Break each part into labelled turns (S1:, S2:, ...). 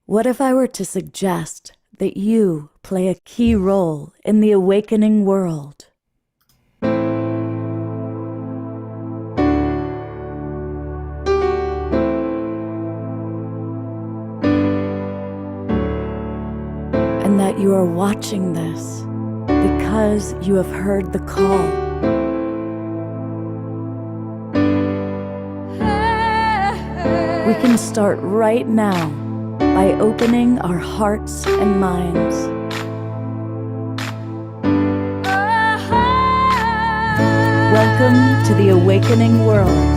S1: What if I were to suggest that you play a key role in the awakening world? And that you are watching this because you have heard the call. We can start right now by opening our hearts and minds. Welcome to the awakening world.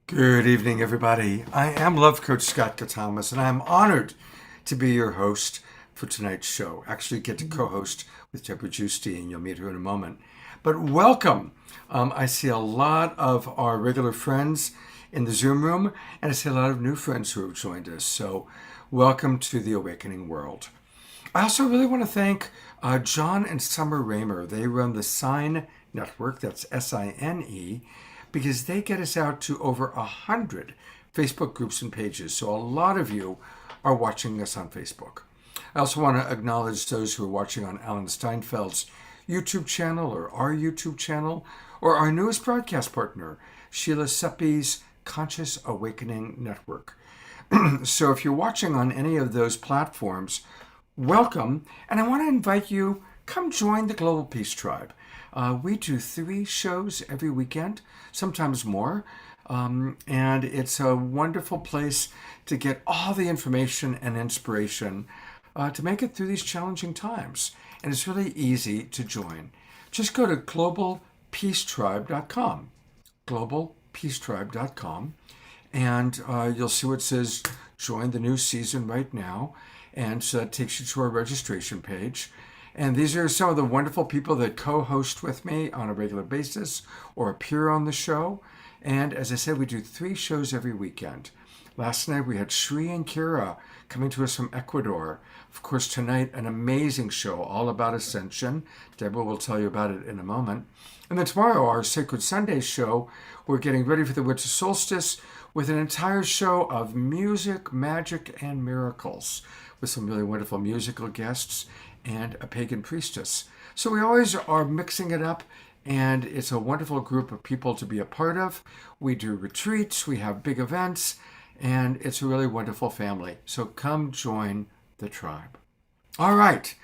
S2: Good evening, everybody. I am Love Coach Scott Katamas, and I'm honored to be your host for tonight's show. Actually, get to co-host with Debra Guisti, and you'll meet her in a moment. But welcome. I see a lot of our regular friends in the Zoom room, and I see a lot of new friends who have joined us. So welcome to the Awakening World. I also really want to thank John and Summer Raymer. They run the Sign Network, that's S-I-N-E, because they get us out to over 100 Facebook groups and pages. So a lot of you are watching us on Facebook. I also want to acknowledge those who are watching on Alan Steinfeld's YouTube channel or our YouTube channel, or our newest broadcast partner, Sheila Seppi's Conscious Awakening Network. So if you're watching on any of those platforms, welcome. And I want to invite you, come join the Global Peace Tribe. We do 3 shows every weekend, sometimes more, and it's a wonderful place to get all the information and inspiration to make it through these challenging times. And it's really easy to join. Just go to globalpeacetribe.com, globalpeacetribe.com, and you'll see what says join the new season right now, and so that takes you to our registration page. And these are some of the wonderful people that co-host with me on a regular basis or appear on the show. And as I said, we do 3 shows every weekend. Last night we had Shri and Kira coming to us from Ecuador. Of course, tonight, an amazing show all about Ascension. Deborah will tell you about it in a moment. And then tomorrow, our Sacred Sunday show, we're getting ready for the winter solstice with an entire show of music, magic, and miracles with some really wonderful musical guests and a pagan priestess. So we always are mixing it up, and it's a wonderful group of people to be a part of. We do retreats, we have big events, and it's a really wonderful family. So come join the tribe. All right.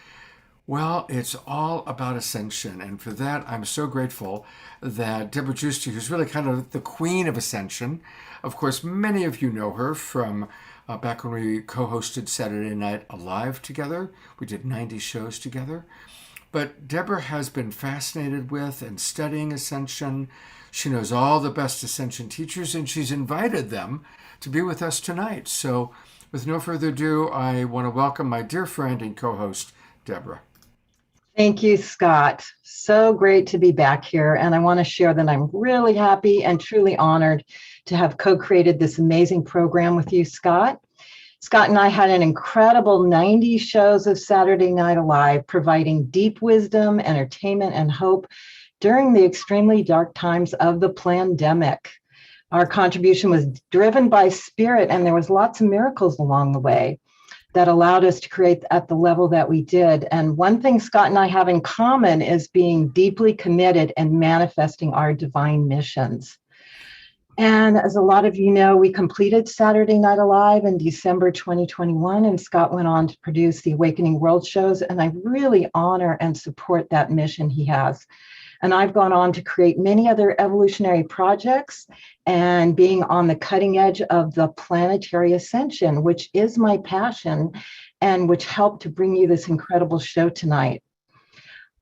S2: Well, it's all about ascension, and for that, I'm so grateful that Debra Guisti, who's really kind of the queen of ascension, of course, many of you know her from back when we co-hosted Saturday Night Alive together. We did 90 shows together. But Debra has been fascinated with and studying ascension. She knows all the best ascension teachers, and she's invited them to be with us tonight. So with no further ado, I want to welcome my dear friend and co-host, Debra.
S3: Thank you, Scott. So great to be back here. And I want to share that I'm really happy and truly honored to have co-created this amazing program with you, Scott. Scott and I had an incredible 90 shows of Saturday Night Alive, providing deep wisdom, entertainment, and hope during the extremely dark times of the pandemic. Our contribution was driven by spirit, and there was lots of miracles along the way that allowed us to create at the level that we did. And one thing Scott and I have in common is being deeply committed and manifesting our divine missions. And as a lot of you know, we completed Saturday Night Alive in December 2021, and Scott went on to produce the Awakening World shows. And I really honor and support that mission he has. And I've gone on to create many other evolutionary projects and being on the cutting edge of the Planetary Ascension, which is my passion and which helped to bring you this incredible show tonight.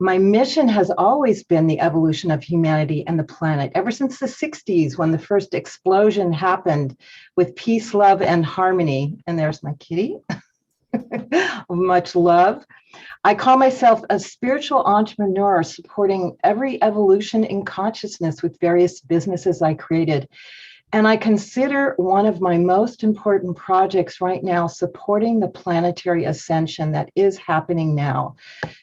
S3: My mission has always been the evolution of humanity and the planet, ever since the 60s when the first explosion happened with peace, love, and harmony. And there's my kitty. Much love. I call myself a spiritual entrepreneur supporting every evolution in consciousness with various businesses I created. And I consider one of my most important projects right now supporting the planetary ascension that is happening now.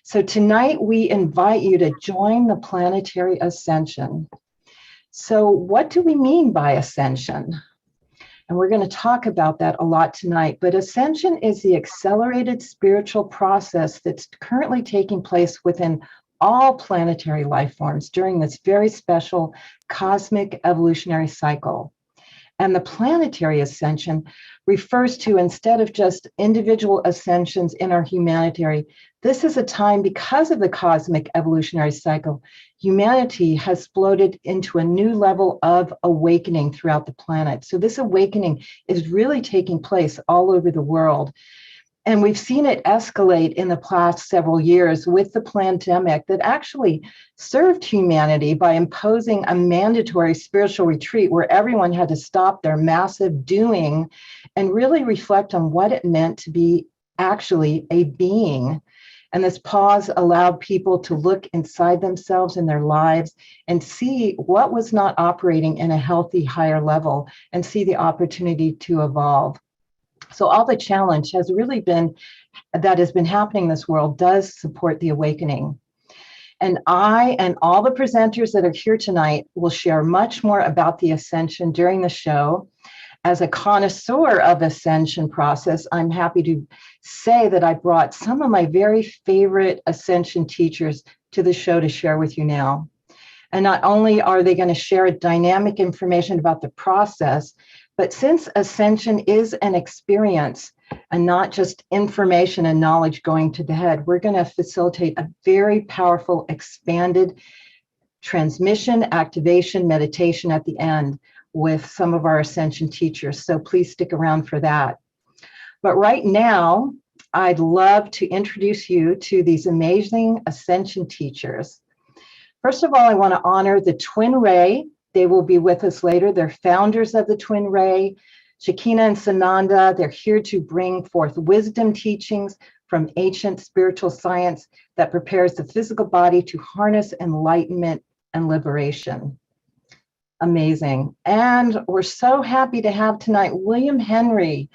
S3: So tonight we invite you to join the planetary ascension. So what do we mean by ascension? And we're going to talk about that a lot tonight. But ascension is the accelerated spiritual process that's currently taking place within all planetary life forms during this very special cosmic evolutionary cycle. And the planetary ascension refers to, instead of just individual ascensions in our humanity, this is a time, because of the cosmic evolutionary cycle, humanity has exploded into a new level of awakening throughout the planet. So this awakening is really taking place all over the world. And we've seen it escalate in the past several years with the pandemic that actually served humanity by imposing a mandatory spiritual retreat where everyone had to stop their massive doing and really reflect on what it meant to be actually a being. And this pause allowed people to look inside themselves and their lives and see what was not operating in a healthy, higher level and see the opportunity to evolve. So all the challenge has really been that has been happening in this world does support the awakening. And I and all the presenters that are here tonight will share much more about the ascension during the show. As a connoisseur of ascension process, I'm happy to say that I brought some of my very favorite ascension teachers to the show to share with you now. And not only are they going to share dynamic information about the process, but since ascension is an experience and not just information and knowledge going to the head, we're going to facilitate a very powerful, expanded transmission, activation, meditation at the end with some of our ascension teachers. So please stick around for that. But right now, I'd love to introduce you to these amazing ascension teachers. First of all, I want to honor the Twin Ray. They will be with us later. They're founders of the Twin Ray, Shekina and Sananda. They're here to bring forth wisdom teachings from ancient spiritual science that prepares the physical body to harness enlightenment and liberation. Amazing. And we're so happy to have tonight William Henry.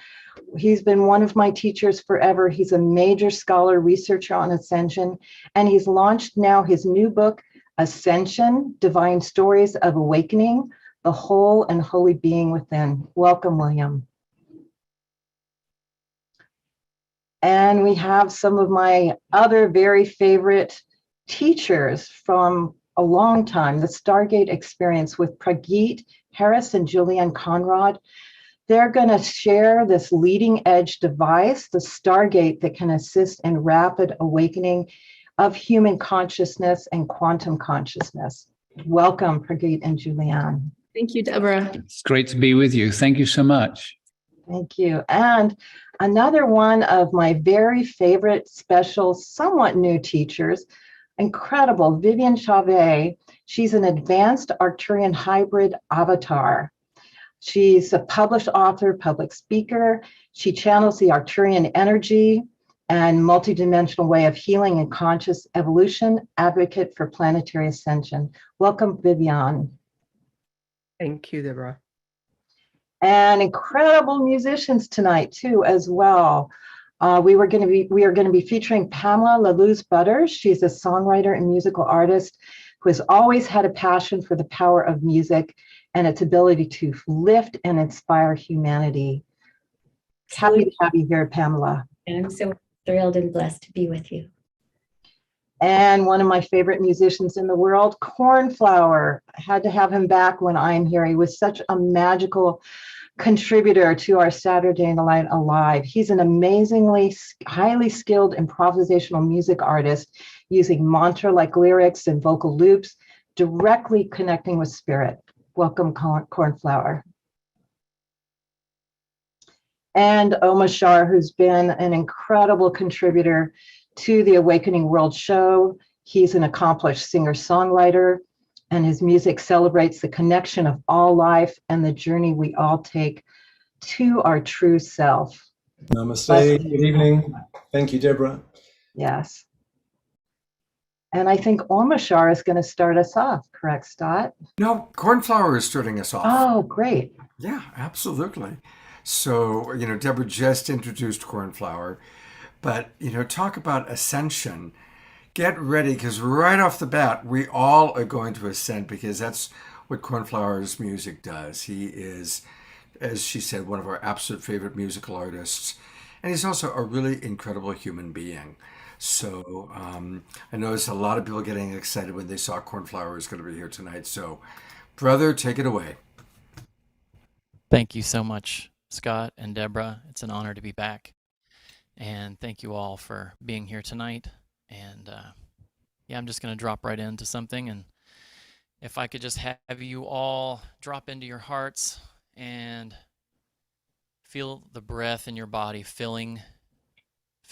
S3: He's been one of my teachers forever. He's a major scholar, researcher on ascension, and he's launched now his new book, Ascension, Divine Stories of Awakening, the Whole and Holy Being Within. Welcome, William. And we have some of my other very favorite teachers from a long time, the Stargate experience with Prageet Harris and Julianne Conrad. They're going to share this leading edge device, the Stargate, that can assist in rapid awakening of human consciousness and quantum consciousness. Welcome, Prageet and Julianne.
S4: Thank you, Deborah.
S5: It's great to be with you. Thank you so much.
S3: Thank you. And another one of my very favorite, special, somewhat new teachers, incredible, Vivian Chavez. She's an advanced Arcturian hybrid avatar. She's a published author, public speaker. She channels the Arcturian energy and multidimensional way of healing and conscious evolution, advocate for planetary ascension. Welcome, Vivian.
S6: Thank you, Deborah.
S3: And incredible musicians tonight too, as well. We are going to be featuring Pamela LaLuz Butters. She's a songwriter and musical artist who has always had a passion for the power of music and its ability to lift and inspire humanity. Happy to have you here, Pamela.
S7: And I'm so thrilled and blessed to be with you.
S3: and one of my favorite musicians in the world, Cornflower. I had to have him back when I'm here. He was such a magical contributor to our Saturday Night Alive. He's an amazingly highly skilled improvisational music artist using mantra-like lyrics and vocal loops, directly connecting with spirit. Welcome, Cornflower. And Oma Shar, who's been an incredible contributor to the Awakening World Show. He's an accomplished singer-songwriter, and his music celebrates the connection of all life and the journey we all take to our true self.
S4: Namaste. Good evening. Thank you, Deborah.
S3: Yes. And I think Oma Shar is going to start us off, correct, Scott?
S2: No, Cornflower is starting us off.
S3: Oh, great.
S2: Yeah, absolutely. So, Deborah just introduced Cornflower, but, talk about ascension. Get ready, because right off the bat, we all are going to ascend, because that's what Cornflower's music does. He is, as she said, one of our absolute favorite musical artists, and he's also a really incredible human being. So I noticed a lot of people getting excited when they saw Cornflower is going to be here tonight. So, brother, take it away.
S7: Thank you so much, Scott and Deborah. It's an honor to be back. And thank you all for being here tonight. And yeah, I'm just going to drop right into something. And if I could just have you all drop into your hearts and feel the breath in your body filling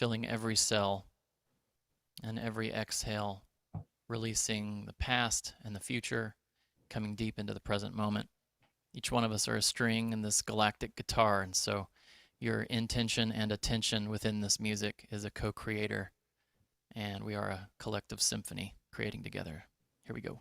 S7: every cell, and every exhale, releasing the past and the future, coming deep into the present moment. Each one of us are a string in this galactic guitar, and so your intention and attention within this music is a co-creator, and we are a collective symphony creating together. Here we go.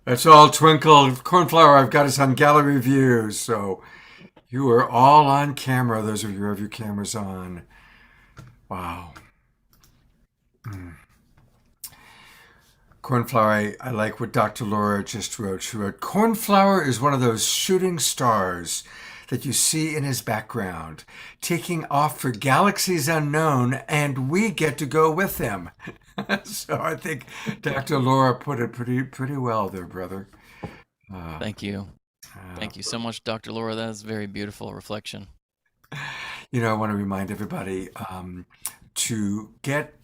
S2: That's all Twinkle. Cornflower, I've got us on gallery view. So you are all on camera, those of you who have your cameras on. Wow. Cornflower, I like what Dr. Laura just wrote. She wrote, Cornflower is one of those shooting stars that you see in his background, taking off for galaxies unknown, and we get to go with him. So I think Dr. Laura put it pretty well there, brother.
S7: Thank you. Thank you so much, Dr. Laura. That is a very beautiful reflection.
S2: You know, I want to remind everybody to get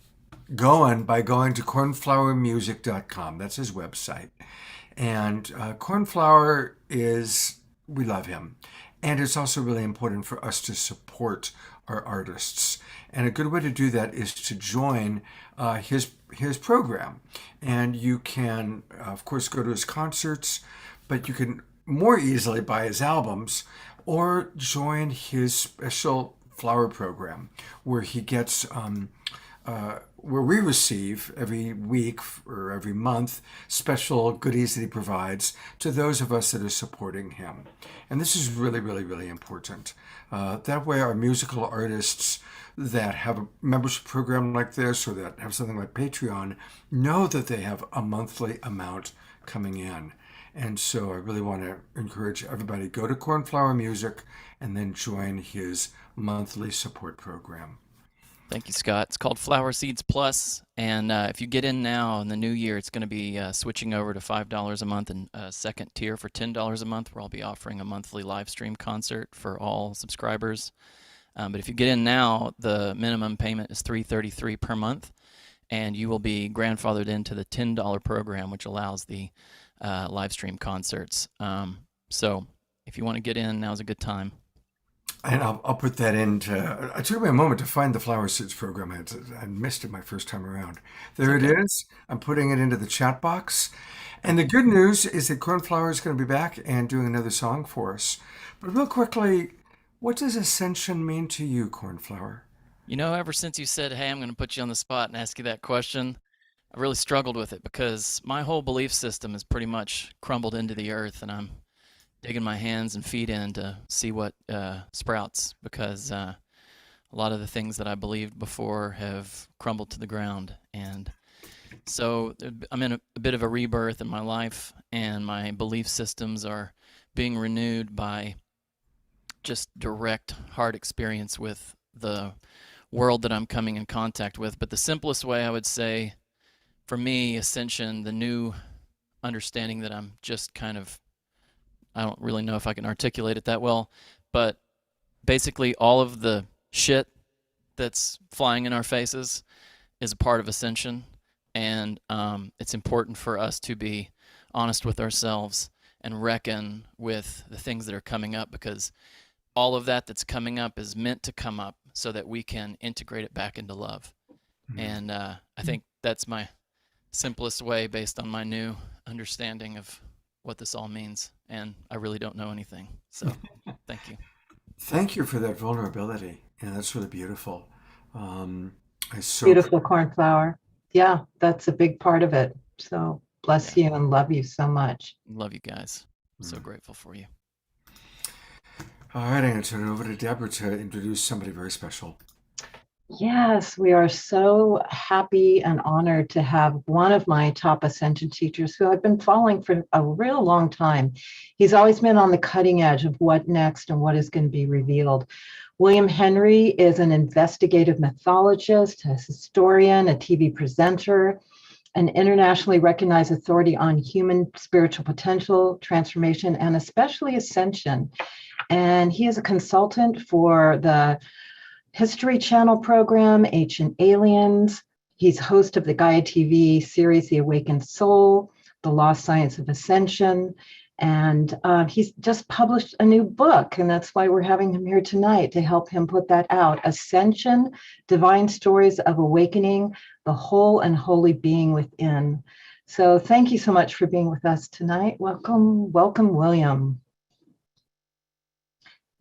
S2: going by going to cornflowermusic.com. That's his website. And Cornflower is, we love him. And it's also really important for us to support our artists. And a good way to do that is to join his program. And you can, of course, go to his concerts, but you can more easily buy his albums or join his special flower program where he gets where we receive every week or every month special goodies that he provides to those of us that are supporting him. And this is really, really, really important. That way our musical artists that have a membership program like this or that have something like Patreon know that they have a monthly amount coming in. And so I really want to encourage everybody to go to Cornflower Music and then join his monthly support program.
S7: Thank you, Scott. It's called Flower Seeds Plus, and if you get in now in the new year, it's going to be switching over to $5 a month and a second tier for $10 a month, where I'll be offering a monthly live stream concert for all subscribers. But if you get in now, the minimum payment is $333 per month, and you will be grandfathered into the $10 program, which allows the live stream concerts. So if you want to get in, now's a good time.
S2: And I'll put that into. It took me a moment to find the Flower Seeds program. I missed it my first time around. There it is. I'm putting it into the chat box. And the good news is that Cornflower is going to be back and doing another song for us. But real quickly, what does ascension mean to you, Cornflower?
S7: You know, ever since you said, hey, I'm going to put you on the spot and ask you that question, I really struggled with it because my whole belief system is pretty much crumbled into the earth, and I'm digging my hands and feet in to see what sprouts, because a lot of the things that I believed before have crumbled to the ground. And so I'm in a bit of a rebirth in my life, and my belief systems are being renewed by just direct hard experience with the world that I'm coming in contact with. But the simplest way I would say, for me, ascension, the new understanding that I'm just kind of, I don't really know if I can articulate it that well, but basically all of the shit that's flying in our faces is a part of ascension. And it's important for us to be honest with ourselves and reckon with the things that are coming up, because all of that that's coming up is meant to come up so that we can integrate it back into love. And I think that's my simplest way based on my new understanding of what this all means. And I really don't know anything. So thank you.
S2: Thank you for that vulnerability. Yeah, that's really beautiful.
S3: Beautiful, Cornflower. Yeah, that's a big part of it. So bless you and love you so much.
S7: Love you guys. So grateful for you.
S2: All right, I'm going to turn it over to Debra to introduce somebody very special.
S3: Yes, we are so happy and honored to have one of my top ascension teachers who I've been following for a real long time. He's always been on the cutting edge of what next and what is going to be revealed. William Henry is an investigative mythologist, a historian, a TV presenter, an internationally recognized authority on human spiritual potential, transformation, and especially ascension. And he is a consultant for the History Channel program, Ancient Aliens. He's host of the Gaia TV series, The Awakened Soul, The Lost Science of Ascension. And he's just published a new book, and that's why we're having him here tonight to help him put that out. Ascension, Divine Stories of Awakening, the Whole and Holy Being Within. So thank you so much for being with us tonight. Welcome, welcome, William.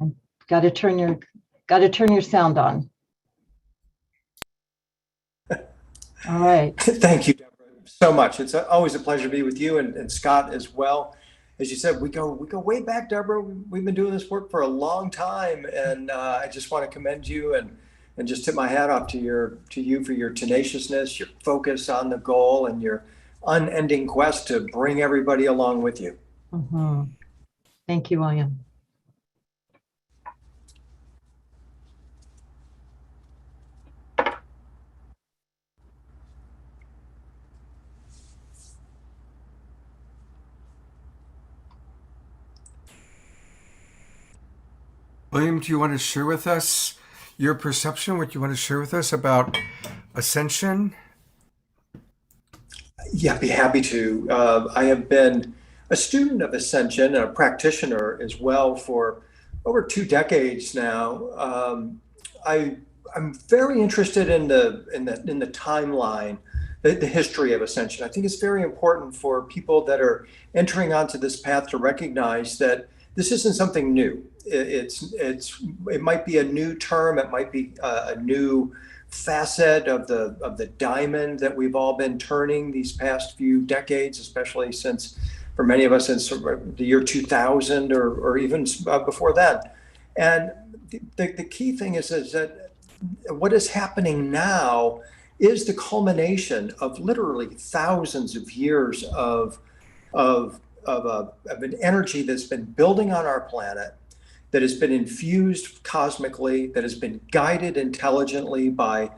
S3: And got to turn your sound on. All right.
S4: Thank you, Debra.
S8: so much. It's always a pleasure to be with you and Scott as well. As you said, we go way back, Deborah. We've been doing this work for a long time, and I just want to commend you and just tip my hat off to you for your tenaciousness, your focus on the goal, and your unending quest to bring everybody along with you.
S3: Mm-hmm. Thank you, William.
S2: William, do you want to share with us your perception, what you want to share with us about ascension?
S8: Yeah, I'd be happy to. I have been a student of Ascension and a practitioner as well for over 2 decades now. I'm very interested in the timeline, the history of Ascension. I think it's very important for people that are entering onto this path to recognize that this isn't something new. It might be a new term. It might be a new facet of the diamond that we've all been turning these past few decades, especially since, for many of us, since the year 2000 or even before then. And the key thing is that what is happening now is the culmination of literally thousands of years of an energy that's been building on our planet, that has been infused cosmically, that has been guided intelligently by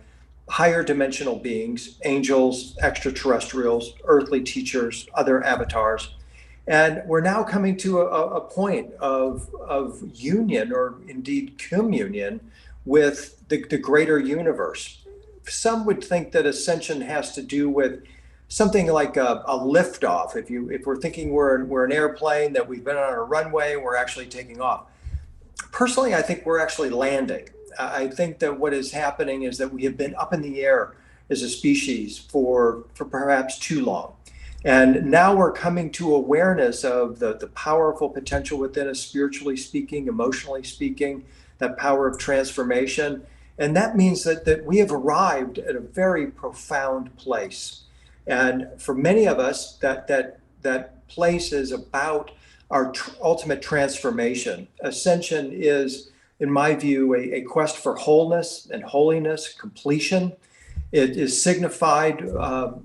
S8: higher dimensional beings, angels, extraterrestrials, earthly teachers, other avatars. And we're now coming to a point of union, or indeed communion, with the greater universe. Some would think that ascension has to do with something like a liftoff. If we're thinking we're an airplane, that we've been on a runway, we're actually taking off. Personally, I think we're actually landing. I think that what is happening is that we have been up in the air as a species for perhaps too long. And now we're coming to awareness of the powerful potential within us, spiritually speaking, emotionally speaking, that power of transformation. And that means that we have arrived at a very profound place. And for many of us, that place is about our ultimate transformation. Ascension is, in my view, a quest for wholeness and holiness, completion. It is signified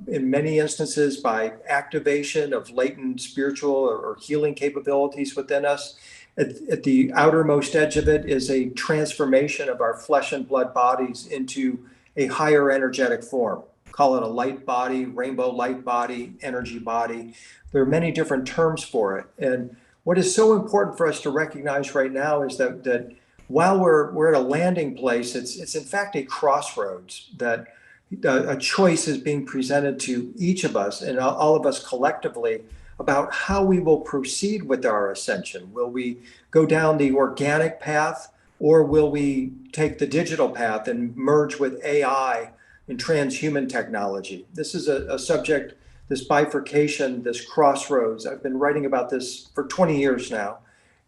S8: in many instances by activation of latent spiritual or healing capabilities within us. At the outermost edge of it is a transformation of our flesh and blood bodies into a higher energetic form. Call it a light body, rainbow light body, energy body. There are many different terms for it. And what is so important for us to recognize right now is that while we're at a landing place, it's in fact a crossroads, that a choice is being presented to each of us and all of us collectively about how we will proceed with our ascension. Will we go down the organic path, or will we take the digital path and merge with AI and transhuman technology? This is a subject, this bifurcation, this crossroads. I've been writing about this for 20 years now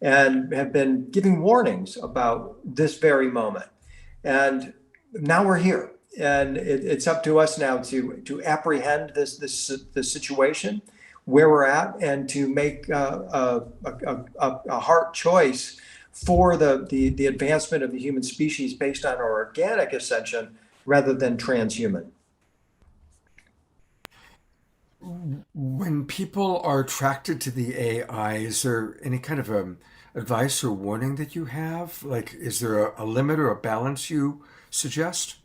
S8: and have been giving warnings about this very moment. And now we're here. And it's up to us now to apprehend this situation, where we're at, and to make a heart choice for the advancement of the human species based on our organic ascension rather than transhuman.
S2: When people are attracted to the AI, is there any kind of advice or warning that you have? Like, is there a limit or a balance you suggest?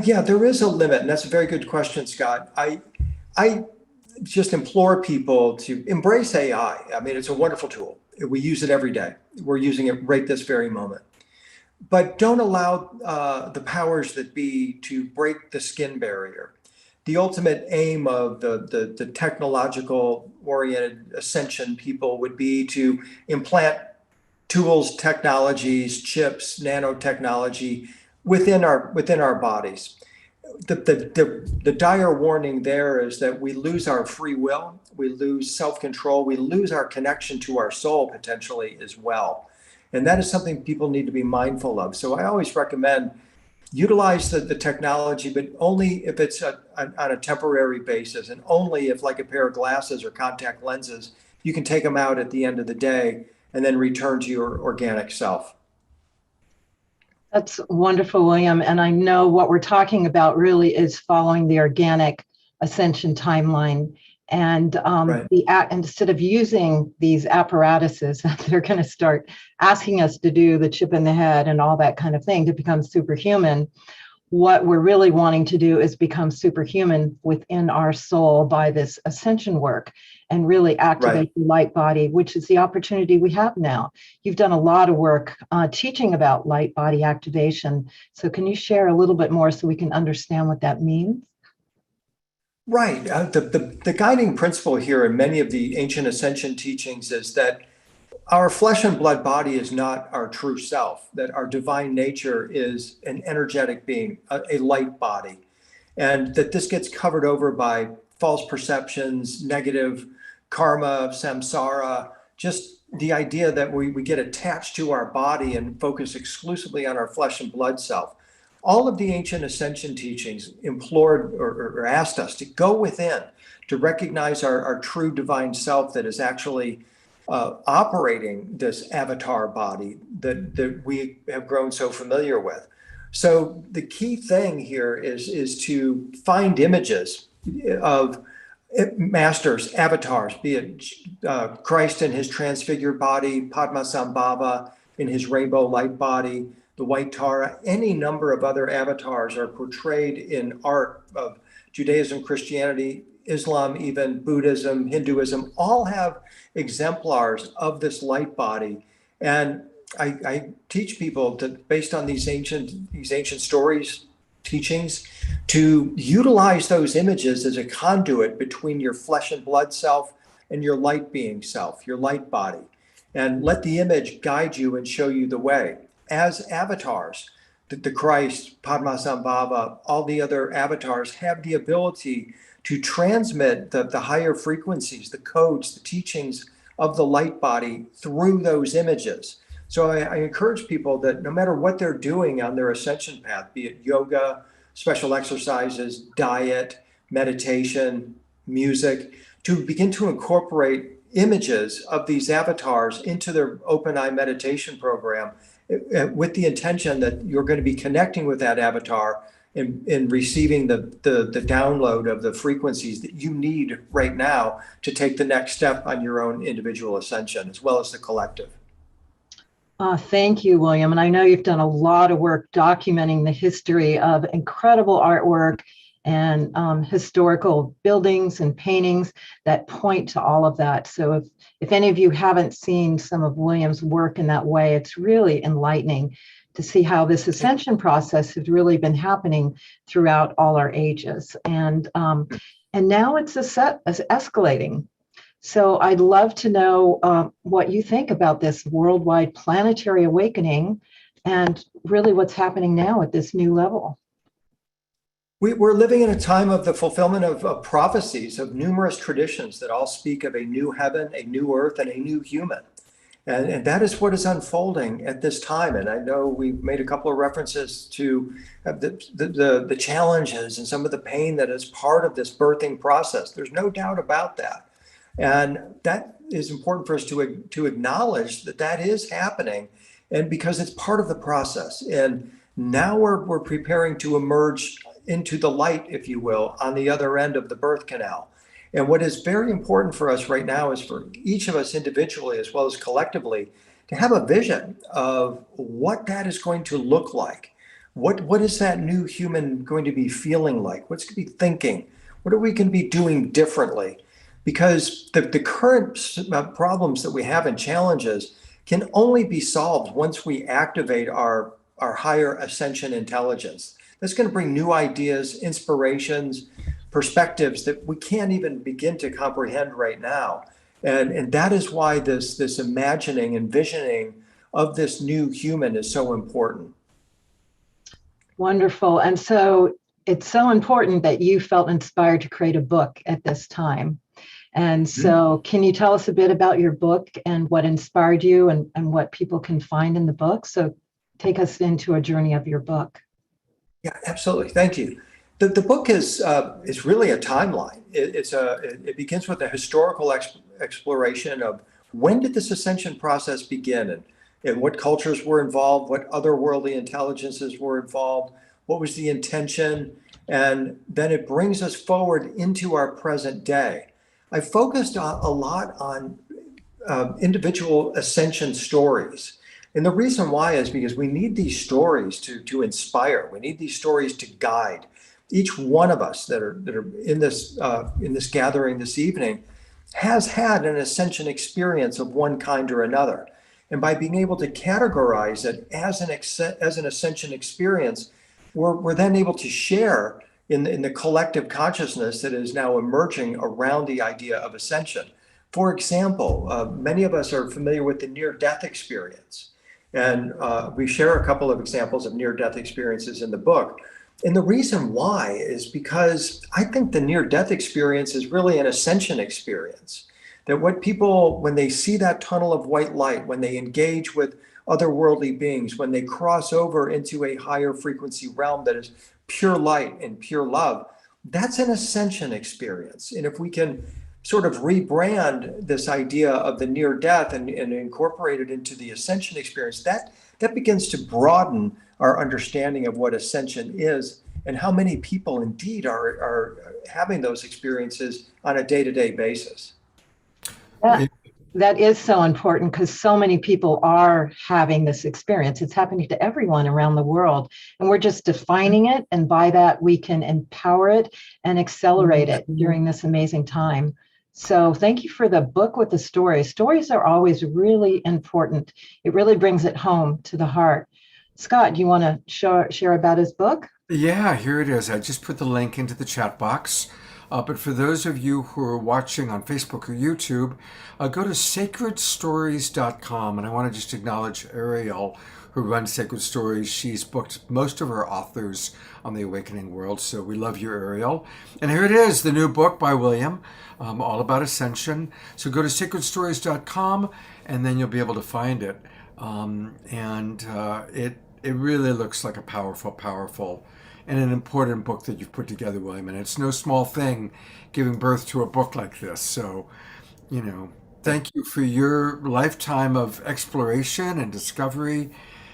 S8: Yeah, there is a limit, and that's a very good question, Scott. I just implore people to embrace AI. I mean, it's a wonderful tool. We use it every day. We're using it right this very moment. But don't allow the powers that be to break the skin barrier. The ultimate aim of the technological oriented ascension people would be to implant tools, technologies, chips, nanotechnology within our bodies. The dire warning there is that we lose our free will, we lose self-control, we lose our connection to our soul potentially as well. And that is something people need to be mindful of. So I always recommend utilize the technology, but only if it's on a temporary basis, and only if, like a pair of glasses or contact lenses, you can take them out at the end of the day and then return to your organic self.
S3: That's wonderful, William. And I know what we're talking about really is following the organic ascension timeline. And
S8: Right.
S3: instead of using these apparatuses that they're going to start asking us to do, the chip in the head and all that kind of thing, to become superhuman, what we're really wanting to do is become superhuman within our soul by this ascension work and really activate the light body, which is the opportunity we have now. You've done a lot of work teaching about light body activation. So can you share a little bit more so we can understand what that means?
S8: Right. The guiding principle here in many of the ancient ascension teachings is that our flesh and blood body is not our true self, that our divine nature is an energetic being, a light body, and that this gets covered over by false perceptions, negative karma, samsara, just the idea that we get attached to our body and focus exclusively on our flesh and blood self. All of the ancient ascension teachings implored or asked us to go within, to recognize our true divine self that is actually operating this avatar body that we have grown so familiar with. So the key thing here is to find images of masters, avatars, be it Christ in his transfigured body, Padmasambhava in his rainbow light body, the white Tara, any number of other avatars are portrayed in art of Judaism, Christianity, Islam, even Buddhism, Hinduism, all have exemplars of this light body. And I teach people that based on these ancient stories, teachings, to utilize those images as a conduit between your flesh and blood self and your light being self, your light body, and let the image guide you and show you the way. As avatars, the Christ, Padmasambhava, all the other avatars have the ability to transmit the higher frequencies, the codes, the teachings of the light body through those images. So I encourage people that no matter what they're doing on their ascension path, be it yoga, special exercises, diet, meditation, music, to begin to incorporate images of these avatars into their open eye meditation program with the intention that you're going to be connecting with that avatar and receiving the download of the frequencies that you need right now to take the next step on your own individual ascension, as well as the collective.
S3: Thank you, William. And I know you've done a lot of work documenting the history of incredible artwork and historical buildings and paintings that point to all of that. So if any of you haven't seen some of William's work in that way, it's really enlightening to see how this ascension process has really been happening throughout all our ages. And now it's escalating. So I'd love to know what you think about this worldwide planetary awakening and really what's happening now at this new level.
S8: We're living in a time of the fulfillment of prophecies, of numerous traditions that all speak of a new heaven, a new earth, and a new human. And that is what is unfolding at this time. And I know we've made a couple of references to the challenges and some of the pain that is part of this birthing process. There's no doubt about that. And that is important for us to acknowledge that is happening, and because it's part of the process. And now we're preparing to emerge into the light, if you will, on the other end of the birth canal. And what is very important for us right now is for each of us individually as well as collectively to have a vision of what that is going to look like. What is that new human going to be feeling like? What's going to be thinking? What are we going to be doing differently? Because the current problems that we have and challenges can only be solved once we activate our higher ascension intelligence. That's going to bring new ideas, inspirations, perspectives that we can't even begin to comprehend right now. And that is why this imagining and visioning of this new human is so important.
S3: Wonderful. And so it's so important that you felt inspired to create a book at this time. And so can you tell us a bit about your book and what inspired you and what people can find in the book? So take us into a journey of your book.
S8: Yeah, absolutely. Thank you. The book is really a timeline. It begins with a historical exploration of when did this ascension process begin, and what cultures were involved, what otherworldly intelligences were involved, what was the intention, and then it brings us forward into our present day. I focused a lot on individual ascension stories. And the reason why is because we need these stories to inspire. We need these stories to guide. Each one of us that are in this gathering this evening has had an ascension experience of one kind or another. And by being able to categorize it as an ascension experience, we're then able to share in the collective consciousness that is now emerging around the idea of ascension. For example, many of us are familiar with the near-death experience, and we share a couple of examples of near-death experiences in the book. And the reason why is because I think the near-death experience is really an ascension experience. That what people, when they see that tunnel of white light, when they engage with otherworldly beings, when they cross over into a higher frequency realm that is pure light and pure love, that's an ascension experience. And if we can sort of rebrand this idea of the near death and incorporate it into the ascension experience, that begins to broaden our understanding of what ascension is and how many people indeed are having those experiences on a day-to-day basis.
S3: That is so important because so many people are having this experience. It's happening to everyone around the world. And we're just defining it. And by that, we can empower it and accelerate it during this amazing time. So thank you for the book with the stories. Stories are always really important. It really brings it home to the heart. Scott, do you want to share about his book?
S2: Yeah, here it is. I just put the link into the chat box. But for those of you who are watching on Facebook or YouTube, go to sacredstories.com. And I want to just acknowledge Ariel, who runs Sacred Stories. She's booked most of her authors on the Awakening World. So we love you, Ariel. And here it is, the new book by William, all about ascension. So go to sacredstories.com, and then you'll be able to find it. It really looks like a powerful and an important book that you've put together, William. And it's no small thing giving birth to a book like this. So, thank you for your lifetime of exploration and discovery,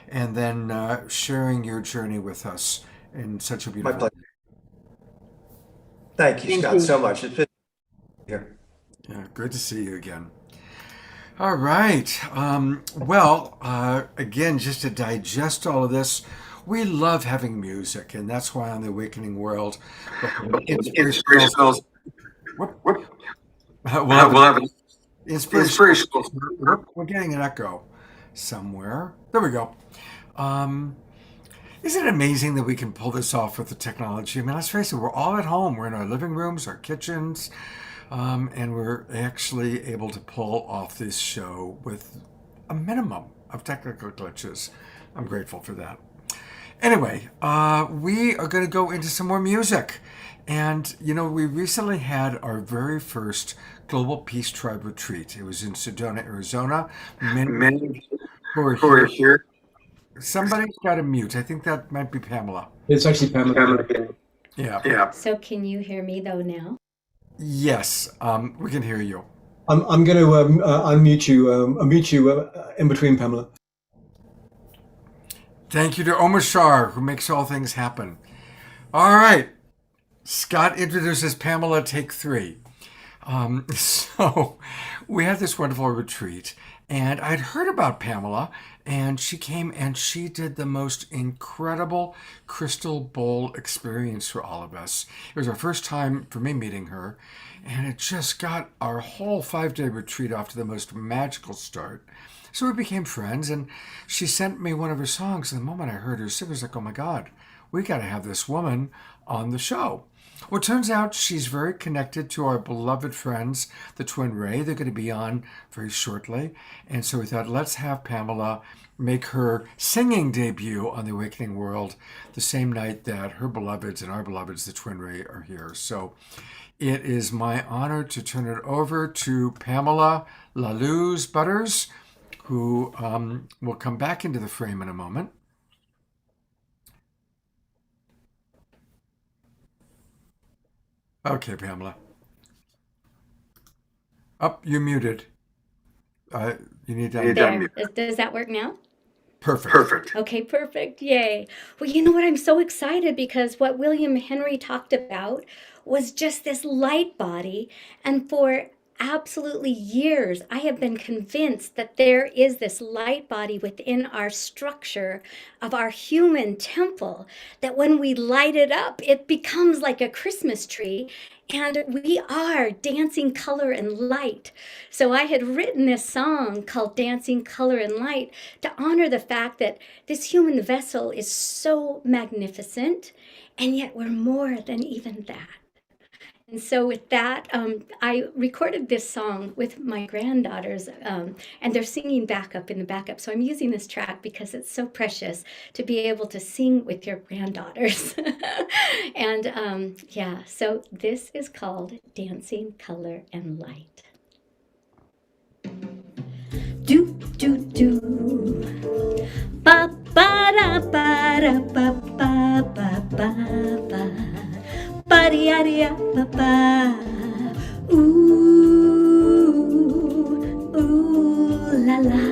S2: and then sharing your journey with us in such a beautiful
S8: My pleasure. Thank you, Scott, so much. It's been here.
S2: Yeah, good to see you again. All right. Again, just to digest all of this, we love having music, and that's why on the Awakening World, inspirational. Inspirational. We're getting an echo somewhere. There we go. Isn't it amazing that we can pull this off with the technology? I mean, let's face it, we're all at home. We're in our living rooms, our kitchens, and we're actually able to pull off this show with a minimum of technical glitches. I'm grateful for that. Anyway, we are going to go into some more music. And, we recently had our very first Global Peace Tribe retreat. It was in Sedona, Arizona. Many who are here. Somebody's got to mute. I think that might be Pamela.
S4: It's actually Pamela.
S2: Yeah.
S9: So can you hear me though now?
S2: Yes, we can hear you.
S4: I'm going to unmute you in between, Pamela.
S2: Thank you to Omashar, who makes all things happen. All right. Scott introduces Pamela, take 3. So we had this wonderful retreat, and I'd heard about Pamela, and she came and she did the most incredible crystal bowl experience for all of us. It was our first time for me meeting her, and it just got our whole 5-day retreat off to the most magical start. So we became friends, and she sent me one of her songs. And the moment I heard her sing, I was like, oh my God, we got to have this woman on the show. Well, it turns out she's very connected to our beloved friends, the Twin Ray. They're going to be on very shortly. And so we thought, let's have Pamela make her singing debut on the Awakening World the same night that her beloveds and our beloveds, the Twin Ray, are here. So it is my honor to turn it over to Pamela LaLuz Butters, who will come back into the frame in a moment. Okay, Pamela. Up, you muted. You need to unmute.
S9: There. Does that work now?
S2: Perfect.
S9: Okay, perfect. Yay. Well, you know what? I'm so excited because what William Henry talked about was just this light body. And for absolutely years, I have been convinced that there is this light body within our structure of our human temple, that when we light it up, it becomes like a Christmas tree. And we are dancing color and light. So I had written this song called Dancing Color and Light to honor the fact that this human vessel is so magnificent, and yet we're more than even that. And so with that, I recorded this song with my granddaughters, and they're singing backup in the backup. So I'm using this track because it's so precious to be able to sing with your granddaughters. And yeah, so this is called Dancing Color and Light. Do, do, do. Ba, ba, da, ba, da, ba, ba, ba, ba, ba. Ba-dee-ya-dee-ya-ba-ba. Ooh, ooh, la la.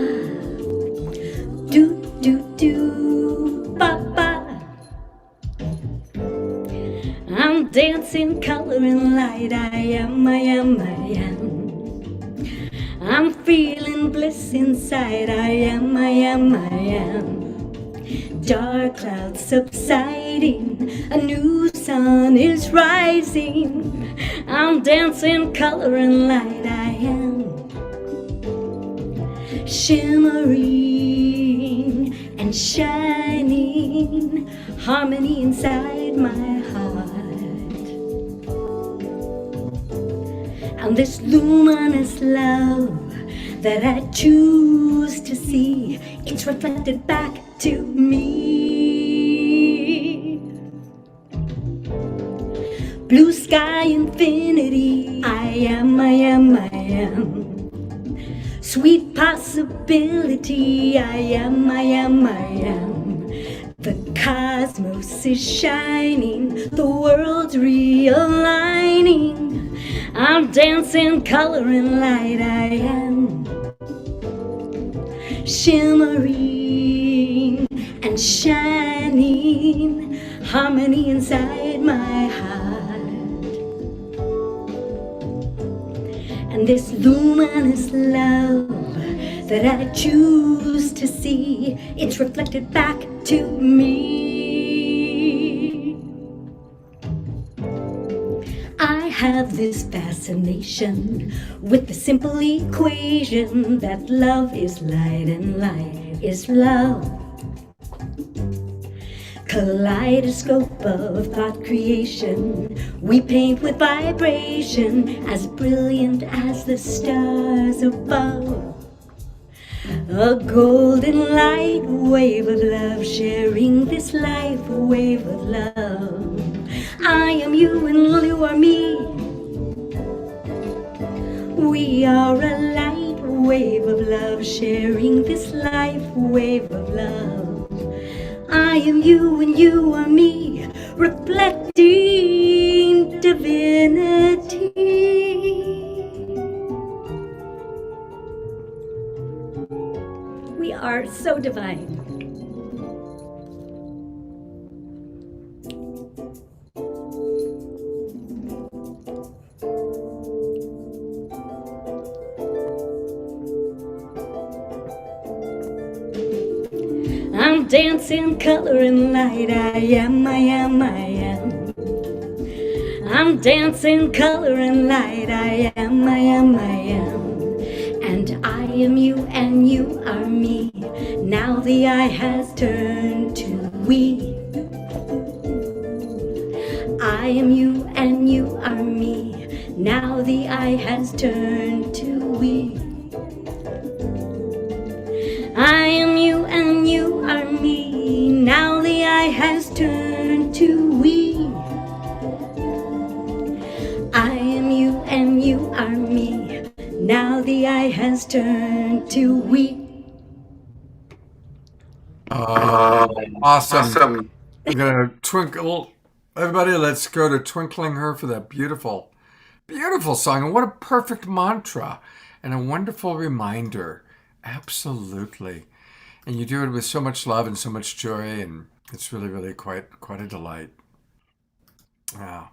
S9: Do, do, do, ba-ba. I'm dancing color and light. I am. I'm feeling bliss inside. I am. Dark clouds subsiding, a new sun is rising. I'm dancing color and light. I am shimmering and shining, harmony inside my heart. And this luminous love that I choose to see, it's reflected back to me. Blue sky infinity, I am. Sweet possibility, I am. The cosmos is shining, the world's realigning. I'm dancing color and light, I am shimmering and shining, harmony inside my heart. And this luminous love that I choose to see, it's reflected back to me. I have this fascination with the simple equation that love is light and light is love. Kaleidoscope of thought creation, we paint with vibration as brilliant as the stars above. A golden light wave of love, sharing this life wave of love. I am you and you are me. We are a light wave of love, sharing this life wave of love. I am you and you are me, reflecting divinity. We are so divine. I'm dancing color and light. I am. I'm dancing color and light. I am. And I am you and you are me. Now the I has turned to we. I am you and you are me. Now the I has turned to we. I am you and you are me. Now the I has turned to we. I am you and you are me. Now the I has turned to we.
S2: Awesome. I'm going to twinkle Everybody, let's go to Twinkling Her for that beautiful, beautiful song. And what a perfect mantra and a wonderful reminder. Absolutely. And you do it with so much love and so much joy, and it's really, really quite a delight. Yeah.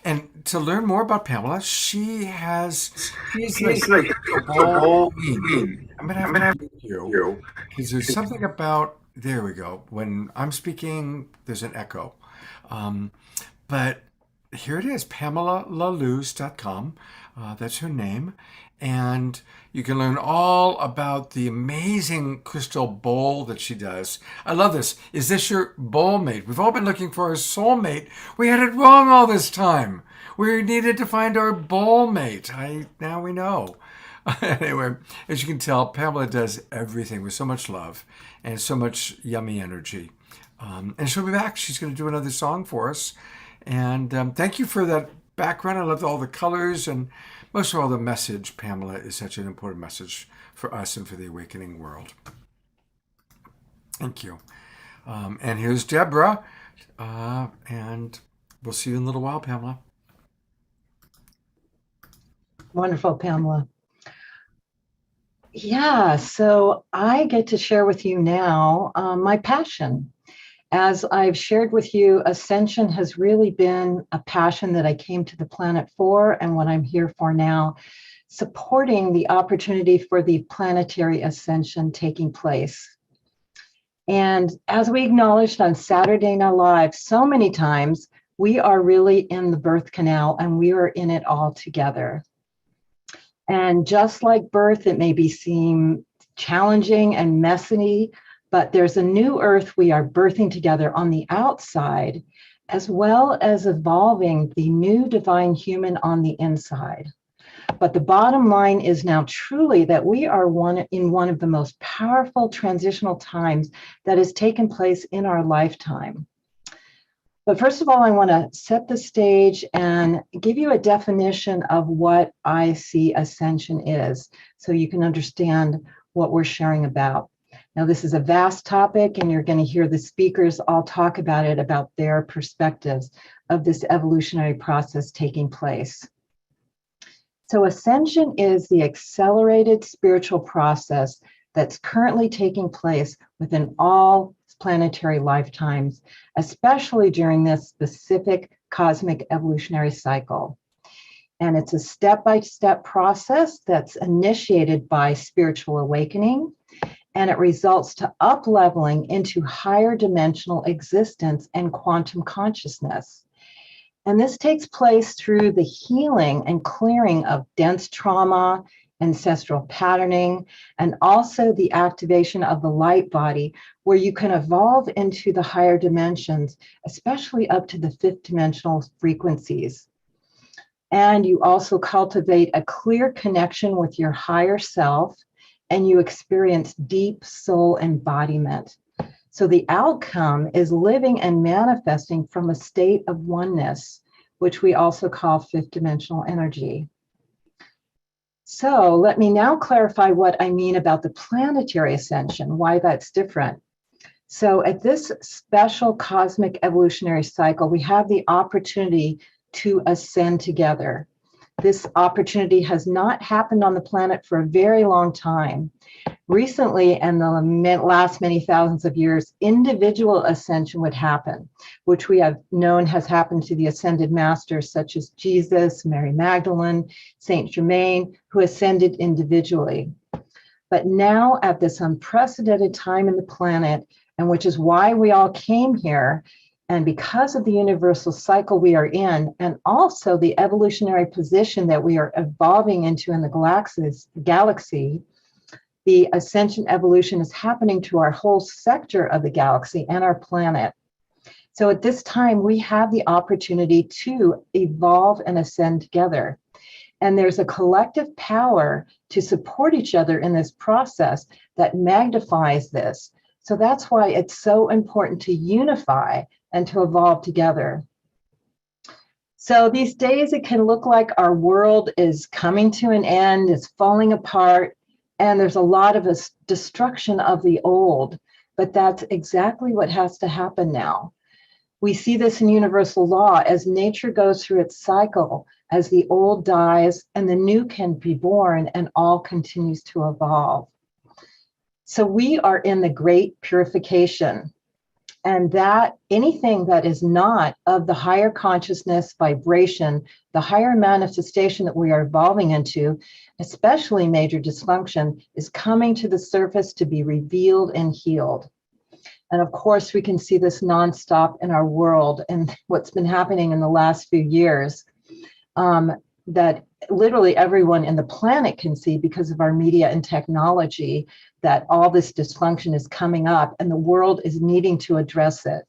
S2: And to learn more about Pamela, she's like a ball queen. I'm gonna have to mute you because there's something about, there we go. When I'm speaking, there's an echo. Um, but here it is, PamelaLaLuz.com. That's her name. And you can learn all about the amazing crystal bowl that she does. I love this. Is this your bowl mate? We've all been looking for a soulmate. We had it wrong all this time. We needed to find our bowl mate. Now we know. Anyway, as you can tell, Pamela does everything with so much love and so much yummy energy. And she'll be back. She's going to do another song for us. And thank you for that background. I loved all the colors and most of all the message. Pamela is such an important message for us and for the awakening world. Thank you. And here's Debra. And we'll see you in a little while, Pamela.
S3: Wonderful, Pamela. Yeah, so I get to share with you now my passion. As I've shared with you, Ascension has really been a passion that I came to the planet for, and what I'm here for now, supporting the opportunity for the Planetary Ascension taking place. And as we acknowledged on Saturday Night Live so many times, we are really in the birth canal and we are in it all together. And just like birth, it may seem challenging and messy, but there's a new earth we are birthing together on the outside, as well as evolving the new divine human on the inside. But the bottom line is now truly that we are in one of the most powerful transitional times that has taken place in our lifetime. But first of all, I want to set the stage and give you a definition of what I see Ascension is, so you can understand what we're sharing about. Now, this is a vast topic, and you're going to hear the speakers all talk about it, about their perspectives of this evolutionary process taking place. So Ascension is the accelerated spiritual process that's currently taking place within all planetary lifetimes, especially during this specific cosmic evolutionary cycle. And it's a step-by-step process that's initiated by spiritual awakening, and it results to up-leveling into higher dimensional existence and quantum consciousness. And this takes place through the healing and clearing of dense trauma, ancestral patterning, and also the activation of the light body, where you can evolve into the higher dimensions, especially up to the fifth dimensional frequencies. And you also cultivate a clear connection with your higher self, and you experience deep soul embodiment. So the outcome is living and manifesting from a state of oneness, which we also call fifth dimensional energy. So let me now clarify what I mean about the planetary ascension, why that's different. So at this special cosmic evolutionary cycle, we have the opportunity to ascend together. This opportunity has not happened on the planet for a very long time. Recently, in the last many thousands of years, individual ascension would happen, which we have known has happened to the ascended masters such as Jesus, Mary Magdalene, Saint Germain, who ascended individually. But now at this unprecedented time in the planet, and which is why we all came here, and because of the universal cycle we are in, and also the evolutionary position that we are evolving into in the galaxy, the ascension evolution is happening to our whole sector of the galaxy and our planet. So at this time, we have the opportunity to evolve and ascend together. And there's a collective power to support each other in this process that magnifies this. So that's why it's so important to unify and to evolve together. So these days, it can look like our world is coming to an end, it's falling apart, and there's a lot of destruction of the old, but that's exactly what has to happen now. We see this in universal law as nature goes through its cycle, as the old dies and the new can be born and all continues to evolve. So we are in the great purification, and that anything that is not of the higher consciousness vibration, the higher manifestation that we are evolving into, especially major dysfunction, is coming to the surface to be revealed and healed. And of course, we can see this nonstop in our world and what's been happening in the last few years, that literally everyone in the planet can see because of our media and technology, that all this dysfunction is coming up and the world is needing to address it.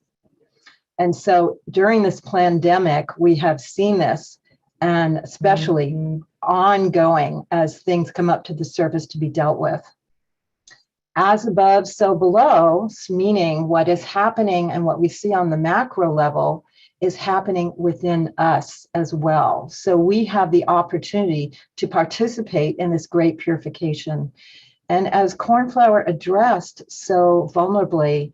S3: And so during this pandemic, we have seen this, and especially ongoing as things come up to the surface to be dealt with. As above, so below, meaning what is happening and what we see on the macro level is happening within us as well. So we have the opportunity to participate in this great purification. And as Cornflower addressed so vulnerably,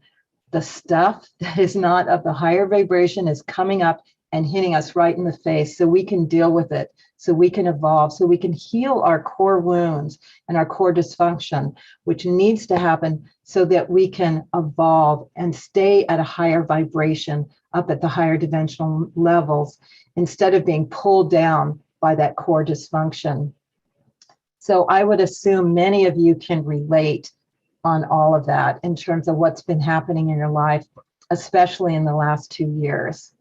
S3: the stuff that is not of the higher vibration is coming up and hitting us right in the face so we can deal with it, so we can evolve, so we can heal our core wounds and our core dysfunction, which needs to happen so that we can evolve and stay at a higher vibration up at the higher dimensional levels instead of being pulled down by that core dysfunction. So I would assume many of you can relate on all of that in terms of what's been happening in your life, especially in the last 2 years.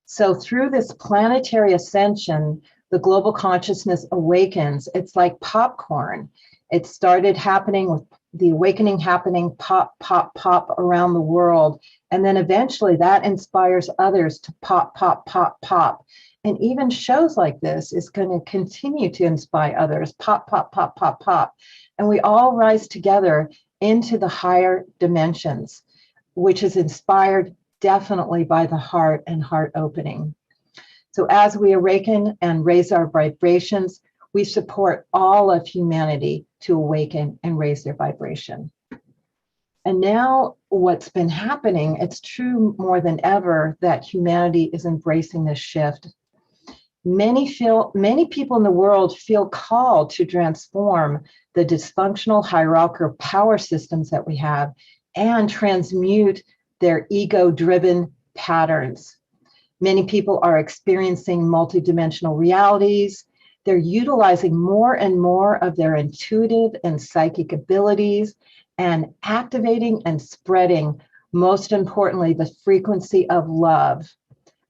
S3: So through this planetary ascension, the global consciousness awakens. It's like popcorn. It started happening with the awakening happening pop, pop, pop around the world. And then eventually that inspires others to pop, pop, pop, pop. And even shows like this is going to continue to inspire others, pop, pop, pop, pop, pop. And we all rise together into the higher dimensions, which is inspired definitely by the heart and heart opening. So as we awaken and raise our vibrations, we support all of humanity to awaken and raise their vibration. And now what's been happening, it's true more than ever that humanity is embracing this shift. Many people in the world feel called to transform the dysfunctional hierarchical power systems that we have and transmute their ego-driven patterns. Many people are experiencing multidimensional realities. They're utilizing more and more of their intuitive and psychic abilities and activating and spreading, most importantly, the frequency of love,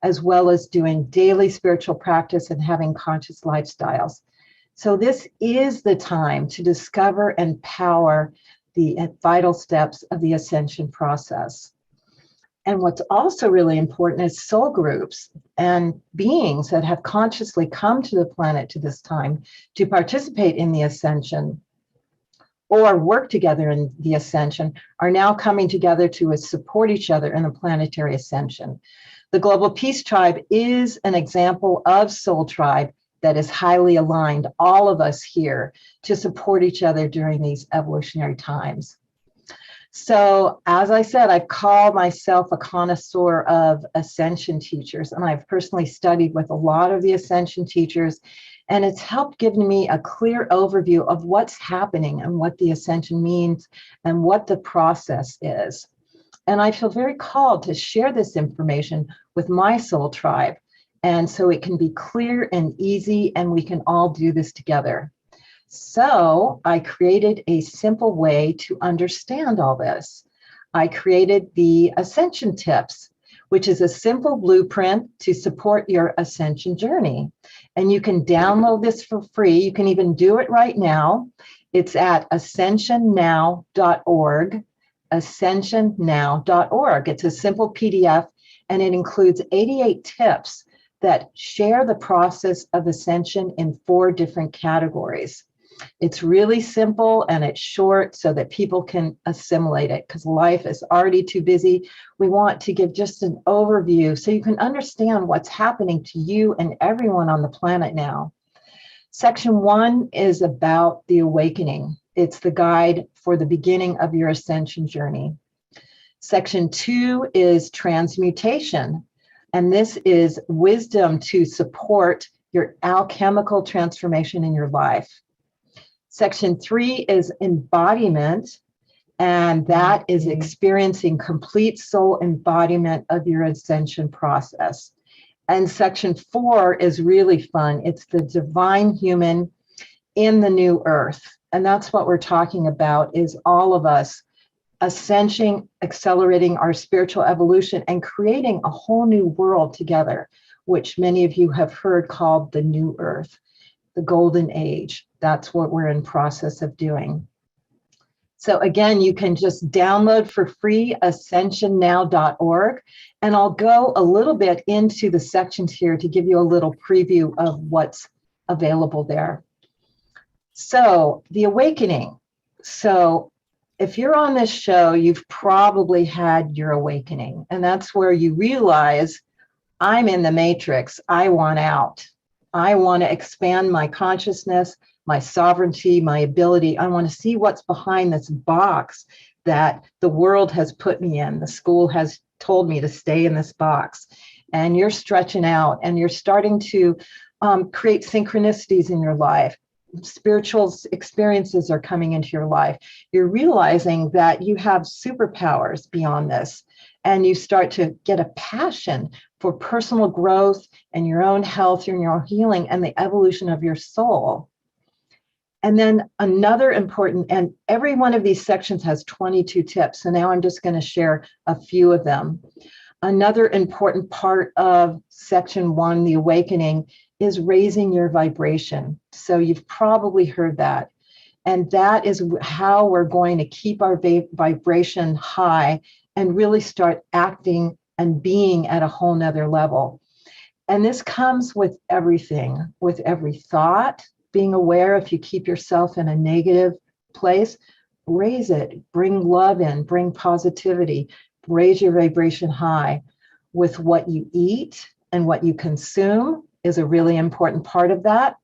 S3: as well as doing daily spiritual practice and having conscious lifestyles. So this is the time to discover and power the vital steps of the ascension process. And what's also really important is soul groups and beings that have consciously come to the planet to this time to participate in the ascension or work together in the ascension are now coming together to support each other in the planetary ascension. The Global Peace Tribe is an example of soul tribe that is highly aligned, all of us here, to support each other during these evolutionary times. So as I said, I've called myself a connoisseur of ascension teachers, and I've personally studied with a lot of the ascension teachers, and it's helped give me a clear overview of what's happening and what the ascension means and what the process is. And I feel very called to share this information with my soul tribe, and so it can be clear and easy, and we can all do this together. So I created a simple way to understand all this. I created the Ascension Tips, which is a simple blueprint to support your ascension journey. And you can download this for free. You can even do it right now. It's at ascensionnow.org, ascensionnow.org. It's a simple PDF, and it includes 88 tips that share the process of ascension in 4 different categories. It's really simple and it's short so that people can assimilate it because life is already too busy. We want to give just an overview so you can understand what's happening to you and everyone on the planet now. Section 1 is about the awakening. It's the guide for the beginning of your ascension journey. Section 2 is transmutation. And this is wisdom to support your alchemical transformation in your life. Section 3 is embodiment, and that is experiencing complete soul embodiment of your ascension process. And section 4 is really fun. It's the divine human in the new earth. And that's what we're talking about, is all of us ascension, accelerating our spiritual evolution and creating a whole new world together, which many of you have heard called the new earth, the golden age. That's what we're in process of doing. So again, you can just download for free ascensionnow.org, and I'll go a little bit into the sections here to give you a little preview of what's available there. So the awakening. So if you're on this show, you've probably had your awakening, and that's where you realize, I'm in the matrix. I want out. I want to expand my consciousness, my sovereignty, my ability. I want to see what's behind this box that the world has put me in. The school has told me to stay in this box. And you're stretching out, and you're starting to create synchronicities in your life. Spiritual experiences are coming into your life. You're realizing that you have superpowers beyond this, and you start to get a passion for personal growth and your own health and your own healing and the evolution of your soul. And then another important, and every one of these sections has 22 tips. So now I'm just going to share a few of them. Another important part of section 1, the awakening, is raising your vibration. So you've probably heard that. And that is how we're going to keep our vibration high and really start acting and being at a whole nother level. And this comes with everything, with every thought, being aware if you keep yourself in a negative place, raise it, bring love in, bring positivity, raise your vibration high. With what you eat and what you consume is a really important part of that.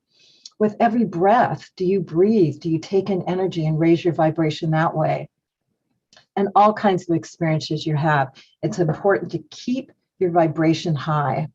S3: With every breath, do you breathe? Do you take in energy and raise your vibration that way? And all kinds of experiences you have. It's important to keep your vibration high.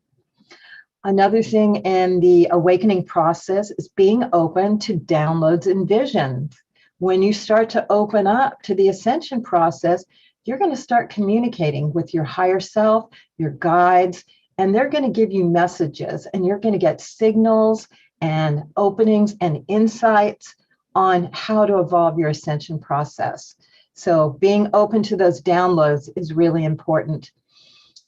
S3: Another thing in the awakening process is being open to downloads and visions. When you start to open up to the ascension process, you're going to start communicating with your higher self, your guides, and they're going to give you messages, and you're going to get signals and openings and insights on how to evolve your ascension process. So being open to those downloads is really important.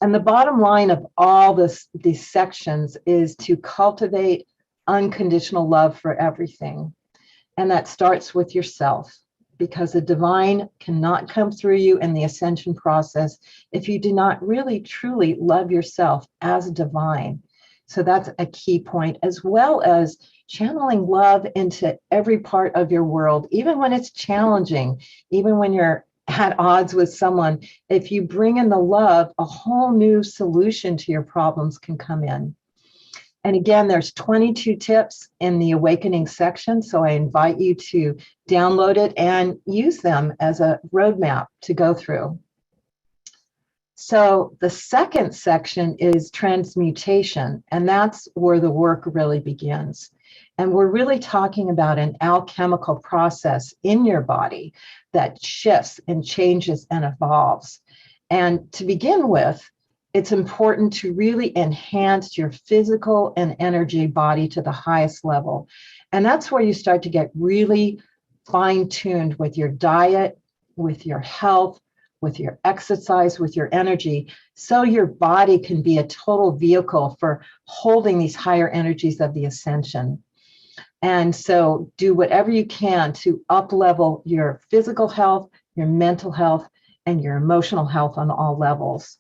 S3: And the bottom line of all these sections is to cultivate unconditional love for everything. And that starts with yourself, because the divine cannot come through you in the ascension process if you do not really, truly love yourself as divine. So that's a key point, as well as channeling love into every part of your world, even when it's challenging, even when you're at odds with someone. If you bring in the love, a whole new solution to your problems can come in. And again, there's 22 tips in the awakening section, so I invite you to download it and use them as a roadmap to go through. So the second section is transmutation, and that's where the work really begins. And we're really talking about an alchemical process in your body that shifts and changes and evolves. And to begin with, it's important to really enhance your physical and energy body to the highest level. And that's where you start to get really fine-tuned with your diet, with your health, with your exercise, with your energy, so your body can be a total vehicle for holding these higher energies of the ascension. And so do whatever you can to up-level your physical health, your mental health, and your emotional health on all levels.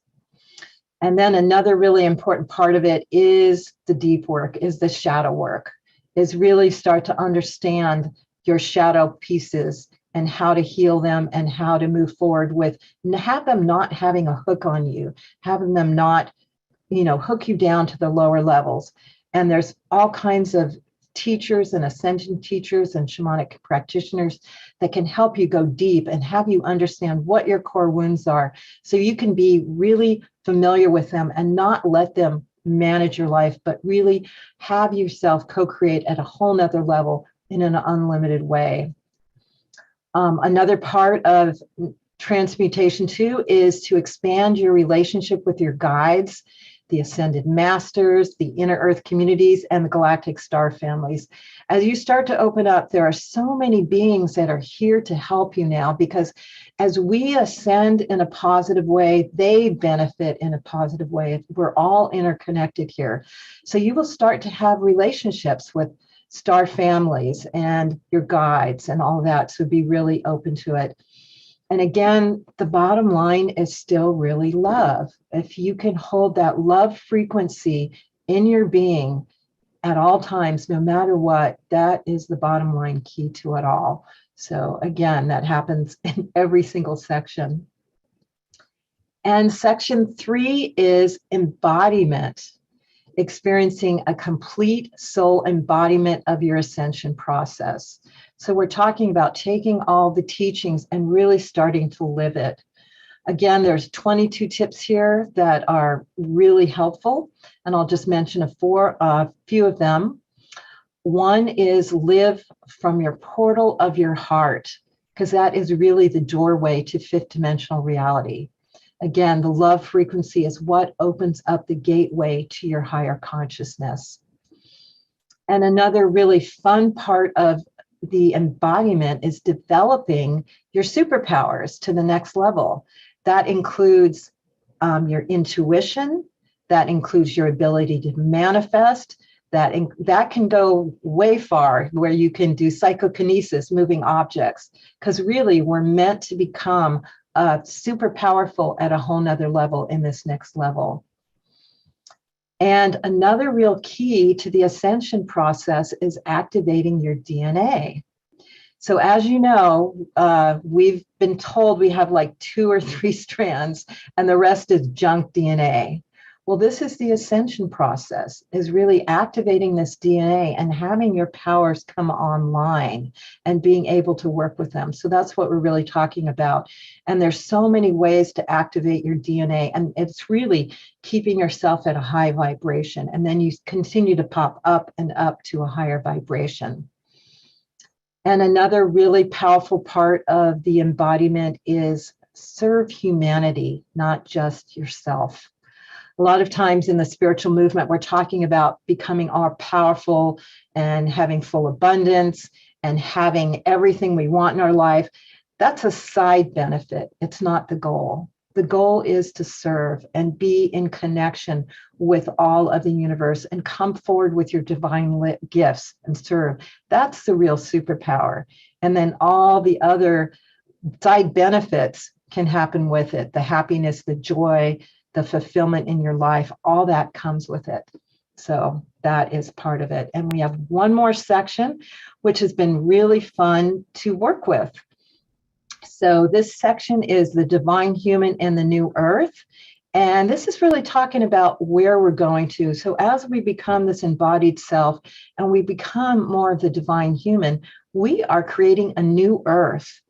S3: And then another really important part of it is the deep work, is the shadow work, is really start to understand your shadow pieces and how to heal them and how to move forward with, have them not having a hook on you, having them not, hook you down to the lower levels. And there's all kinds of teachers and ascension teachers and shamanic practitioners that can help you go deep and have you understand what your core wounds are so you can be really familiar with them and not let them manage your life, but really have yourself co-create at a whole nother level in an unlimited way. Another part of transmutation too is to expand your relationship with your guides, the ascended masters, the inner earth communities, and the galactic star families. As you start to open up, there are so many beings that are here to help you now, because as we ascend in a positive way, they benefit in a positive way. We're all interconnected here. So you will start to have relationships with star families and your guides and all that. So be really open to it. And again, the bottom line is still really love. If you can hold that love frequency in your being at all times, no matter what, that is the bottom line key to it all. So again, that happens in every single section. And section 3 is embodiment, experiencing a complete soul embodiment of your ascension process. So we're talking about taking all the teachings and really starting to live it. Again, there's 22 tips here that are really helpful, and I'll just mention a few of them. One is live from your portal of your heart, because that is really the doorway to fifth dimensional reality. Again, the love frequency is what opens up the gateway to your higher consciousness. And another really fun part of the embodiment is developing your superpowers to the next level. That includes your intuition, that includes your ability to manifest, that can go way far, where you can do psychokinesis, moving objects, because really we're meant to become super powerful at a whole nother level in this next level. And another real key to the ascension process is activating your DNA. So as you know, we've been told we have like 2 or 3 strands and the rest is junk DNA. Well, this is the ascension process, is really activating this DNA and having your powers come online and being able to work with them. So that's what we're really talking about. And there's so many ways to activate your DNA, and it's really keeping yourself at a high vibration. And then you continue to pop up and up to a higher vibration. And another really powerful part of the embodiment is serve humanity, not just yourself. A lot of times in the spiritual movement, we're talking about becoming all powerful and having full abundance and having everything we want in our life. That's a side benefit. It's not the goal. The goal is to serve and be in connection with all of the universe and come forward with your divine gifts and serve. That's the real superpower. And then all the other side benefits can happen with it. The happiness, the joy, the fulfillment in your life, all that comes with it. So that is part of it. And we have one more section, which has been really fun to work with. So this section is the divine human and the new earth. And this is really talking about where we're going to. So as we become this embodied self and we become more of the divine human, we are creating a new earth.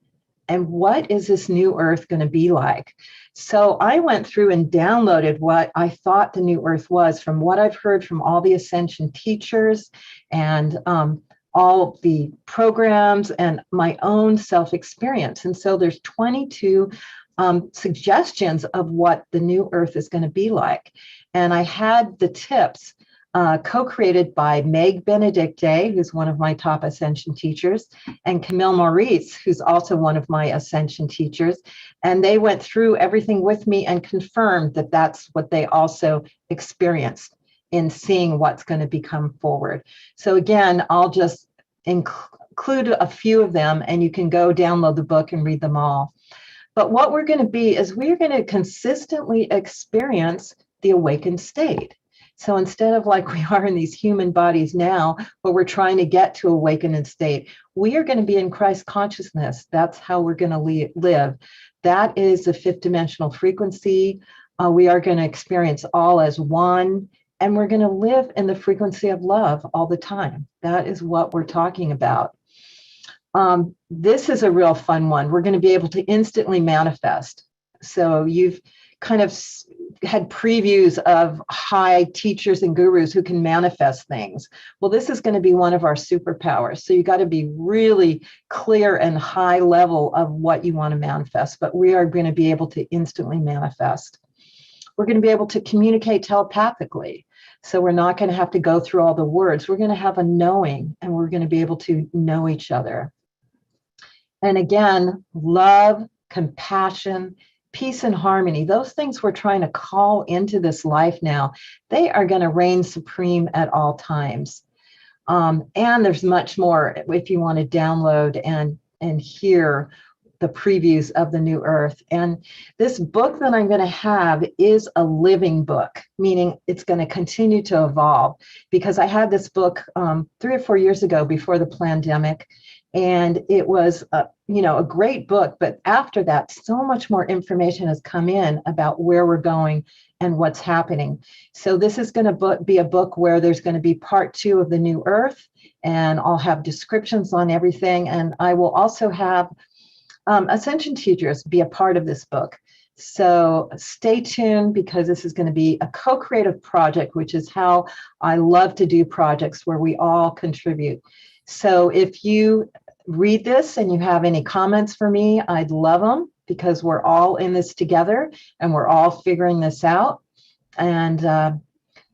S3: And what is this new earth going to be like? So I went through and downloaded what I thought the new earth was from what I've heard from all the ascension teachers and all the programs and my own self-experience. And so there's 22 suggestions of what the new earth is going to be like. And I had the tips co-created by Meg Benedicte, who's one of my top ascension teachers, and Camille Maurice, who's also one of my ascension teachers. And they went through everything with me and confirmed that that's what they also experienced in seeing what's going to become forward. So again, I'll just include a few of them, and you can go download the book and read them all. But what we're going to be is we're going to consistently experience the awakened state. So instead of like we are in these human bodies now, where we're trying to get to awakened state, we are going to be in Christ consciousness. That's how we're going to live. That is the fifth dimensional frequency. We are going to experience all as one, And we're going to live in the frequency of love all the time. That is what we're talking about. This is a real fun one. We're going to be able to instantly manifest. So you've kind of had previews of high teachers and gurus who can manifest things. Well, this is going to be one of our superpowers. So you got to be really clear and high level of what you want to manifest, but we are going to be able to instantly manifest. We're going to be able to communicate telepathically. So we're not going to have to go through all the words. We're going to have a knowing, and we're going to be able to know each other. And again, love, compassion, peace and harmony, those things we're trying to call into this life now, they are going to reign supreme at all times. And there's much more if you want to download and hear the previews of the new earth. And this book that I'm going to have is a living book, meaning it's going to continue to evolve, because I had this book 3 or 4 years ago before the pandemic, and it was a great book. But after that, so much more information has come in about where we're going and what's happening. So this is going to be a book where there's going to be part 2 of the new earth, and I'll have descriptions on everything. And I will also have Ascension teachers be a part of this book. So stay tuned, because this is going to be a co-creative project, which is how I love to do projects, where we all contribute. So if you read this and you have any comments for me, I'd love them, because we're all in this together and we're all figuring this out. And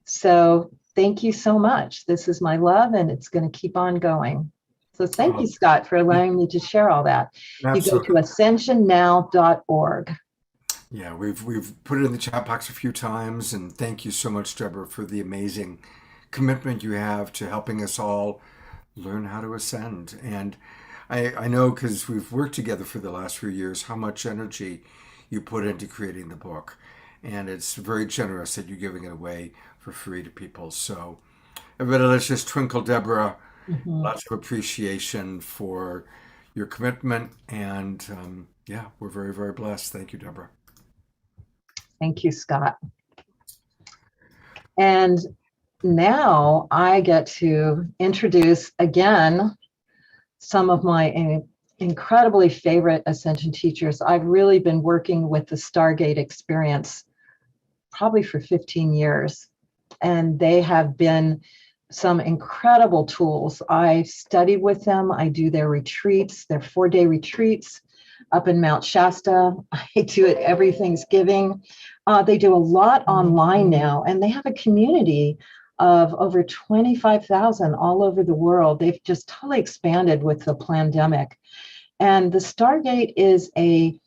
S3: so thank you so much. This is my love, and it's going to keep on going. So thank you, Scott, for allowing me to share all that.
S2: Absolutely.
S3: You go to ascensionnow.org.
S2: Yeah, we've put it in the chat box a few times, and thank you so much, Deborah, for the amazing commitment you have to helping us all learn how to ascend. And I know, because we've worked together for the last few years, how much energy you put into creating the book. And it's very generous that you're giving it away for free to people. So everybody, let's just twinkle Deborah.
S3: Mm-hmm.
S2: Lots of appreciation for your commitment. And we're very, very blessed. Thank you, Deborah.
S3: Thank you, Scott. And now I get to introduce again some of my incredibly favorite Ascension teachers. I've really been working with the Stargate experience probably for 15 years, and they have been some incredible tools. I study with them. I do their retreats, their 4-day retreats up in Mount Shasta. I do it every Thanksgiving. They do a lot online now, and they have a community of over 25,000 all over the world. They've just totally expanded with the pandemic. And the Stargate is a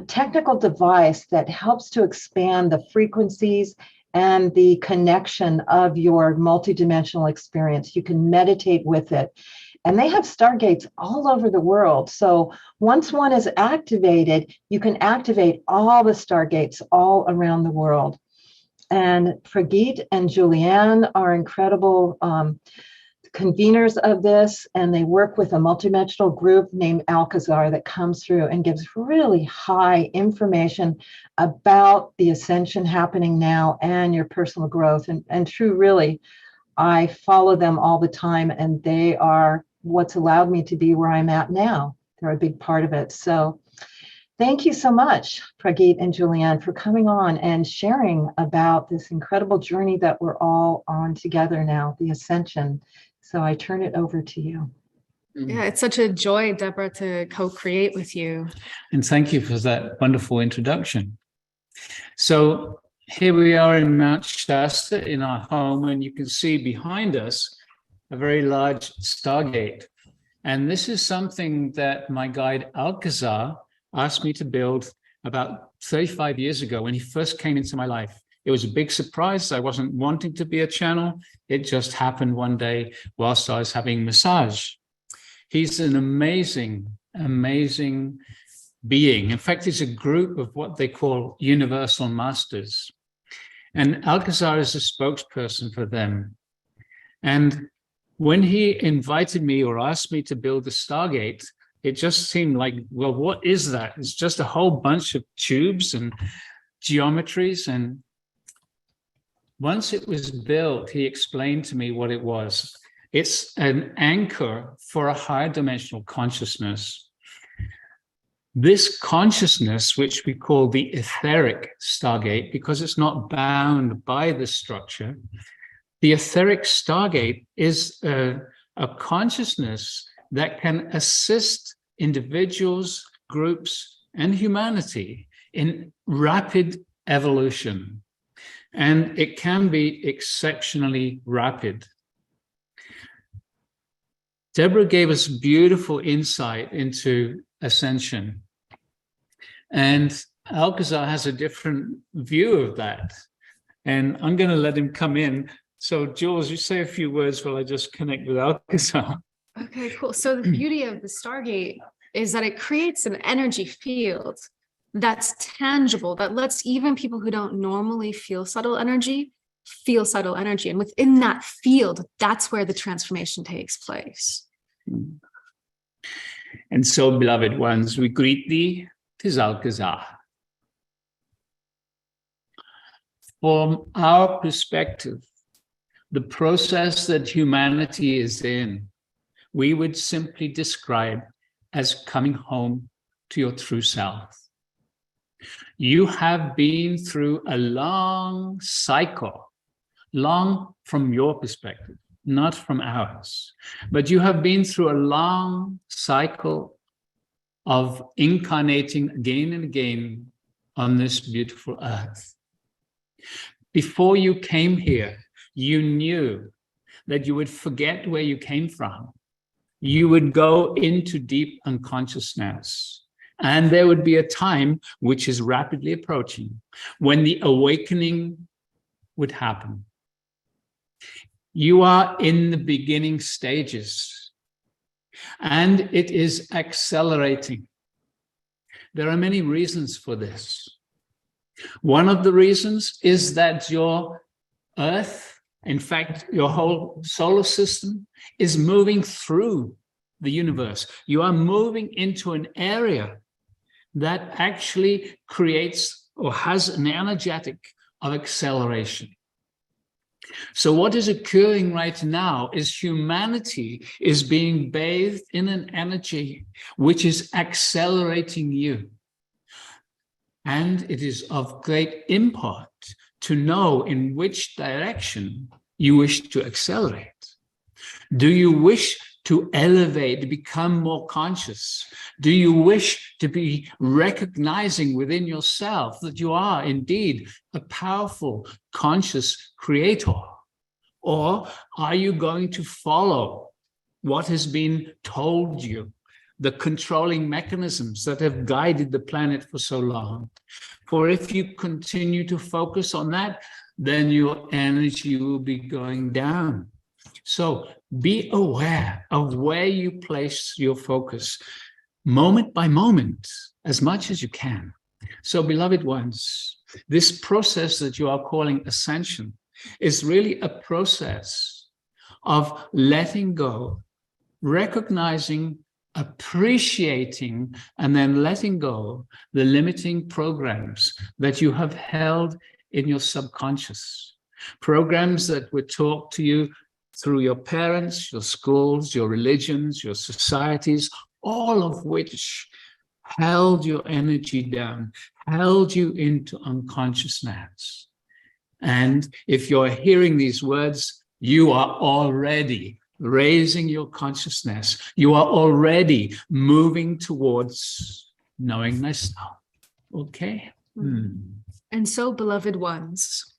S3: technical device that helps to expand the frequencies and the connection of your multidimensional experience. You can meditate with it. And they have Stargates all over the world. So once one is activated, you can activate all the Stargates all around the world. And Pragit and Julianne are incredible conveners of this, and they work with a multidimensional group named Alcazar that comes through and gives really high information about the ascension happening now and your personal growth. And true, really, I follow them all the time, and they are what's allowed me to be where I'm at now. They're a big part of it. So thank you so much, Pragit and Julianne, for coming on and sharing about this incredible journey that we're all on together now, the ascension. So I turn it over to you.
S10: Yeah, it's such a joy, Deborah, to co-create with you.
S5: And thank you for that wonderful introduction. So here we are in Mount Shasta in our home, and you can see behind us a very large Stargate. And this is something that my guide Alcazar asked me to build about 35 years ago when he first came into my life. It was a big surprise. I wasn't wanting to be a channel. It just happened one day whilst I was having massage. He's an amazing, amazing being. In fact, it's a group of what they call universal masters. And Alcazar is a spokesperson for them. And when he invited me or asked me to build the Stargate, it just seemed like, well, what is that? It's just a whole bunch of tubes and geometries. And Once it was built, he explained to me what it was. It's an anchor for a higher dimensional consciousness. This consciousness, which we call the etheric Stargate, because it's not bound by the structure, the etheric Stargate is a consciousness that can assist individuals, groups, and humanity in rapid evolution. And it can be exceptionally rapid. Debra gave us beautiful insight into ascension. And Alcazar has a different view of that. And I'm going to let him come in. So, Jules, you say a few words while I just connect with Alcazar.
S10: Okay, cool. So the beauty of the Stargate is that it creates an energy field that's tangible, that lets even people who don't normally feel subtle energy. And within that field, that's where the transformation takes place.
S5: And so, beloved ones, we greet thee, 'tis Alcazar. From our perspective, the process that humanity is in, we would simply describe as coming home to your true self. You have been through a long cycle, long from your perspective, not from ours, but you have been through a long cycle of incarnating again and again on this beautiful earth. Before you came here, you knew that you would forget where you came from. You would go into deep unconsciousness. And there would be a time, which is rapidly approaching, when the awakening would happen. You are in the beginning stages, and it is accelerating. There are many reasons for this. One of the reasons is that your Earth, in fact, your whole solar system, is moving through the universe. You are moving into an area that actually creates or has an energetic of acceleration. So what is occurring right now is humanity is being bathed in an energy which is accelerating you. And it is of great import to know in which direction you wish to accelerate. Do you wish to elevate, become more conscious? Do you wish to be recognizing within yourself that you are indeed a powerful, conscious creator? Or are you going to follow what has been told you, the controlling mechanisms that have guided the planet for so long? For if you continue to focus on that, then your energy will be going down. So be aware of where you place your focus, moment by moment, as much as you can. So, beloved ones, this process that you are calling ascension is really a process of letting go, recognizing, appreciating, and then letting go the limiting programs that you have held in your subconscious, programs that were taught to you through your parents, your schools, your religions, your societies, all of which held your energy down, held you into unconsciousness. And if you're hearing these words, you are already raising your consciousness. You are already moving towards knowing thyself. Okay?
S10: And so, beloved ones,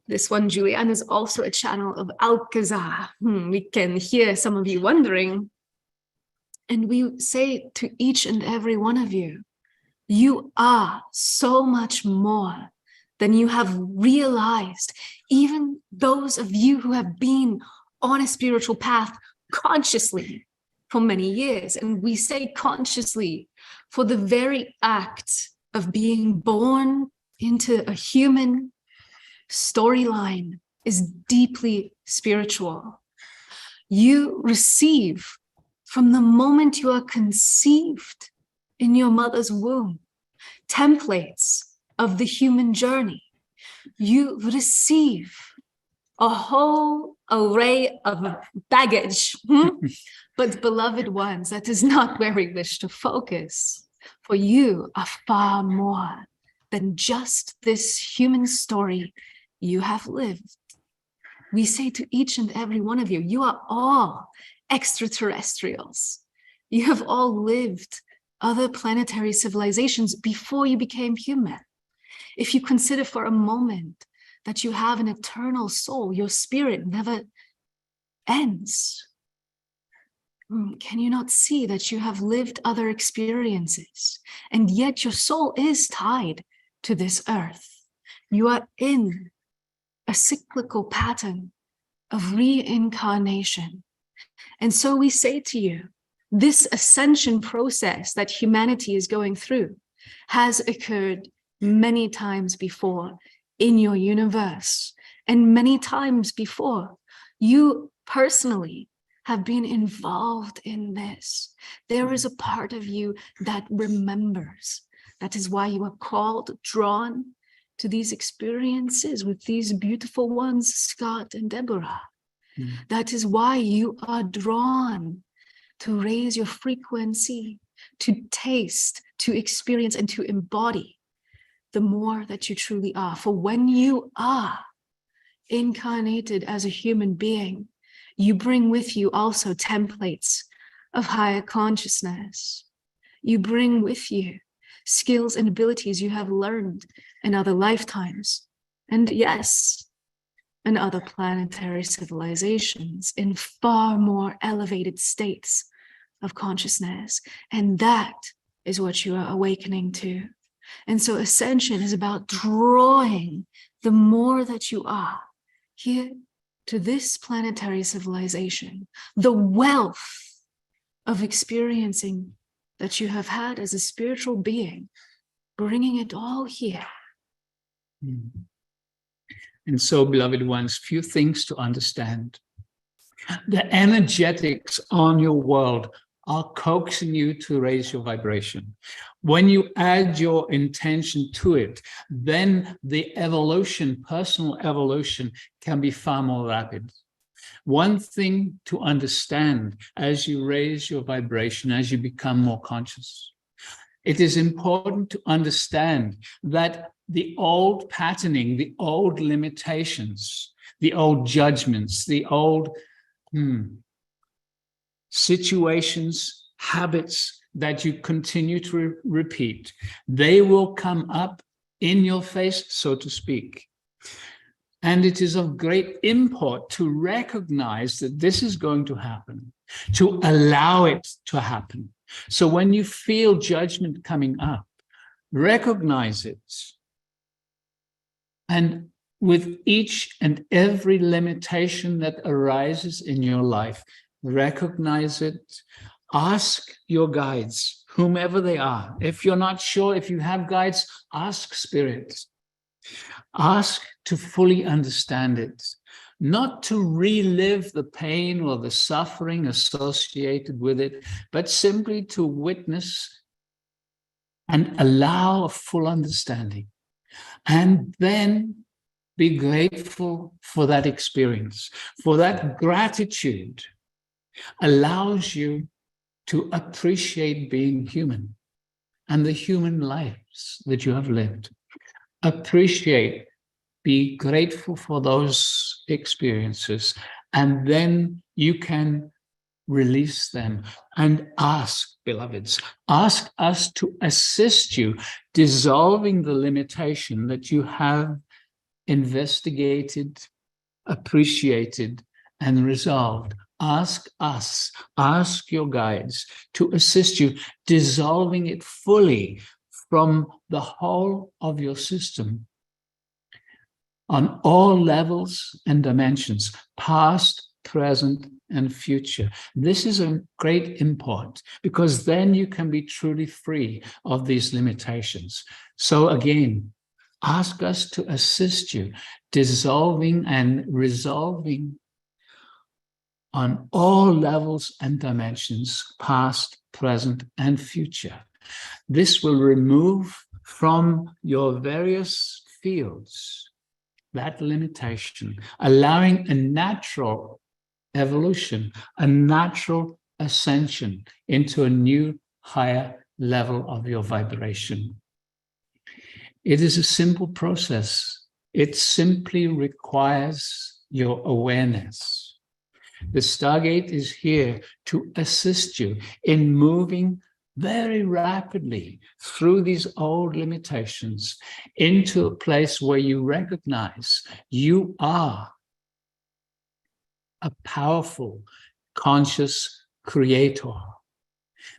S10: this one, Julianne, is also a channel of Alcazar. We can hear some of you wondering. And we say to each and every one of you, you are so much more than you have realized. Even those of you who have been on a spiritual path consciously for many years. And we say consciously for the very act of being born into a human storyline is deeply spiritual. You receive from the moment you are conceived in your mother's womb templates of the human journey. You receive a whole array of baggage. But beloved ones, that is not where we wish to focus. For you are far more than just this human story you have lived. We say to each and every one of you, you are all extraterrestrials. You have all lived other planetary civilizations before you became human. If you consider for a moment that you have an eternal soul, your spirit never ends. Can you not see that you have lived other experiences, and yet your soul is tied to this earth? You are in a cyclical pattern of reincarnation. And so we say to you, this ascension process that humanity is going through has occurred many times before in your universe, and many times before you personally have been involved in this. There is a part of you that remembers. That is why you are called, drawn to these experiences with these beautiful ones, Scott and Deborah. That is why you are drawn to raise your frequency, to taste, to experience, and to embody the more that you truly are. For when you are incarnated as a human being, you bring with you also templates of higher consciousness. You bring with you skills and abilities you have learned in other lifetimes. And yes, in other planetary civilizations, in far more elevated states of consciousness. And that is what you are awakening to. And so ascension is about drawing the more that you are here to this planetary civilization, the wealth of experiencing that you have had as a spiritual being, bringing it all here.
S5: And so, beloved ones, few things to understand. The energetics on your world are coaxing you to raise your vibration. When you add your intention to it, then the evolution, personal evolution, can be far more rapid. One thing to understand as you raise your vibration, as you become more conscious, it is important to understand that the old patterning, the old limitations, the old judgments, the old situations, habits that you continue to repeat, they will come up in your face, so to speak. And it is of great import to recognize that this is going to happen, to allow it to happen. So when you feel judgment coming up, recognize it. And with each and every limitation that arises in your life, recognize it. Ask your guides, whomever they are. If you're not sure, if you have guides, ask spirit. Ask to fully understand it, not to relive the pain or the suffering associated with it, but simply to witness and allow a full understanding. And then be grateful for that experience, for that gratitude allows you to appreciate being human and the human lives that you have lived. Appreciate, be grateful for those experiences, and then you can release them and ask, beloveds, ask us to assist you dissolving the limitation that you have investigated, appreciated, and resolved. Ask us, ask your guides to assist you dissolving it fully from the whole of your system on all levels and dimensions, past, present, and future. This is of great import because then you can be truly free of these limitations. So again, ask us to assist you dissolving and resolving on all levels and dimensions, past, present, and future. This will remove from your various fields that limitation, allowing a natural evolution, a natural ascension into a new, higher level of your vibration. It is a simple process. It simply requires your awareness. The Stargate is here to assist you in moving very rapidly through these old limitations into a place where you recognize you are a powerful, conscious creator.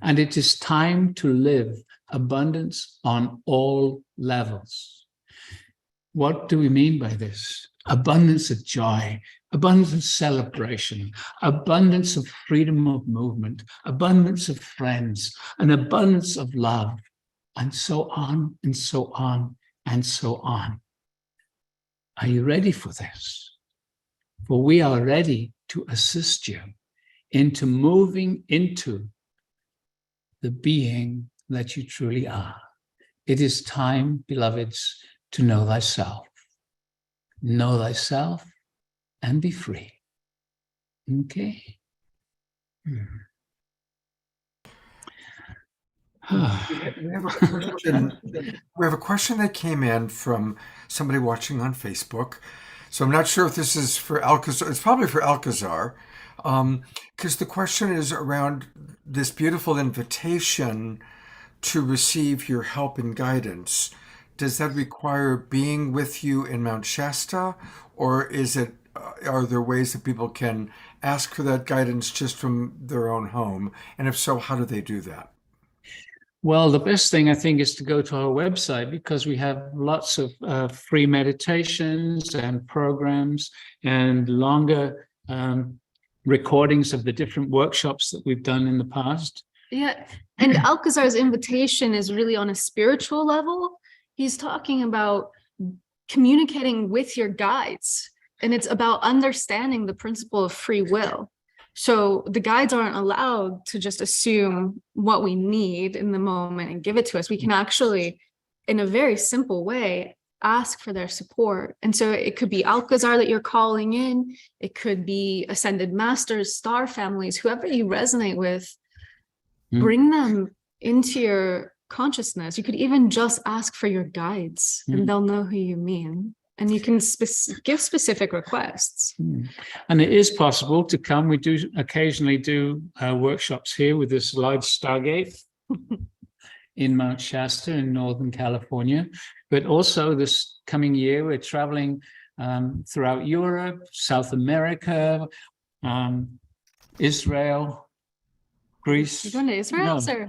S5: And it is time to live abundance on all levels. What do we mean by this? Abundance of joy, abundance of celebration, abundance of freedom of movement, abundance of friends, an abundance of love, and so on, and so on, and so on. Are you ready for this? For we are ready to assist you into moving into the being that you truly are. It is time, beloveds, to know thyself. Know thyself and be free. Okay?
S2: We have a question that came in from somebody watching on Facebook. So I'm not sure if this is for Alcazar. It's probably for Alcazar, because the question is around this beautiful invitation to receive your help and guidance. Does that require being with you in Mount Shasta, or is it? Are there ways that people can ask for that guidance just from their own home? And if so, how do they do that?
S5: Well, the best thing I think is to go to our website, because we have lots of free meditations and programs and longer recordings of the different workshops that we've done in the past.
S10: Yeah, and Alcazar's invitation is really on a spiritual level. He's talking about communicating with your guides, and it's about understanding the principle of free will. So the guides aren't allowed to just assume what we need in the moment and give it to us. We can actually, in a very simple way, ask for their support. And so it could be Alcazar that you're calling in. It could be Ascended Masters, star families, whoever you resonate with, bring them into your consciousness. You could even just ask for your guides and they'll know who you mean. And you can give specific requests.
S5: And it is possible to come. We do occasionally do workshops here with this large Stargate in Mount Shasta in Northern California. But also this coming year, we're traveling throughout Europe, South America, Israel, Greece.
S10: You're going to Israel,
S5: No.
S10: sir?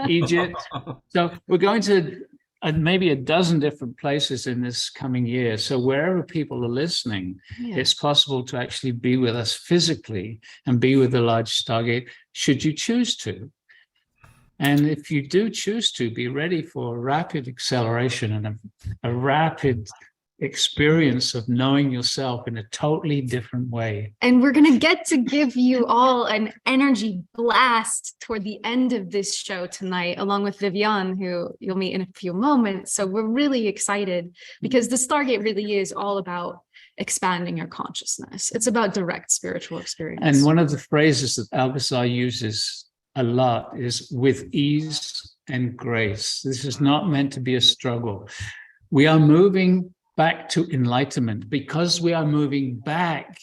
S5: Egypt. So we're going to maybe a dozen different places in this coming year. So wherever people are listening, it's possible to actually be with us physically and be with the large Stargate, should you choose to. And if you do choose to, be ready for a rapid acceleration and a rapid experience of knowing yourself in a totally different way.
S10: And we're going to get to give you all an energy blast toward the end of this show tonight, along with Vivian, who you'll meet in a few moments. So we're really excited because the Stargate really is all about expanding your consciousness. It's about direct spiritual experience.
S5: And one of the phrases that Alcazar uses a lot is with ease and grace. This is not meant to be a struggle. We are moving back to enlightenment. Because we are moving back,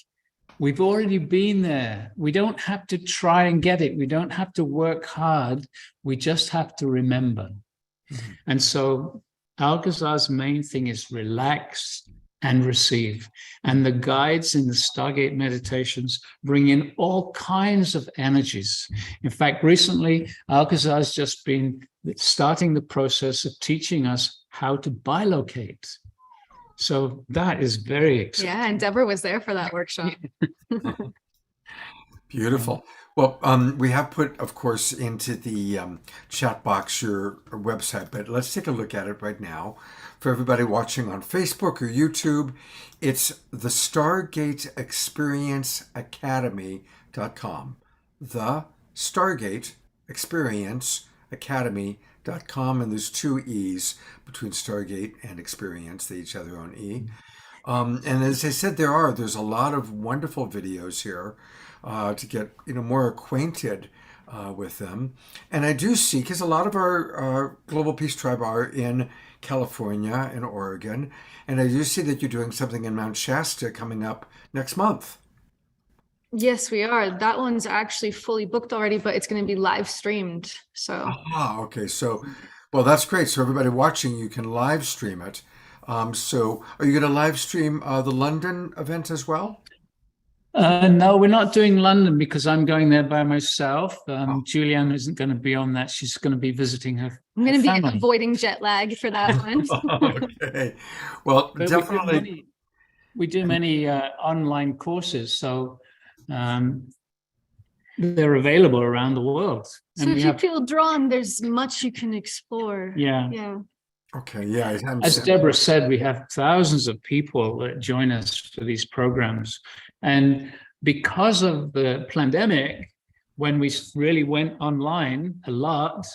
S5: we've already been there. We don't have to try and get it. We don't have to work hard. We just have to remember. And so Alcazar's main thing is relax and receive. And the guides in the Stargate meditations bring in all kinds of energies. In fact, recently, Alcazar's just been starting the process of teaching us how to bilocate. So that is very exciting.
S10: Yeah, and Debra was there for that workshop.
S2: Beautiful. Well, we have put, of course, into the chat box your website, but let's take a look at it right now. For everybody watching on Facebook or YouTube, it's the Stargate Experience Academy.com. The Stargate Experience Academy.com. stargate.com, and there's two E's between Stargate and Experience. They each have their own E. And as I said, there's a lot of wonderful videos here to get more acquainted with them. And I do see, because a lot of our Global Peace Tribe are in California and Oregon, and I do see that you're doing something in Mount Shasta coming up next month.
S10: Yes, we are. That one's actually fully booked already, but it's going to be live streamed. So,
S2: Okay. So, well, that's great. So everybody watching, you can live stream it. So are you going to live stream the London event as well?
S5: No, we're not doing London because I'm going there by myself. Julianne isn't going to be on that. She's going to be visiting her
S10: I'm going to be
S5: family.
S10: avoiding jet lag for that one.
S2: Okay. Well,
S5: But
S2: definitely.
S5: we do many online courses, so they're available around the world.
S10: So if you feel drawn, there's much you can explore.
S5: Yeah.
S2: Okay. Yeah.
S5: As Debra said, we have thousands of people that join us for these programs. And because of the pandemic, when we really went online a lot,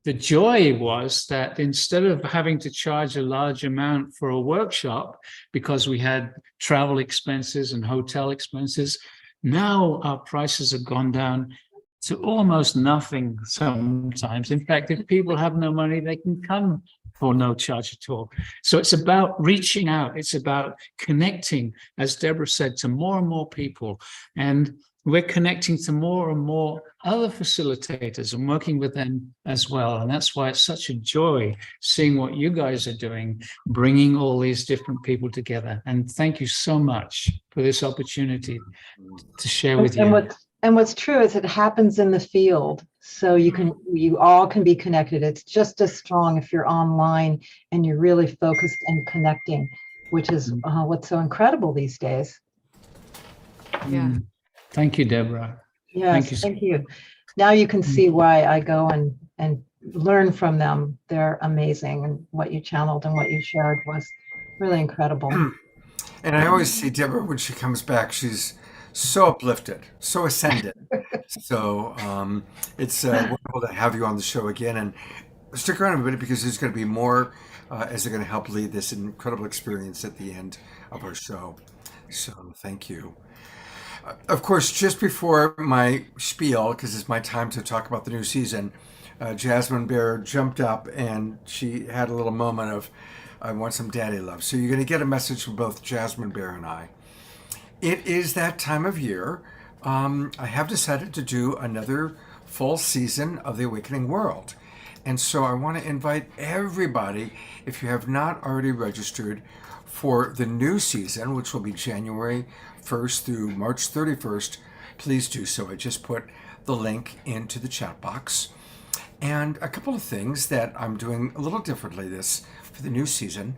S5: the joy was that instead of having to charge a large amount for a workshop, because we had travel expenses and hotel expenses, now our prices have gone down to almost nothing sometimes. In fact, if people have no money, they can come for no charge at all. So it's about reaching out. It's about connecting, as Debra said, to more and more people. And we're connecting to more and more other facilitators and working with them as well. And that's why it's such a joy seeing what you guys are doing, bringing all these different people together. And thank you so much for this opportunity to share with you.
S3: And what's true is it happens in the field. So you all can be connected. It's just as strong if you're online and you're really focused and connecting, which is what's so incredible these days.
S10: Yeah.
S5: Thank you, Debra.
S3: Yes, thank you. Now you can see why I go and learn from them. They're amazing. And what you channeled and what you shared was really incredible.
S2: And I always see Debra when she comes back, she's so uplifted, so ascended. So it's wonderful to have you on the show again. And stick around a minute because there's going to be more as they're going to help lead this incredible experience at the end of our show. So thank you. Of course, just before my spiel, because it's my time to talk about the new season, Jasmine Bear jumped up and she had a little moment of, I want some daddy love. So you're going to get a message from both Jasmine Bear and I. It is that time of year. I have decided to do another full season of The Awakening World. And so I want to invite everybody, if you have not already registered for the new season, which will be January 1st through March 31st, please do so. I just put the link into the chat box. And a couple of things that I'm doing a little differently for the new season.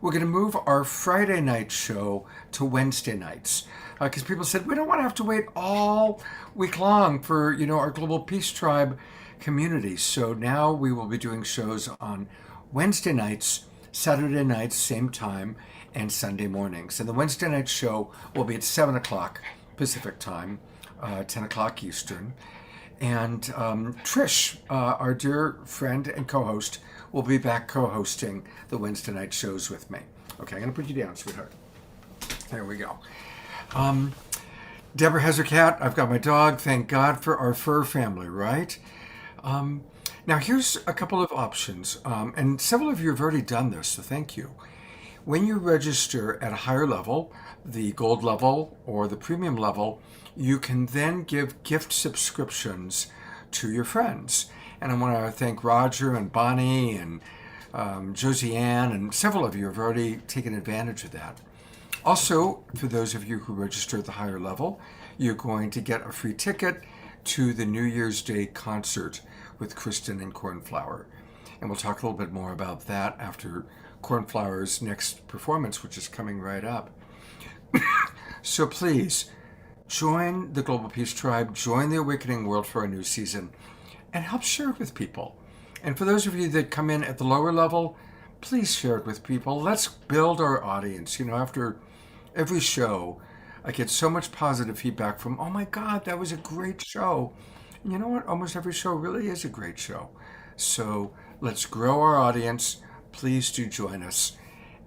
S2: We're going to move our Friday night show to Wednesday nights because people said we don't want to have to wait all week long for our Global Peace Tribe community. So now we will be doing shows on Wednesday nights, Saturday nights, same time, and Sunday mornings. And the Wednesday night show will be at 7 o'clock Pacific time, 10 o'clock Eastern. And Trish, our dear friend and co-host, will be back co-hosting the Wednesday night shows with me. Okay, I'm going to put you down, sweetheart. There we go. Debra has her cat. I've got my dog. Thank God for our fur family, right? Now, here's a couple of options. And several of you have already done this, so thank you. When you register at a higher level, the gold level or the premium level, you can then give gift subscriptions to your friends. And I want to thank Roger and Bonnie and Josie Ann, and several of you have already taken advantage of that. Also, for those of you who register at the higher level, you're going to get a free ticket to the New Year's Day concert with Kristen and Cornflower. And we'll talk a little bit more about that after Cornflower's next performance, which is coming right up. So please, join the Global Peace Tribe, join the Awakening World for a new season, and help share it with people. And for those of you that come in at the lower level, please share it with people. Let's build our audience. After every show, I get so much positive feedback from, oh my God, that was a great show. And you know what? Almost every show really is a great show. So let's grow our audience. Please do join us.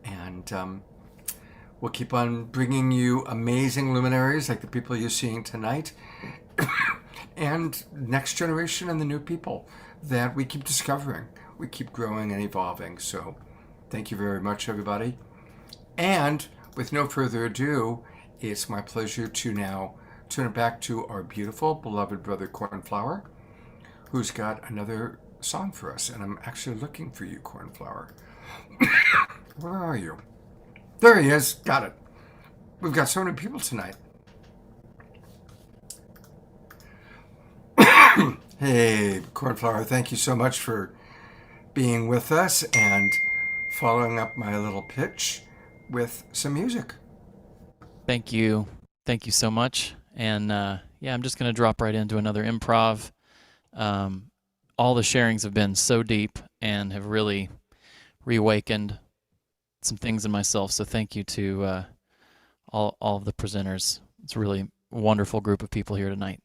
S2: And we'll keep on bringing you amazing luminaries like the people you're seeing tonight and next generation and the new people that we keep discovering. We keep growing and evolving. So thank you very much, everybody. And with no further ado, it's my pleasure to now turn it back to our beautiful, beloved brother Cornflower, who's got another song for us. And I'm actually looking for you, Cornflower. Where are you? There he is. Got it. We've got so many people tonight. Hey, Cornflower, thank you so much for being with us and following up my little pitch with some music.
S7: Thank you. Thank you so much. And yeah, I'm just going to drop right into another improv. All the sharings have been so deep and have really reawakened some things in myself. So thank you to all of the presenters. It's a really wonderful group of people here tonight.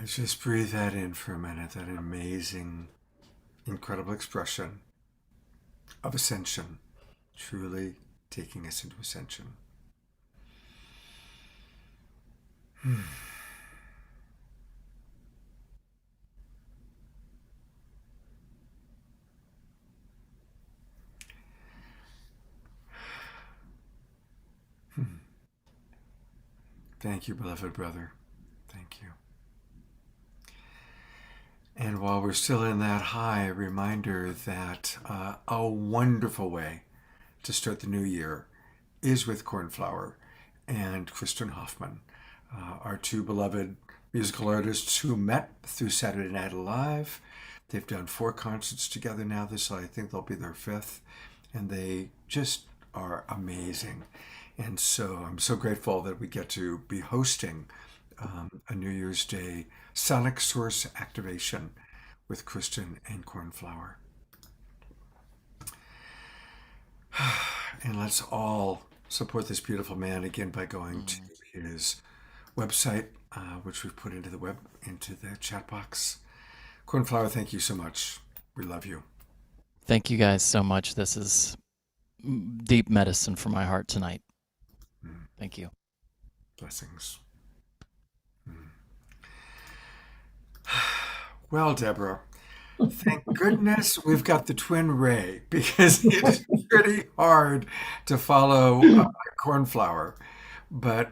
S2: Let's just breathe that in for a minute, that amazing, incredible expression of ascension, truly taking us into ascension. Thank you, beloved brother. Thank you. And while we're still in that high, a reminder that a wonderful way to start the new year is with Cornflower and Kristen Hoffman, our two beloved musical artists who met through Saturday Night Live. They've done 4 concerts together now. This, I think, they'll be their 5th, and they just are amazing. And so I'm so grateful that we get to be hosting a New Year's Day sonic source activation with Kristen and Cornflower. And let's all support this beautiful man again by going to his website, which we've put into the chat box. Cornflower, thank you so much. We love you.
S7: Thank you guys so much. This is deep medicine for my heart tonight. Thank you.
S2: Blessings. Well, Deborah, thank goodness we've got the twin Ray, because it's pretty hard to follow Cornflower. But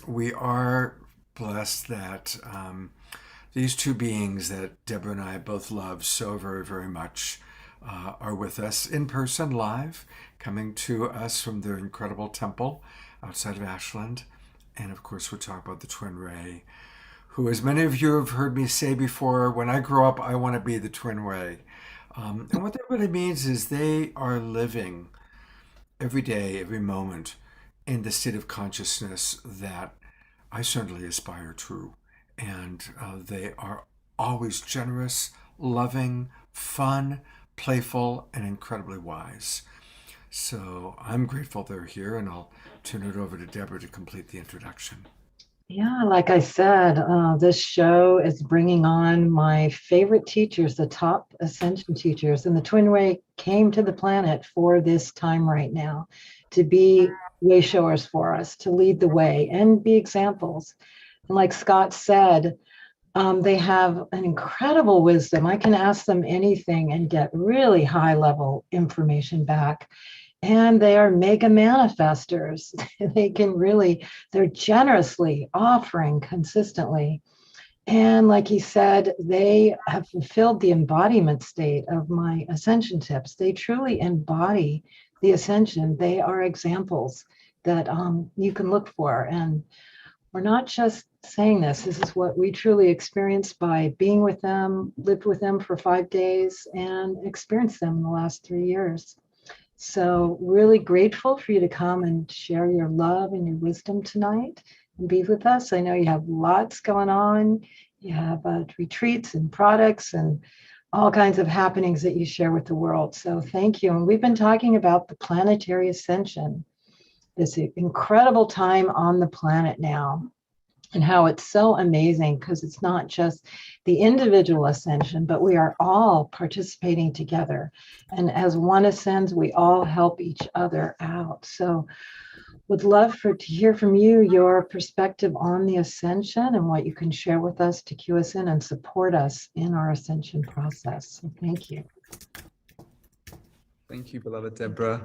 S2: we are blessed that these two beings that Deborah and I both love so very, very much are with us in person, live, coming to us from their incredible temple outside of Ashland. And of course, we're talking about the twin Ray, who, as many of you have heard me say before, when I grow up, I want to be the twin Ray. And what that really means is they are living every day, every moment, in the state of consciousness that I certainly aspire to. And they are always generous, loving, fun, playful, and incredibly wise. So I'm grateful they're here, and I'll turn it over to Deborah to complete the introduction.
S3: Yeah, like I said, this show is bringing on my favorite teachers, the top ascension teachers. And the Twin Ray came to the planet for this time right now, to be way showers for us, to lead the way and be examples. And like Scott said, they have an incredible wisdom. I can ask them anything and get really high level information back. And they are mega manifestors. They're generously offering consistently. And like he said, they have fulfilled the embodiment state of my ascension tips. They truly embody the ascension. They are examples that you can look for. And we're not just saying this. This is what we truly experienced by being with them, lived with them for 5 days, and experienced them in the last 3 years. So really grateful for you to come and share your love and your wisdom tonight and be with us. I know you have lots going on. You have retreats and products and all kinds of happenings that you share with the world. So thank you. And we've been talking about the Planetary Ascension, this incredible time on the planet now, and how it's so amazing because it's not just the individual ascension, but we are all participating together. And as one ascends, we all help each other out. So would love to hear from you, your perspective on the ascension and what you can share with us to cue us in and support us in our ascension process. So thank you.
S11: Thank you, beloved Deborah,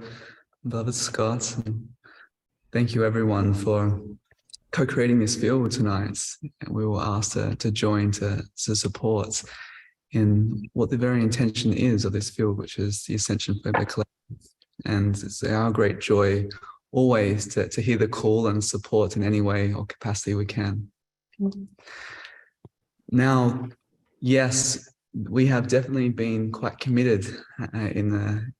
S11: beloved Scott. And thank you, everyone, for co-creating this field tonight. We were asked to join to support in what the very intention is of this field, which is the Ascension for the Collective. And it's our great joy always to hear the call and support in any way or capacity we can. Mm-hmm. Now, yes, we have definitely been quite committed in the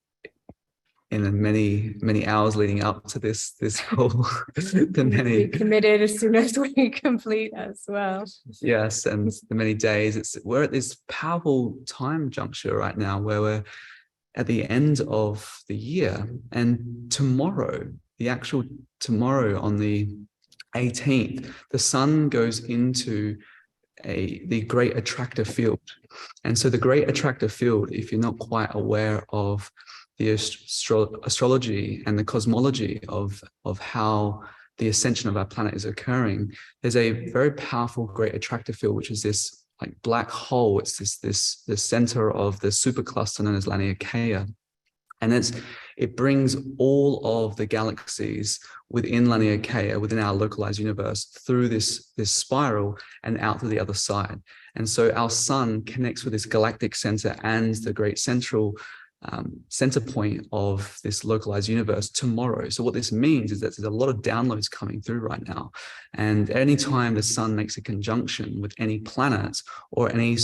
S11: many hours leading up to this call.
S10: Be committed as soon as we complete as well.
S11: Yes, and the many days. We're at this powerful time juncture right now where we're at the end of the year, and tomorrow, the actual tomorrow on the 18th, the sun goes into the great attractive field. And so the great attractive field, if you're not quite aware of the astrology and the cosmology of how the ascension of our planet is occurring, there's a very powerful great attractive field, which is this like black hole. It's the center of the supercluster known as Laniakea. And it brings all of the galaxies within Laniakea, within our localized universe, through this spiral and out to the other side. And so our sun connects with this galactic center and the great central center point of this localized universe tomorrow. So what this means is that there's a lot of downloads coming through right now. And anytime the sun makes a conjunction with any planet or any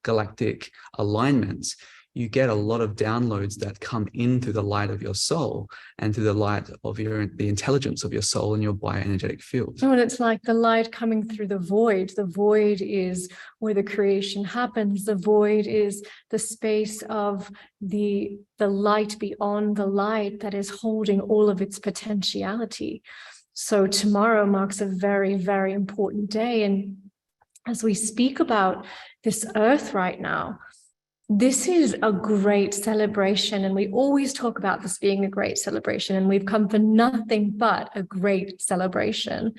S11: galactic alignment, you get a lot of downloads that come in through the light of your soul and through the light of the intelligence of your soul and your bioenergetic field.
S12: Oh, and it's like the light coming through the void. The void is where the creation happens. The void is the space of the light beyond the light that is holding all of its potentiality. So tomorrow marks a very, very important day. And as we speak about this earth right now, this is a great celebration, and we always talk about this being a great celebration, and we've come for nothing but a great celebration.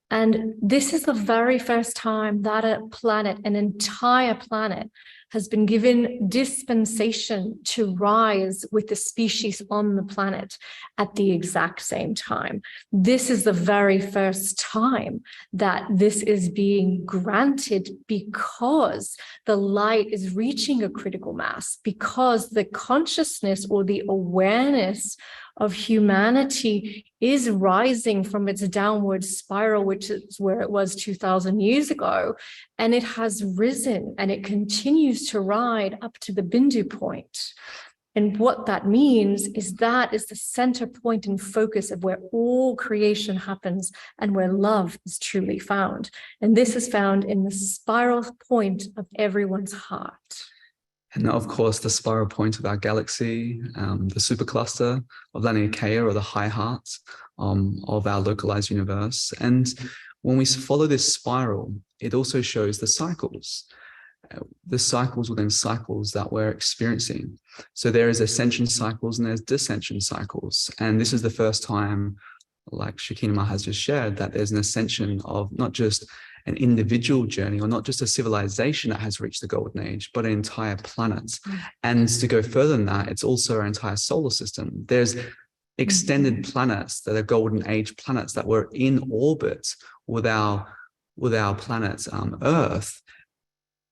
S12: And this is the very first time that a planet, an entire planet, has been given dispensation to rise with the species on the planet at the exact same time. This is the very first time that this is being granted, because the light is reaching a critical mass, because the consciousness or the awareness of humanity is rising from its downward spiral, which is where it was 2,000 years ago. And it has risen, and it continues to ride up to the Bindu point. And what that means is that is the center point and focus of where all creation happens and where love is truly found. And this is found in the spiral point of everyone's heart.
S11: And of course, the spiral point of our galaxy, the supercluster of Laniakea, or the high heart of our localized universe. And when we follow this spiral, it also shows the cycles within cycles that we're experiencing. So there is ascension cycles and there's descension cycles. And this is the first time, like Shakina has just shared, that there's an ascension of not just an individual journey or not just a civilization that has reached the golden age, but an entire planet. And to go further than that, it's also our entire solar system. There's extended planets that are golden age planets that were in orbit with our planet Earth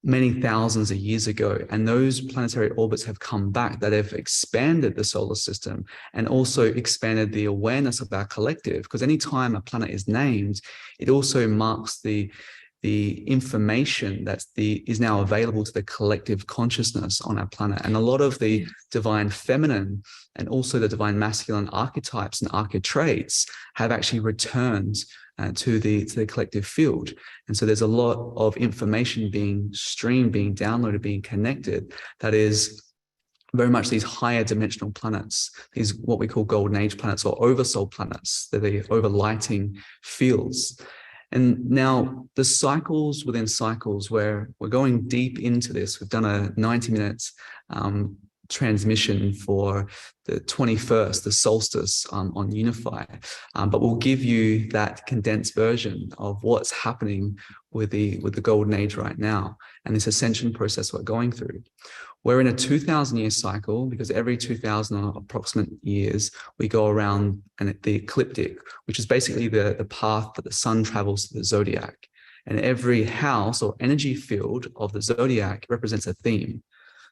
S11: many thousands of years ago. And those planetary orbits have come back, that have expanded the solar system and also expanded the awareness of our collective. Because anytime a planet is named, it also marks the information that is now available to the collective consciousness on our planet. And a lot of the divine feminine and also the divine masculine archetypes and archetraits have actually returned to the collective field. And so there's a lot of information being streamed, being downloaded, being connected, that is very much these higher dimensional planets, these what we call golden age planets or oversoul planets. They're the overlighting fields. And now the cycles within cycles, where we're going deep into this. We've done a 90-minute transmission for the 21st, the solstice on Unify, but we'll give you that condensed version of what's happening with the golden age right now and this ascension process we're going through. We're in a 2,000-year cycle, because every 2,000 approximate years we go around the ecliptic, which is basically the path that the sun travels to the zodiac. And every house or energy field of the zodiac represents a theme.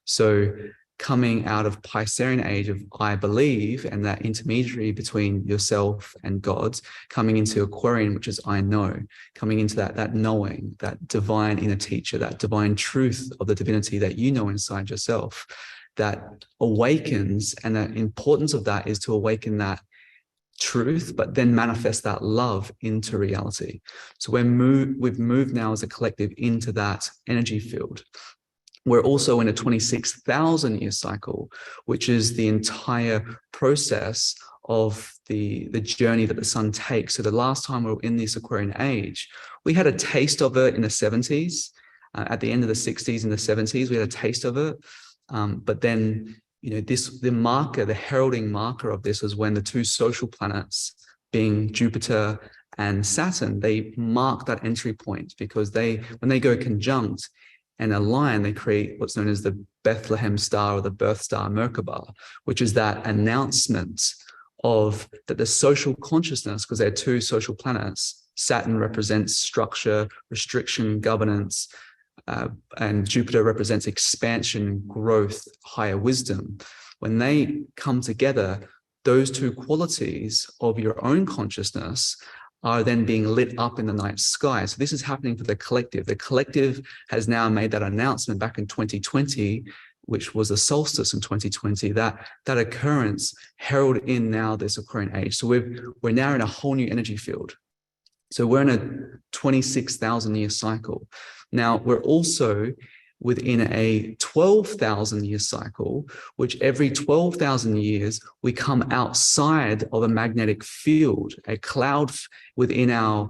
S11: So coming out of Piscean age of I believe, and that intermediary between yourself and God, coming into Aquarian, which is I know, coming into that knowing, that divine inner teacher, that divine truth of the divinity that you know inside yourself, that awakens. And the importance of that is to awaken that truth, but then manifest that love into reality. So we've moved now as a collective into that energy field. We're also in a 26,000-year cycle, which is the entire process of the journey that the sun takes. So the last time we were in this Aquarian age, we had a taste of it in the 70s, at the end of the 60s and the 70s. We had a taste of it. But then, the heralding marker of this was when the two social planets, being Jupiter and Saturn, they mark that entry point, because when they go conjunct and align, they create what's known as the Bethlehem star or the birth star Merkaba, which is that announcement of that the social consciousness, because they're two social planets. Saturn represents structure, restriction, governance, and Jupiter represents expansion, growth, higher wisdom. When they come together, those two qualities of your own consciousness are then being lit up in the night sky. So this is happening for the collective. The collective has now made that announcement back in 2020, which was a solstice in 2020, that occurrence heralded in now this Aquarian age. So we're now in a whole new energy field. So we're in a 26,000 year cycle. Now we're also within a 12,000 year cycle, which every 12,000 years, we come outside of a magnetic field, a cloud within our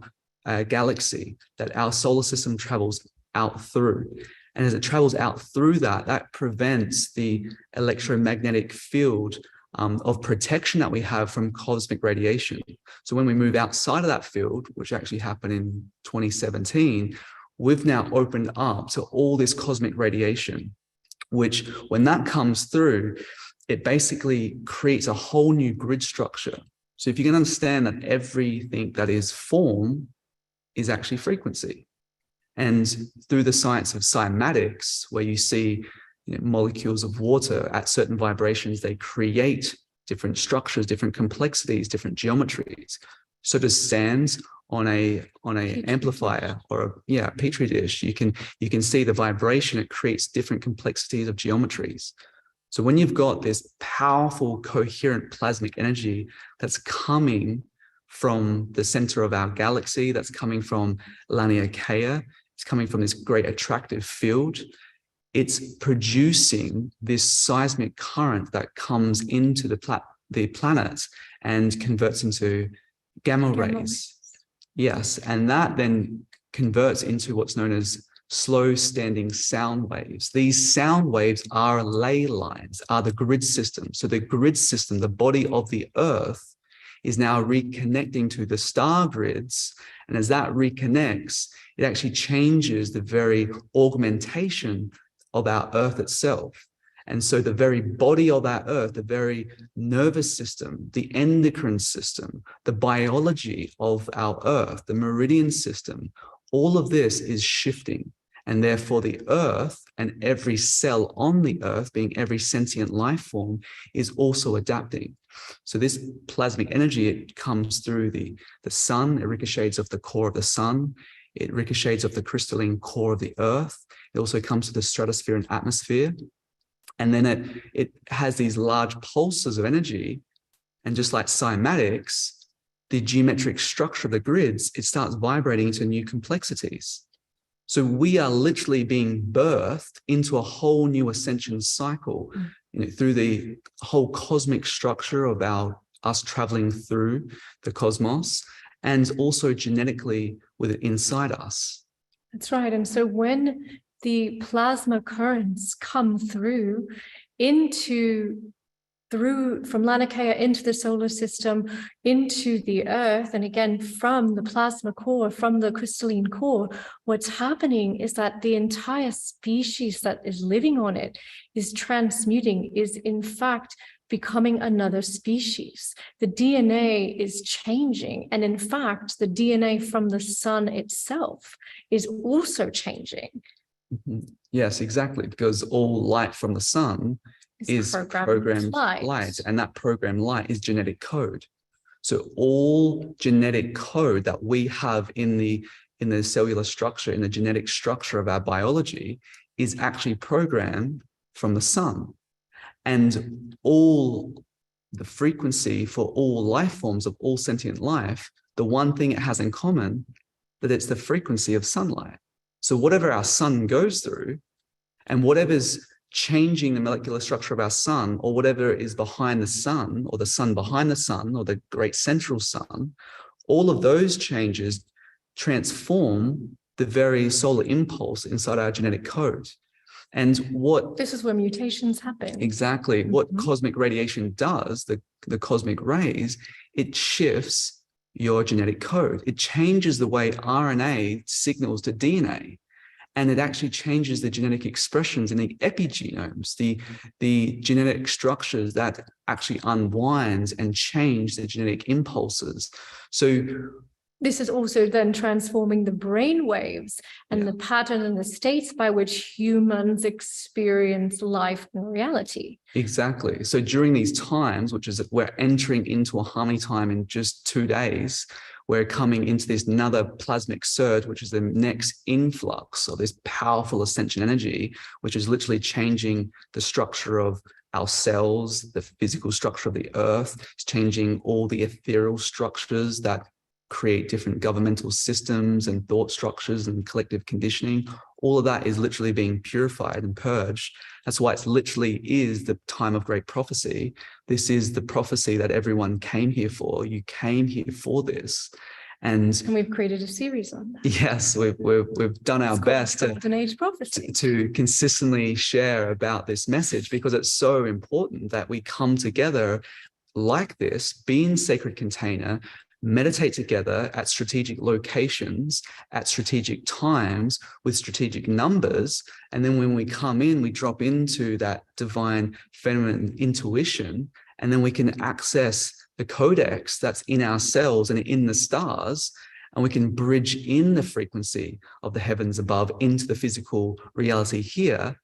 S11: galaxy that our solar system travels out through. And as it travels out through that prevents the electromagnetic field of protection that we have from cosmic radiation. So when we move outside of that field, which actually happened in 2017, we've now opened up to all this cosmic radiation, which when that comes through, it basically creates a whole new grid structure. So if you can understand that everything that is form is actually frequency. And through the science of cymatics, where you see molecules of water at certain vibrations, they create different structures, different complexities, different geometries. So does sand on a amplifier or a petri dish. You can see the vibration, it creates different complexities of geometries. So when you've got this powerful, coherent plasmic energy that's coming from the center of our galaxy, that's coming from Laniakea, it's coming from this great attractive field, it's producing this seismic current that comes into the planet and converts into gamma rays. Yes, and that then converts into what's known as slow standing sound waves. These sound waves are ley lines, are the grid system. So the grid system, the body of the Earth, is now reconnecting to the star grids. And as that reconnects, it actually changes the very augmentation of our Earth itself. And so the very body of our Earth, the very nervous system, the endocrine system, the biology of our Earth, the meridian system, all of this is shifting. And therefore the Earth and every cell on the Earth, being every sentient life form, is also adapting. So this plasmic energy, it comes through the sun, it ricochets off the core of the sun, it ricochets off the crystalline core of the Earth. It also comes to the stratosphere and atmosphere. And then it has these large pulses of energy. And just like cymatics, the geometric structure of the grids, it starts vibrating into new complexities. So we are literally being birthed into a whole new ascension cycle, through the whole cosmic structure of us traveling through the cosmos, and also genetically with it inside us.
S12: That's right. And so when the plasma currents come through from Laniakea into the solar system, into the Earth, and again from the plasma core, from the crystalline core, what's happening is that the entire species that is living on it is transmuting, is in fact becoming another species. The DNA is changing. And in fact, the DNA from the sun itself is also changing.
S11: Yes, exactly, because all light from the sun is programmed light, and that programmed light is genetic code. So all genetic code that we have in the cellular structure, in the genetic structure of our biology, is actually programmed from the sun. And all the frequency for all life forms of all sentient life, the one thing it has in common, that it's the frequency of sunlight. So whatever our sun goes through, and whatever's changing the molecular structure of our sun, or whatever is behind the sun, or the sun behind the sun, or the great central sun, all of those changes transform the very solar impulse inside our genetic code. And what
S12: this is where mutations happen.
S11: Exactly. What
S12: Mhm.
S11: cosmic radiation does, the cosmic rays, it shifts your genetic code. It changes the way RNA signals to DNA. And it actually changes the genetic expressions in the epigenomes, the genetic structures that actually unwinds and change the genetic impulses. So
S12: this is also then transforming the brain waves and
S11: Yeah.
S12: the pattern and the states by which humans experience life and reality.
S11: Exactly. So during these times, which is we're entering into a harmony time in just 2 days, we're coming into this another plasmic surge, which is the next influx of this powerful ascension energy, which is literally changing the structure of our cells, the physical structure of the earth. It's changing all the ethereal structures that create different governmental systems and thought structures and collective conditioning. All of that is literally being purified and purged. That's why it's literally is the time of great prophecy. This is the prophecy that everyone came here for. You came here for this. And
S12: we've created a series on that.
S11: yes, we've done our best
S12: Golden Age Prophecy.
S11: to consistently share about this message, because it's so important that we come together like this, be in sacred container, meditate together at strategic locations, at strategic times, with strategic numbers. And then when we come in, we drop into that divine feminine intuition, and then we can access the codex that's in our cells and in the stars, and we can bridge in the frequency of the heavens above into the physical reality here.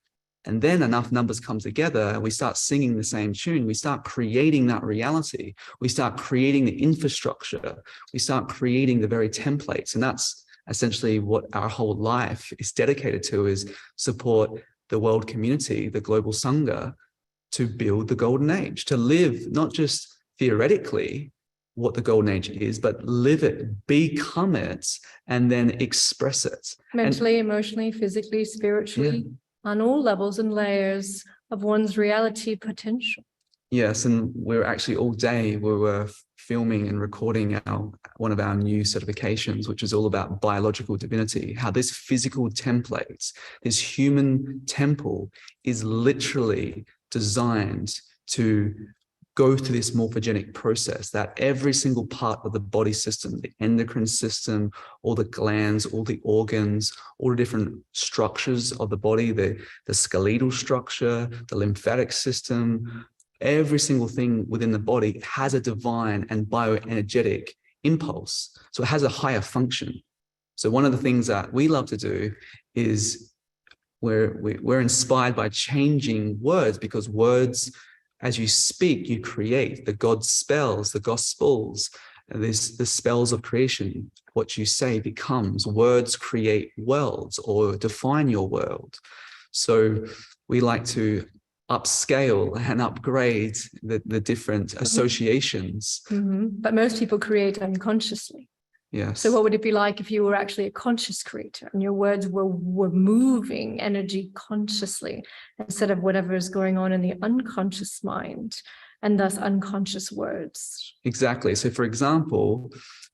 S11: And then enough numbers come together, we start singing the same tune, we start creating that reality, we start creating the infrastructure, we start creating the very templates. And that's essentially what our whole life is dedicated to, is support the world community, the global Sangha, to build the golden age, to live not just theoretically what the golden age is, but live it, become it, and then express it.
S12: Mentally, emotionally, physically, spiritually.
S11: Yeah.
S12: On all levels and layers of one's reality potential.
S11: Yes, and we're actually all day we were filming and recording one of our new certifications, which is all about biological divinity, how this physical template, this human temple, is literally designed to go through this morphogenic process, that every single part of the body system, the endocrine system, all the glands, all the organs, all the different structures of the body, the skeletal structure, the lymphatic system, every single thing within the body has a divine and bioenergetic impulse. So it has a higher function. So one of the things that we love to do is we're inspired by changing words, because words, as you speak, you create. The God spells, the Gospels, the spells of creation. What you say becomes. Words create worlds or define your world. So we like to upscale and upgrade the different associations.
S12: But most people create unconsciously.
S11: Yes.
S12: So what would it be like if you were actually a conscious creator and your words were moving energy consciously, instead of whatever is going on in the unconscious mind, and thus unconscious words?
S11: Exactly. So for example,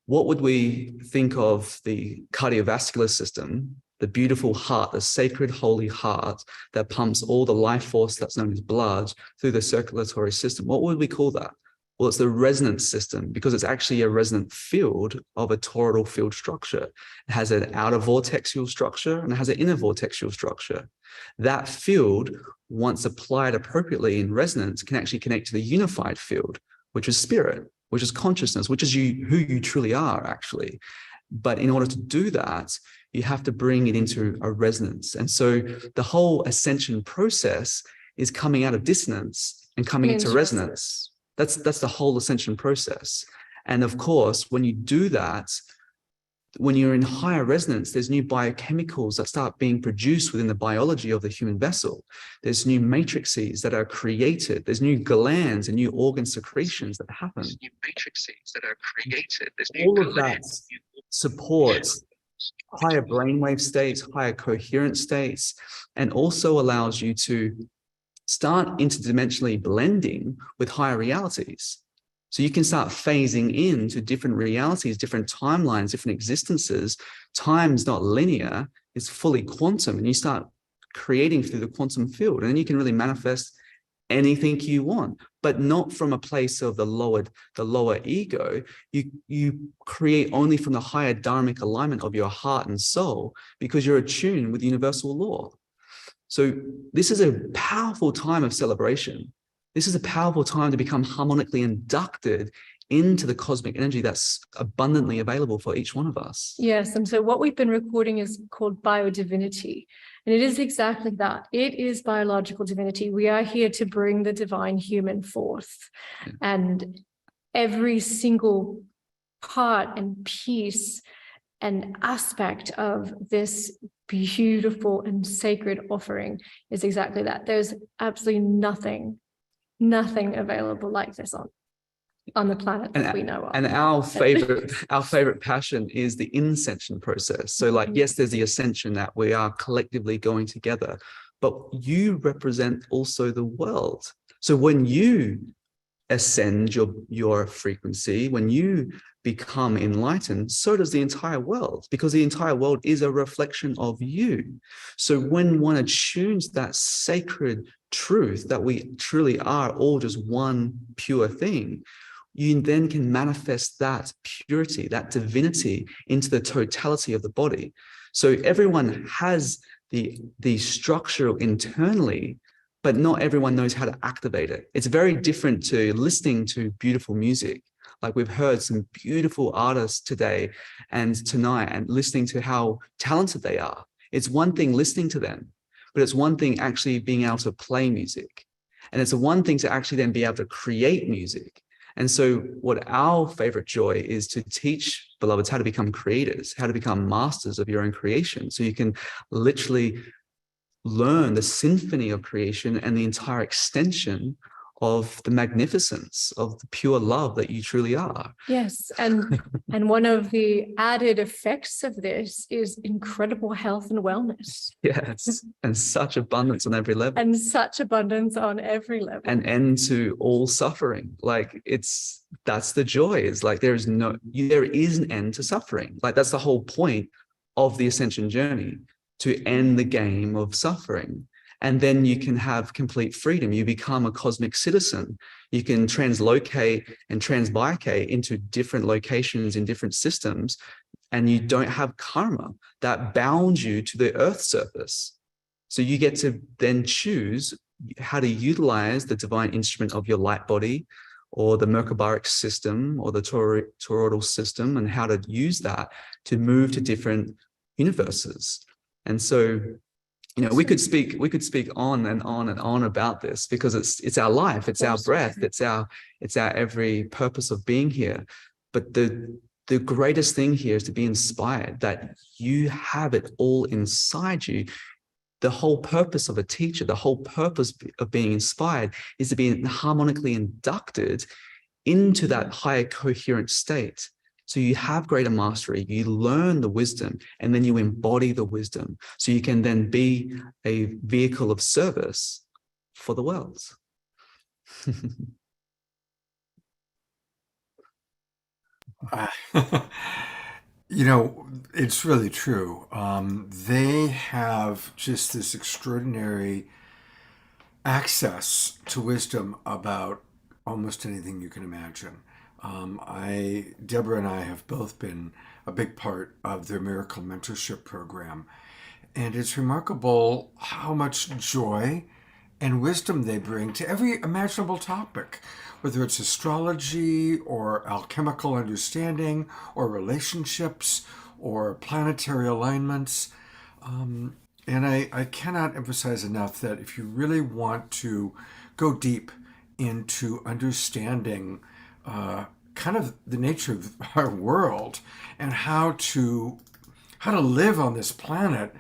S11: what would we think of the cardiovascular system, the beautiful heart, the sacred holy heart that pumps all the life force that's known as blood through the circulatory system? What would we call that? Well, it's the resonance system, because it's actually a resonant field of a toroidal field structure. It has an outer vortexual structure and it has an inner vortexual structure. That field, once applied appropriately in resonance, can actually connect to the unified field, which is spirit, which is consciousness, which is who you truly are, actually. But in order to do that, you have to bring it into a resonance. And so the whole ascension process is coming out of dissonance and coming into resonance. That's the whole ascension process. And of course, when you do that, when you're in higher resonance, there's new biochemicals that start being produced within the biology of the human vessel. There's new matrices that are created. There's new glands and new organ secretions that happen. There's new matrices that are created. There's new all of that supports higher brainwave states, higher coherent states, and also allows you to start interdimensionally blending with higher realities. So you can start phasing into different realities, different timelines, different existences. Time's not linear, it's fully quantum, and you start creating through the quantum field. And then you can really manifest anything you want, but not from a place of the lower ego. You create only from the higher dharmic alignment of your heart and soul, because you're attuned with universal law. So this is a powerful time of celebration. This is a powerful time to become harmonically inducted into the cosmic energy that's abundantly available for each one of us.
S12: Yes, and so what we've been recording is called biodivinity. And it is exactly that. It is biological divinity. We are here to bring the divine human forth.
S11: Yeah.
S12: And every single part and piece and aspect of this beautiful and sacred offering is exactly that. There's absolutely nothing available like this on the planet that we know of.
S11: And our favorite passion is the ascension process. So like, yes, there's the ascension that we are collectively going together, but you represent also the world. So when you ascend your frequency, when you become enlightened, so does the entire world, because the entire world is a reflection of you. So when one attunes that sacred truth that we truly are all just one pure thing, you then can manifest that purity, that divinity into the totality of the body. So everyone has the structure internally, but not everyone knows how to activate it. It's very different to listening to beautiful music. Like we've heard some beautiful artists today and tonight, and listening to how talented they are. It's one thing listening to them, but it's one thing actually being able to play music. And it's a one thing to actually then be able to create music. And so what our favorite joy is to teach beloveds how to become creators, how to become masters of your own creation. So you can literally learn the symphony of creation and the entire extension of the magnificence of the pure love that you truly are.
S12: Yes, and one of the added effects of this is incredible health and wellness.
S11: Yes, and such abundance on every level.
S12: And such abundance on every level.
S11: An end to all suffering. Like that's the joy. Is like there is an end to suffering. Like that's the whole point of the ascension journey, to end the game of suffering. And then you can have complete freedom. You become a cosmic citizen. You can translocate and transbicate into different locations in different systems, and you don't have karma that bounds you to the earth surface. So you get to then choose how to utilize the divine instrument of your light body, or the Merkabaric system, or the toroidal system, and how to use that to move to different universes. And so, we could speak on and on and on about this, because it's our life, it's our breath, it's our every purpose of being here. But the greatest thing here is to be inspired that you have it all inside you. The whole purpose of a teacher, the whole purpose of being inspired, is to be harmonically inducted into that higher coherent state. So you have greater mastery, you learn the wisdom, and then you embody the wisdom. So you can then be a vehicle of service for the world.
S2: It's really true. They have just this extraordinary access to wisdom about almost anything you can imagine. Debra and I have both been a big part of their Miracle Mentorship Program, and it's remarkable how much joy and wisdom they bring to every imaginable topic, whether it's astrology or alchemical understanding or relationships or planetary alignments. And I cannot emphasize enough that if you really want to go deep into understanding kind of the nature of our world and how to live on this planet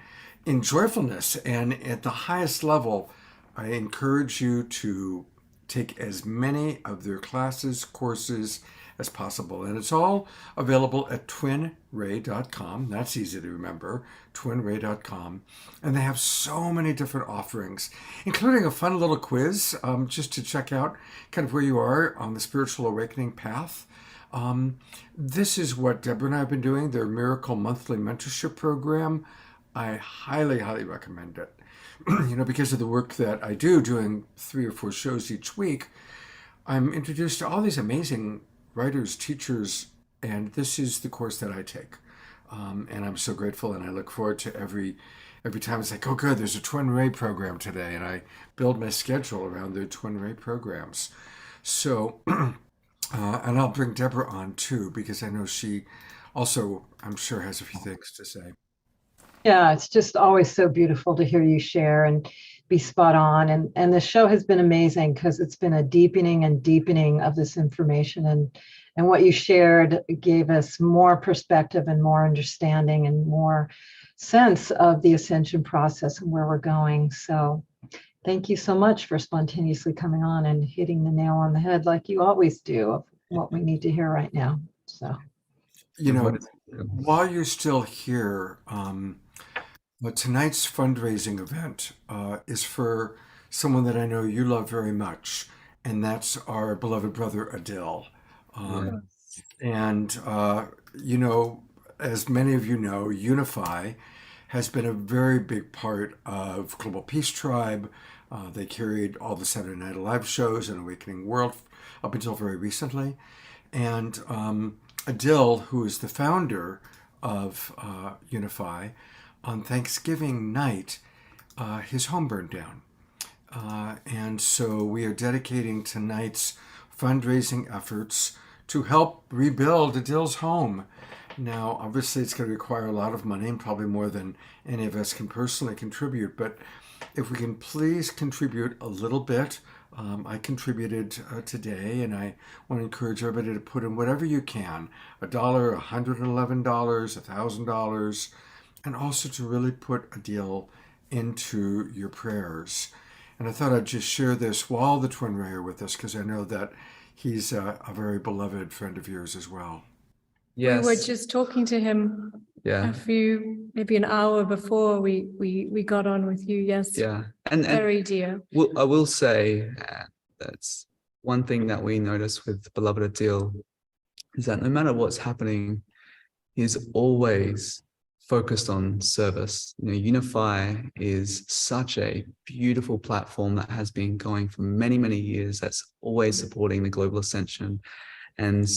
S2: in joyfulness and at the highest level, I encourage you to take as many of their classes, courses as possible. And it's all available at twinray.com. That's easy to remember, twinray.com. And they have so many different offerings, including a fun little quiz just to check out kind of where you are on the spiritual awakening path. This is what Debra and I have been doing, their Miracle Monthly Mentorship Program. I highly, highly recommend it. Because of the work that I do, doing 3 or 4 shows each week, I'm introduced to all these amazing writers, teachers, and this is the course that I take. And I'm so grateful, and I look forward to every time it's like, oh good, there's a Twin Ray program today, and I build my schedule around their Twin Ray programs. So, and I'll bring Debra on too, because I know she also, I'm sure, has a few things to say.
S3: Yeah, it's just always so beautiful to hear you share and be spot on. And the show has been amazing because it's been a deepening and deepening of this information. And what you shared gave us more perspective and more understanding and more sense of the ascension process and where we're going. So thank you so much for spontaneously coming on and hitting the nail on the head like you always do of what we need to hear right now. So,
S2: while you're still here, tonight's fundraising event is for someone that I know you love very much, and that's our beloved brother Adil. And, as many of you know, Unify has been a very big part of Global Peace Tribe. They carried all the Saturday Night Live shows and Awakening World up until very recently. And Adil, who is the founder of Unify, on Thanksgiving night, his home burned down. And so we are dedicating tonight's fundraising efforts to help rebuild Adil's home. Now, obviously, it's going to require a lot of money, and probably more than any of us can personally contribute. But if we can please contribute a little bit, I contributed today, and I want to encourage everybody to put in whatever you can, $1, $111, $1,000, and also to really put Adil into your prayers. And I thought I'd just share this while the Twin Ray are with us, because I know that he's a very beloved friend of yours as well.
S12: Yes. We were just talking to him maybe an hour before we got on with you. Yes.
S11: Yeah. And
S12: very dear.
S11: I will say that's one thing that we notice with beloved Adil is that no matter what's happening, he's always focused on service. Unify is such a beautiful platform that has been going for many, many years. That's always supporting the global ascension. And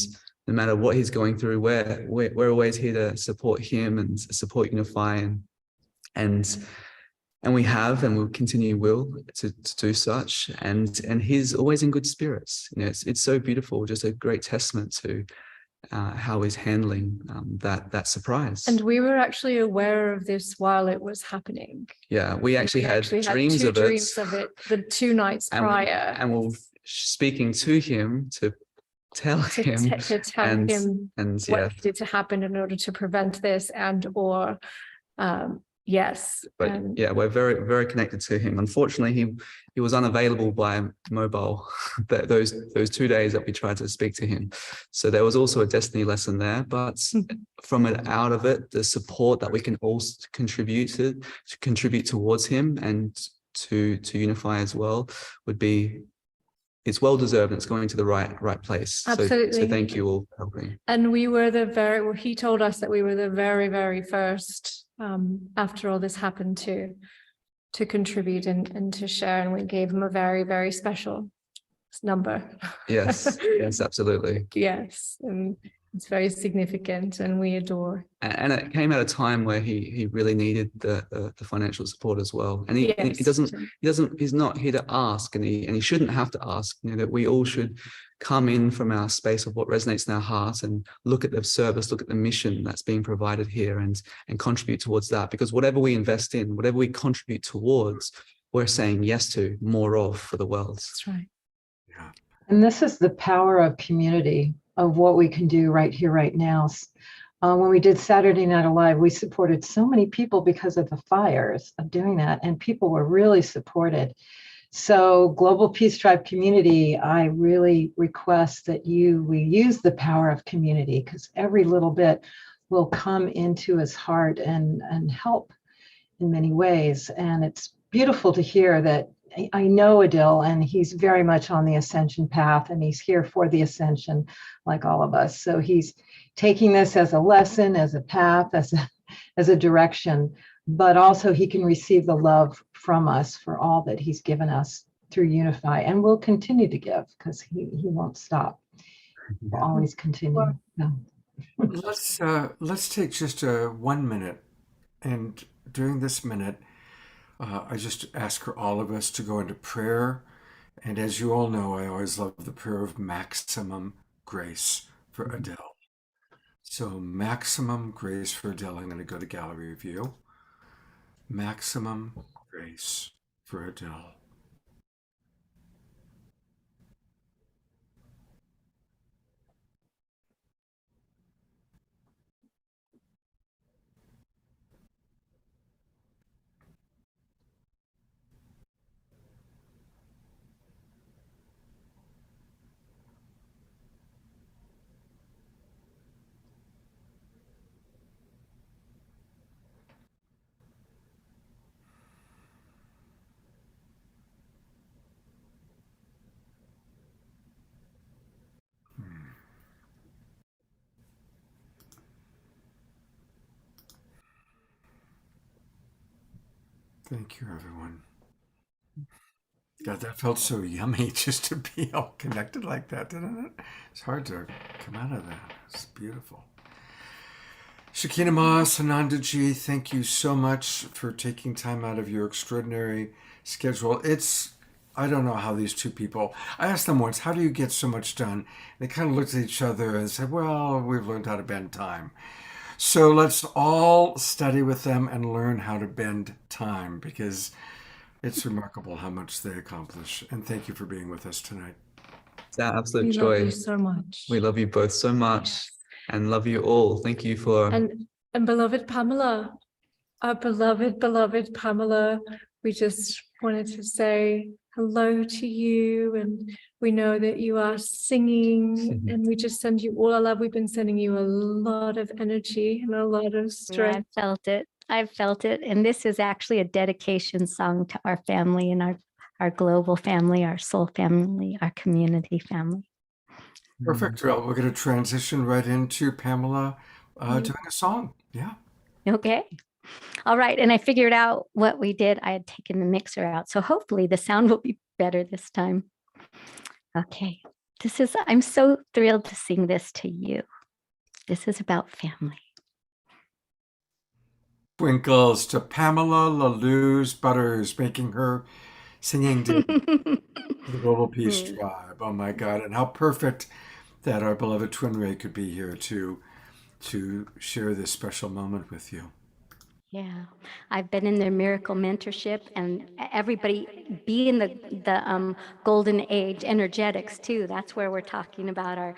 S11: no matter what he's going through, we're always here to support him and support Unify, and we have and will continue to do such. And he's always in good spirits. It's so beautiful. Just a great testament to how he's handling that surprise.
S12: And we were actually aware of this while it was happening.
S11: Yeah, we actually had dreams of it
S12: the 2 nights prior.
S11: And we're speaking to him to tell him
S12: what needed to happen in order to prevent this yes.
S11: But we're very, very connected to him. Unfortunately, he was unavailable by mobile those 2 days that we tried to speak to him. So there was also a destiny lesson there. But from it out of it, the support that we can also contribute towards him and to Unify as well would be. It's well deserved. And it's going to the right place.
S12: Absolutely.
S11: So thank you all for helping.
S12: And we were he told us that we were the very, very first after all this happened to contribute and to share. And we gave him a very, very special number.
S11: Yes, absolutely.
S12: Yes. And it's very significant and we adore.
S11: And it came at a time where he really needed the financial support as well. And he's not here to ask, and he shouldn't have to ask, that we all should come in from our space of what resonates in our heart and look at the service, look at the mission that's being provided here and contribute towards that. Because whatever we invest in, whatever we contribute towards, we're saying yes to more of for the world.
S12: That's right.
S2: Yeah.
S3: And this is the power of community, of what we can do right here, right now. When we did Saturday Night Live, we supported so many people because of the fires of doing that, and people were really supported. So Global Peace Tribe community, I really request that we use the power of community, because every little bit will come into his heart and help in many ways. And it's beautiful to hear that. I know Adil, and he's very much on the ascension path, and he's here for the ascension like all of us. So he's taking this as a lesson, as a path, as a direction, but also he can receive the love from us for all that he's given us through Unify, and will continue to give, because he won't stop. We'll always continue. Yeah.
S2: Let's take just 1 minute, and during this minute, I just ask for all of us to go into prayer. And as you all know, I always love the prayer of maximum grace for Adele. So maximum grace for Adele. I'm going to go to gallery view. Maximum grace for Adele. Thank you, everyone. God, that felt so yummy just to be all connected like that, didn't it? It's hard to come out of that. It's beautiful. Shakina Ma, Sanandaji, thank you so much for taking time out of your extraordinary schedule. I don't know how these two people, I asked them once, how do you get so much done? They kind of looked at each other and said, well, we've learned how to bend time. So let's all study with them and learn how to bend time, because it's remarkable how much they accomplish. And thank you for being with us tonight.
S11: It's our absolute
S12: We
S11: joy.
S12: love you so much.
S11: We love you both so much and love you all. Thank you for.
S12: And beloved Pamela, our beloved Pamela, we just wanted to say hello to you, and we know that you are singing, and we just send you all our love. We've been sending you a lot of energy and a lot of strength.
S9: I felt it. I felt it. And this is actually a dedication song to our family and our global family, our soul family, our community family.
S2: Perfect. Well, we're going to transition right into Pamela doing a song. Yeah.
S9: Okay. All right. And I figured out what we did. I had taken the mixer out. So hopefully the sound will be better this time. Okay. I'm so thrilled to sing this to you. This is about family.
S2: Twinkles to Pamela LaLuz Butters, making her singing to the Global Peace Tribe. Oh my God. And how perfect that our beloved Twin Ray could be here to share this special moment with you.
S9: Yeah, I've been in their miracle mentorship, and everybody be in the golden age energetics too. That's where we're talking about our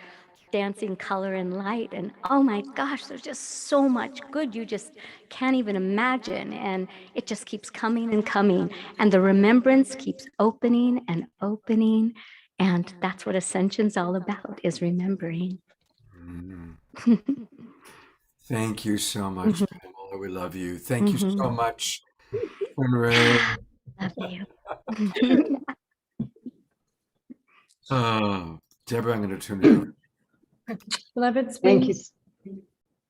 S9: dancing color and light. And oh my gosh, there's just so much good you just can't even imagine. And it just keeps coming and coming. And the remembrance keeps opening and opening. And that's what Ascension's all about, is remembering.
S2: Thank you so much, Pamela. We love you. Thank you so much, Twin Ray.
S9: Love you.
S2: Debra, I'm going to turn it over.
S12: Beloveds,
S3: Thank you.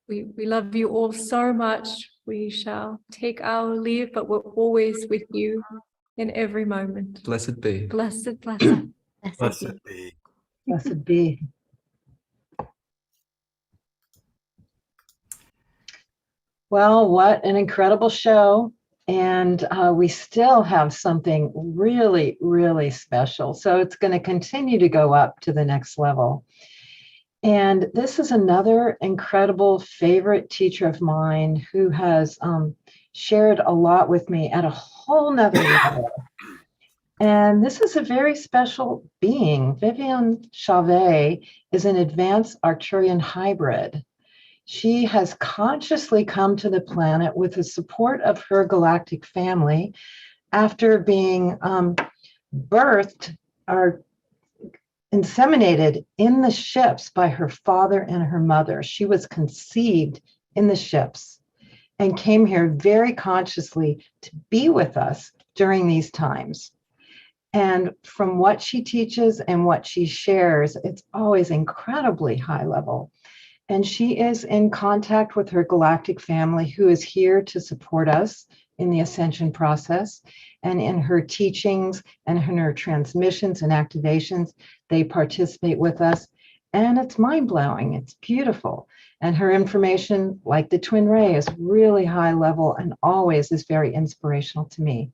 S12: We love you all so much. We shall take our leave, but we're always with you in every moment.
S11: Blessed be.
S12: Blessed, blessed.
S2: Blessed be.
S3: Blessed be. Well, what an incredible show. And we still have something really, really special. So it's going to continue to go up to the next level. And this is another incredible favorite teacher of mine who has shared a lot with me at a whole nother level. And this is a very special being. Vivian Chauvet is an advanced Arcturian hybrid. She has consciously come to the planet with the support of her galactic family after being birthed or inseminated in the ships by her father and her mother. She was conceived in the ships and came here very consciously to be with us during these times. And from what she teaches and what she shares, it's always incredibly high level. And she is in contact with her galactic family who is here to support us in the ascension process. And in her teachings and in her transmissions and activations, they participate with us. And it's mind-blowing. It's beautiful. And her information, like the Twin Ray, is really high level and always is very inspirational to me.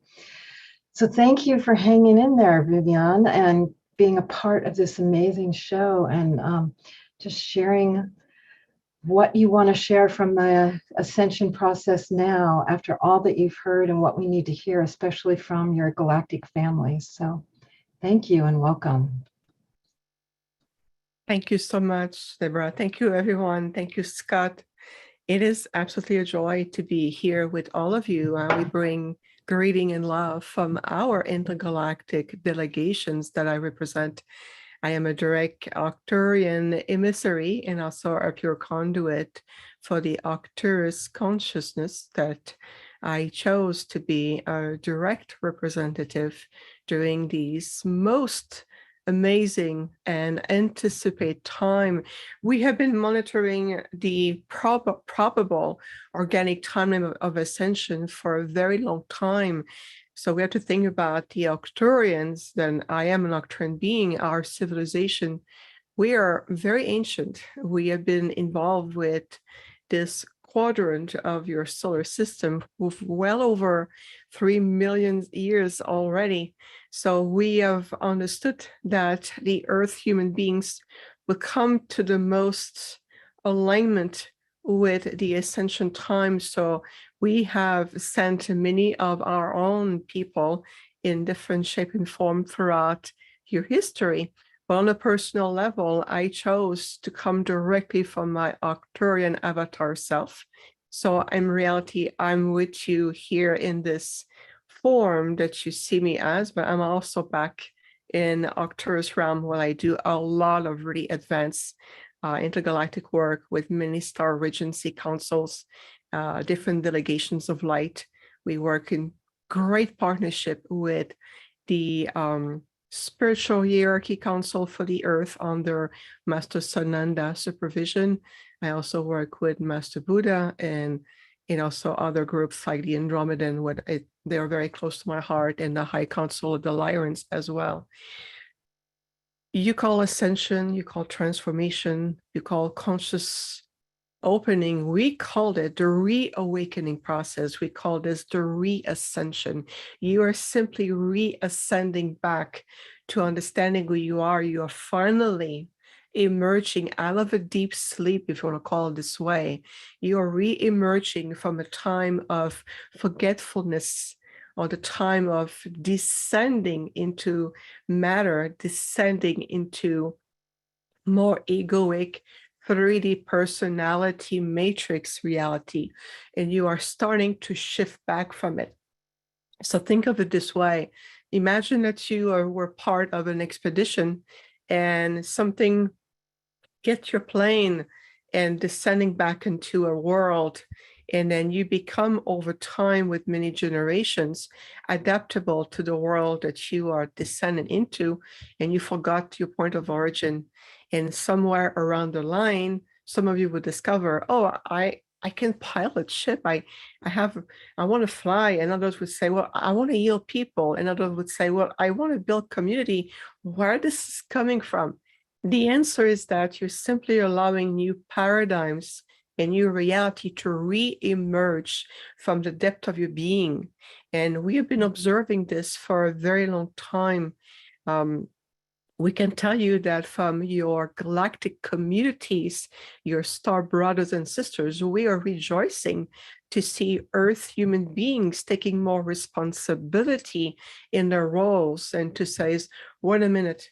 S3: So thank you for hanging in there, Vivian, and being a part of this amazing show and just sharing what you want to share from the ascension process now after all that you've heard and what we need to hear, especially from your galactic families. So thank you and welcome.
S6: Thank you so much, Deborah. Thank you, everyone. Thank you, Scott. It is absolutely a joy to be here with all of you. We bring greeting and love from our intergalactic delegations that I represent. I am a direct Arcturian emissary and also a pure conduit for the Arcturus consciousness that I chose to be a direct representative during these most amazing and anticipate time. We have been monitoring the probable organic timeline of ascension for a very long time. So we have to think about the Arcturians. Then I am an Arcturian being, our civilization. We are very ancient. We have been involved with this quadrant of your solar system with well over 3 million years already. So we have understood that the Earth human beings will come to the most alignment with the ascension time. So we have sent many of our own people in different shape and form throughout your history. But on a personal level, I chose to come directly from my Arcturian avatar self. So in reality, I'm with you here in this form that you see me as, but I'm also back in Arcturus realm where I do a lot of really advanced intergalactic work with many star regency councils, different delegations of light. We work in great partnership with the Spiritual Hierarchy Council for the Earth under Master Sananda supervision. I also work with Master Buddha and also other groups like the Andromedan, they're very close to my heart, and the High Council of the Lyrans as well. You call ascension, you call transformation, you call conscious opening. We called it the reawakening process. We call this the reascension. You are simply reascending back to understanding who you are. You are finally emerging out of a deep sleep, if you want to call it this way. You are re-emerging from a time of forgetfulness, or the time of descending into matter, descending into more egoic 3D personality matrix reality, and you are starting to shift back from it. So think of it this way. Imagine that you were part of an expedition and something gets your plane and descending back into a world, and then you become over time with many generations adaptable to the world that you are descending into, and you forgot your point of origin. And somewhere around the line, some of you would discover, oh, I can pilot ship. I want to fly. And others would say, well, I want to heal people. And others would say, well, I want to build community. Where this is coming from? The answer is that you're simply allowing new paradigms and new reality to re-emerge from the depth of your being. And we have been observing this for a very long time. We can tell you that from your galactic communities, your star brothers and sisters, we are rejoicing to see Earth human beings taking more responsibility in their roles, and to say, wait a minute,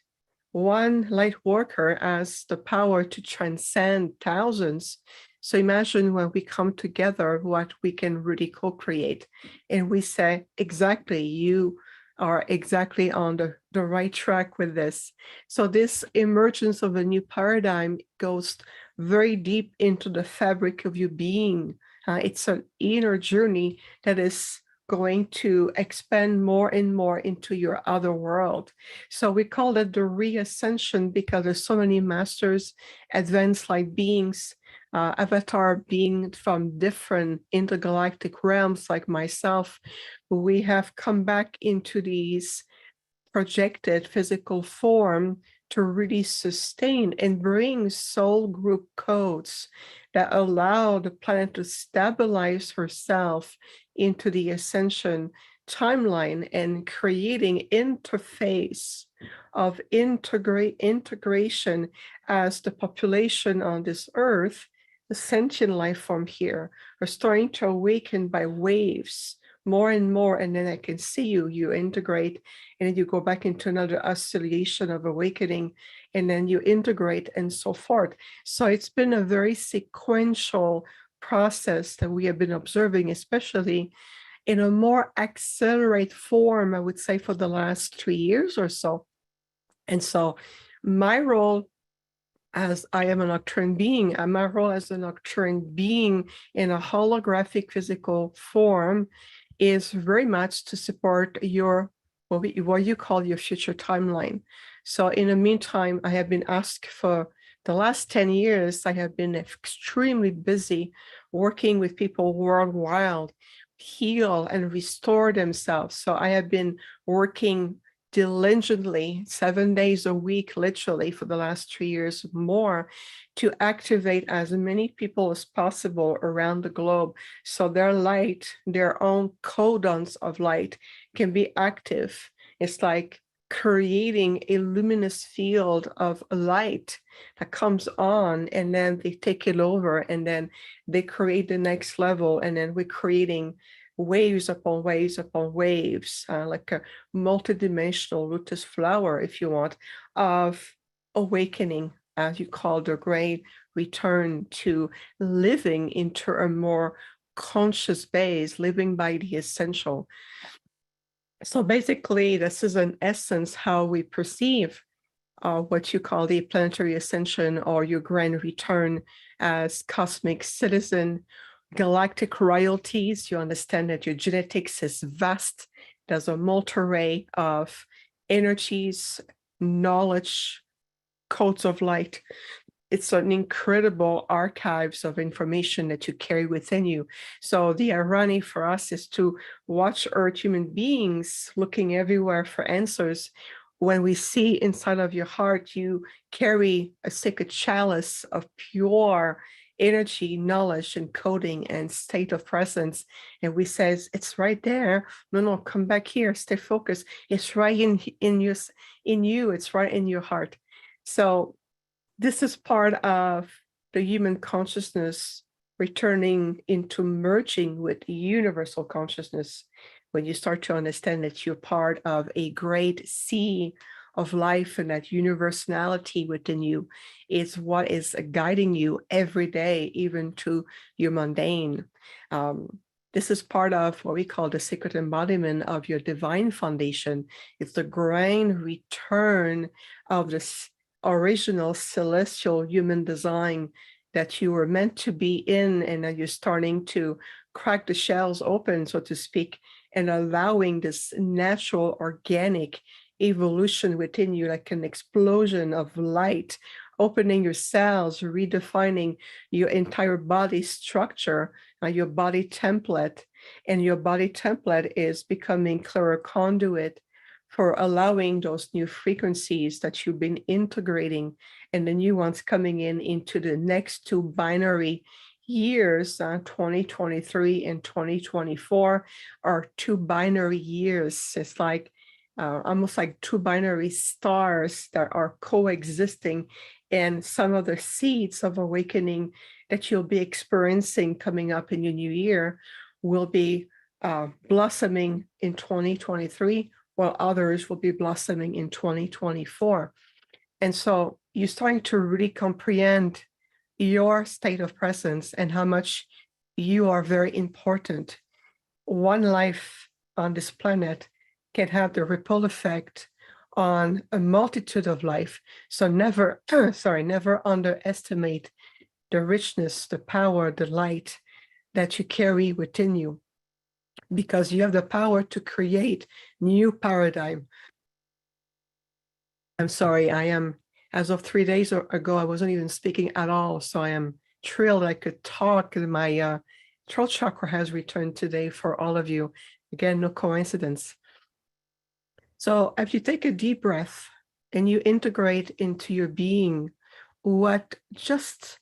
S6: one light worker has the power to transcend thousands. So imagine when we come together, what we can really co-create. And we say, exactly, you are exactly on the right track with this. So this emergence of a new paradigm goes very deep into the fabric of your being. It's an inner journey that is going to expand more and more into your other world. So we call it the reascension because there's so many masters, advanced light beings, avatar being from different intergalactic realms like myself. We have come back into these projected physical form to really sustain and bring soul group codes that allow the planet to stabilize herself into the ascension timeline and creating interface of integration as the population on this earth, the sentient life form here, are starting to awaken by waves more and more, and then I can see you integrate, and then you go back into another oscillation of awakening, and then you integrate and so forth. So it's been a very sequential process that we have been observing, especially in a more accelerated form, I would say, for the last 3 years or so. And so my role, as I am a nocturne being, my role as a nocturne being in a holographic physical form is very much to support your what you call your future timeline. So in the meantime, I have been asked for the last 10 years, I have been extremely busy working with people worldwide, heal and restore themselves. So I have been working diligently 7 days a week, literally for the last 3 years more, to activate as many people as possible around the globe so their light, their own codons of light can be active. It's like creating a luminous field of light that comes on, and then they take it over, and then they create the next level, and then we're creating waves upon waves upon waves, like a multidimensional lotus flower, if you want, of awakening, as you call the great return to living into a more conscious base, living by the essential. So basically, this is in essence how we perceive what you call the planetary ascension or your grand return as cosmic citizen, galactic royalties. You understand that your genetics is vast. There's a multi-array of energies, knowledge, codes of light. It's an incredible archives of information that you carry within you. So the irony for us is to watch Earth human beings looking everywhere for answers. When we see inside of your heart, you carry a sacred chalice of pure energy, knowledge, and coding and state of presence. And we says, it's right there. No, come back here, stay focused. It's right in you, it's right in your heart. So this is part of the human consciousness returning into merging with universal consciousness. When you start to understand that you're part of a great sea of life, and that universality within you is what is guiding you every day, even to your mundane. This is part of what we call the secret embodiment of your divine foundation. It's the grand return of this original celestial human design that you were meant to be in, and that you're starting to crack the shells open, so to speak, and allowing this natural organic evolution within you, like an explosion of light, opening your cells, redefining your entire body structure, your body template. And your body template is becoming clearer conduit for allowing those new frequencies that you've been integrating, and the new ones coming into the next two binary years, 2023 and 2024 are two binary years. It's like almost like two binary stars that are coexisting, and some of the seeds of awakening that you'll be experiencing coming up in your new year will be blossoming in 2023, while others will be blossoming in 2024. And so you're starting to really comprehend your state of presence and how much you are very important. One life on this planet can have the ripple effect on a multitude of life. So never, never underestimate the richness, the power, the light that you carry within you, because you have the power to create new paradigm. I'm sorry, as of 3 days ago, I wasn't even speaking at all. So I am thrilled I could talk. My throat chakra has returned today for all of you. Again, no coincidence. So if you take a deep breath and you integrate into your being what just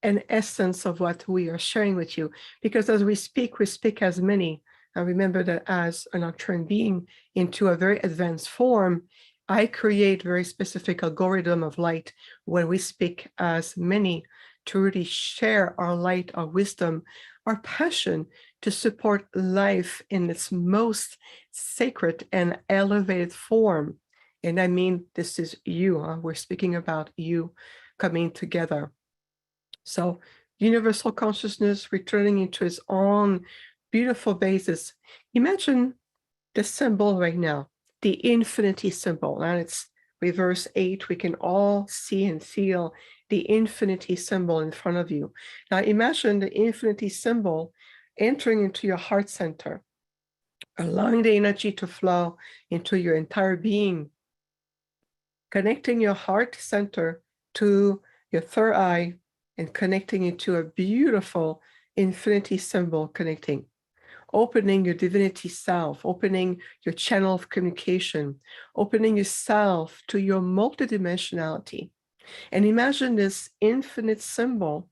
S6: an essence of what we are sharing with you, because as we speak as many. And remember that as a nocturne being into a very advanced form, I create very specific algorithm of light when we speak as many to really share our light, our wisdom, our passion to support life in its most sacred and elevated form. And I mean, this is you, we're speaking about you coming together. So universal consciousness returning into its own beautiful basis. Imagine the symbol right now, the infinity symbol, and it's reverse 8. We can all see and feel the infinity symbol in front of you. Now imagine the infinity symbol entering into your heart center, allowing the energy to flow into your entire being, connecting your heart center to your third eye and connecting it to a beautiful infinity symbol connecting, opening your divinity self, opening your channel of communication, opening yourself to your multidimensionality. And imagine this infinite symbol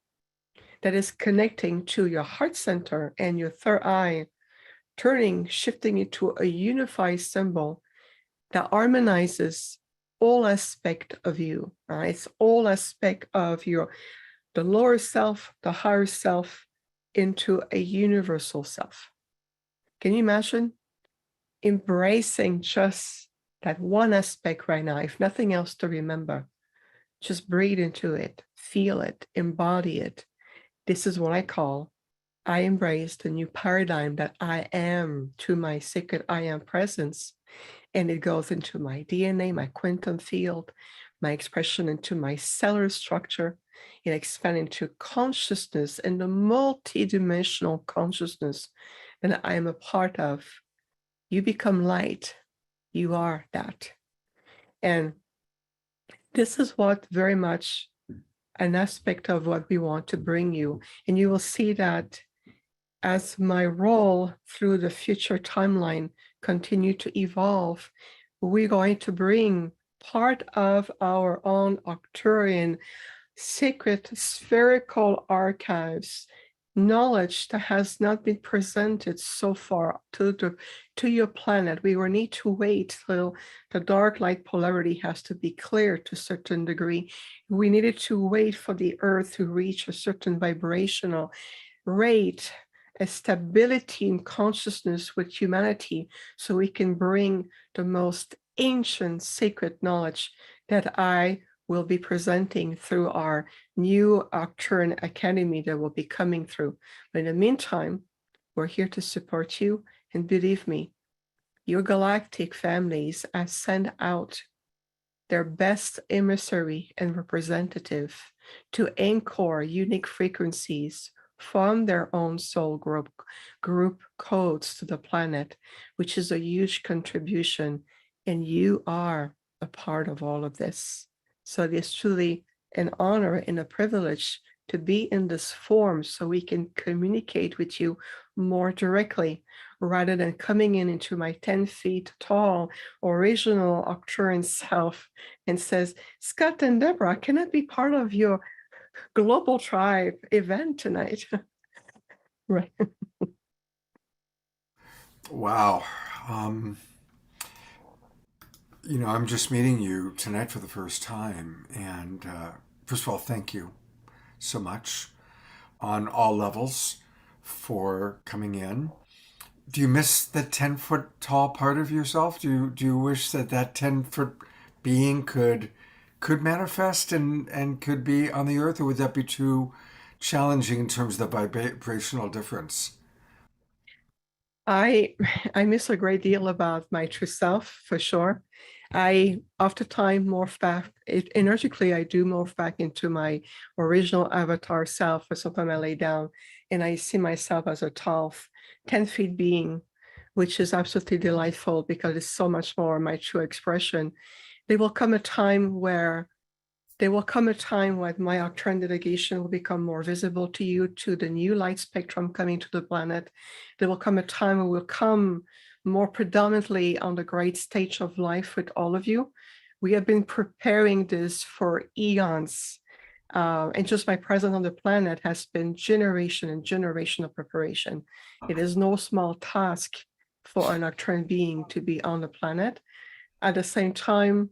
S6: that is connecting to your heart center and your third eye, shifting into a unified symbol that harmonizes all aspect of you. It's all aspect of the lower self, the higher self, into a universal self. Can you imagine embracing just that one aspect right now, if nothing else to remember? Just breathe into it, feel it, embody it. This is what I call, I embrace the new paradigm that I am to my sacred I am presence. And it goes into my DNA, my quantum field, my expression into my cellular structure. It expands into consciousness and the multidimensional consciousness that I am a part of. You become light. You are that. And this is what very much an aspect of what we want to bring you. And you will see that as my role through the future timeline continue to evolve, we're going to bring part of our own Arcturian sacred spherical archives, knowledge that has not been presented so far to your planet. We will need to wait till the dark light polarity has to be clear to a certain degree. We needed to wait for the Earth to reach a certain vibrational rate, a stability in consciousness with humanity, so we can bring the most ancient sacred knowledge that I will be presenting through our new Arcturian Academy that will be coming through. But in the meantime, we're here to support you. And believe me, your galactic families have sent out their best emissary and representative to anchor unique frequencies from their own soul group codes to the planet, which is a huge contribution. And you are a part of all of this. So it is truly an honor and a privilege to be in this form so we can communicate with you more directly rather than coming into my 10 feet tall original Arcturian self and says, Scott and Debra, can I be part of your global tribe event tonight? Right.
S2: Wow. I'm just meeting you tonight for the first time. And first of all, thank you so much on all levels for coming in. Do you miss the 10-foot tall part of yourself? Do you wish that 10-foot being could manifest and could be on the earth, or would that be too challenging in terms of the vibrational difference?
S6: I I miss a great deal about my true self for sure. I after time morph back energetically. I do morph back into my original avatar self. Or sometimes I lay down and I see myself as a tall, 10 feet being, which is absolutely delightful because it's so much more my true expression. There will come a time where my Octran delegation will become more visible to you, to the new light spectrum coming to the planet. There will come a time when we'll come more predominantly on the great stage of life with all of you. We have been preparing this for eons. And just my presence on the planet has been generation and generation of preparation. It is no small task for an Octran being to be on the planet. At the same time,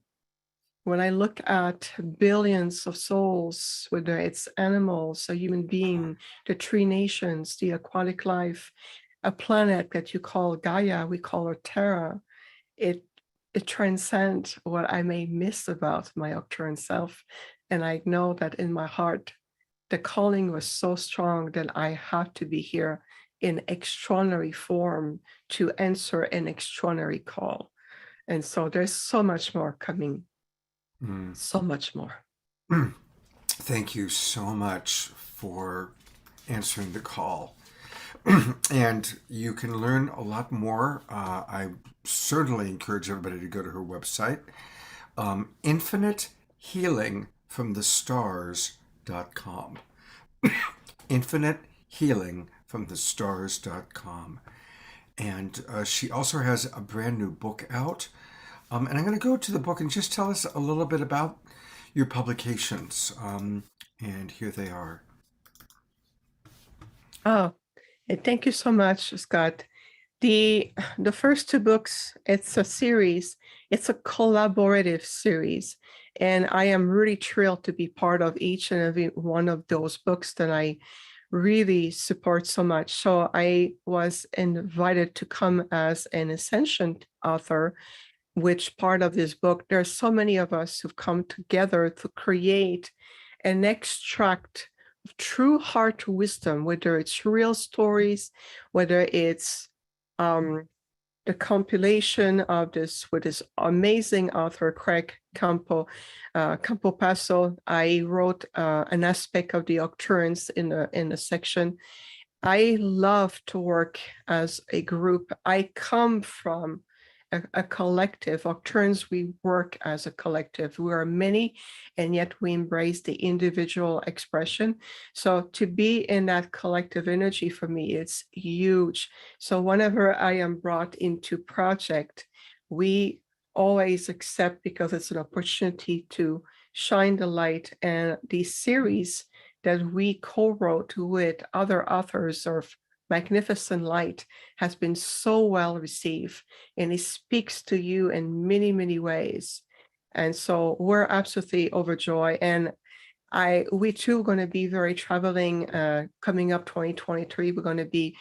S6: when I look at billions of souls, whether it's animals, a human being, the tree nations, the aquatic life, a planet that you call Gaia, we call her Terra, it transcends what I may miss about my Octurian self. And I know that in my heart, the calling was so strong that I had to be here in extraordinary form to answer an extraordinary call. And so there's so much more coming. So much more.
S2: Thank you so much for answering the call. And you can learn a lot more. I certainly encourage everybody to go to her website, infinitehealingfromthestars.com. infinitehealingfromthestars.com. And she also has a brand new book out. And I'm going to go to the book and just tell us a little bit about your publications. And here they are.
S6: Oh, and thank you so much, Scott. The first two books, it's a series. It's a collaborative series. And I am really thrilled to be part of each and every one of those books that I really support so much. So I was invited to come as an Ascension author, which part of this book, there are so many of us who've come together to create an extract of true heart wisdom, whether it's real stories, whether it's the compilation of this with this amazing author, Craig Campopasso. I wrote an aspect of the Octurans in the section. I love to work as a group. I come from a collective. Octurans, we work as a collective. We are many, and yet we embrace the individual expression. So to be in that collective energy for me, it's huge. So whenever I am brought into project, we always accept because it's an opportunity to shine the light. And these series that we co-wrote with other authors of Magnificent Light has been so well received, and it speaks to you in many, many ways. And so we're absolutely overjoyed. And we too are going to be very traveling coming up 2023. We're going to be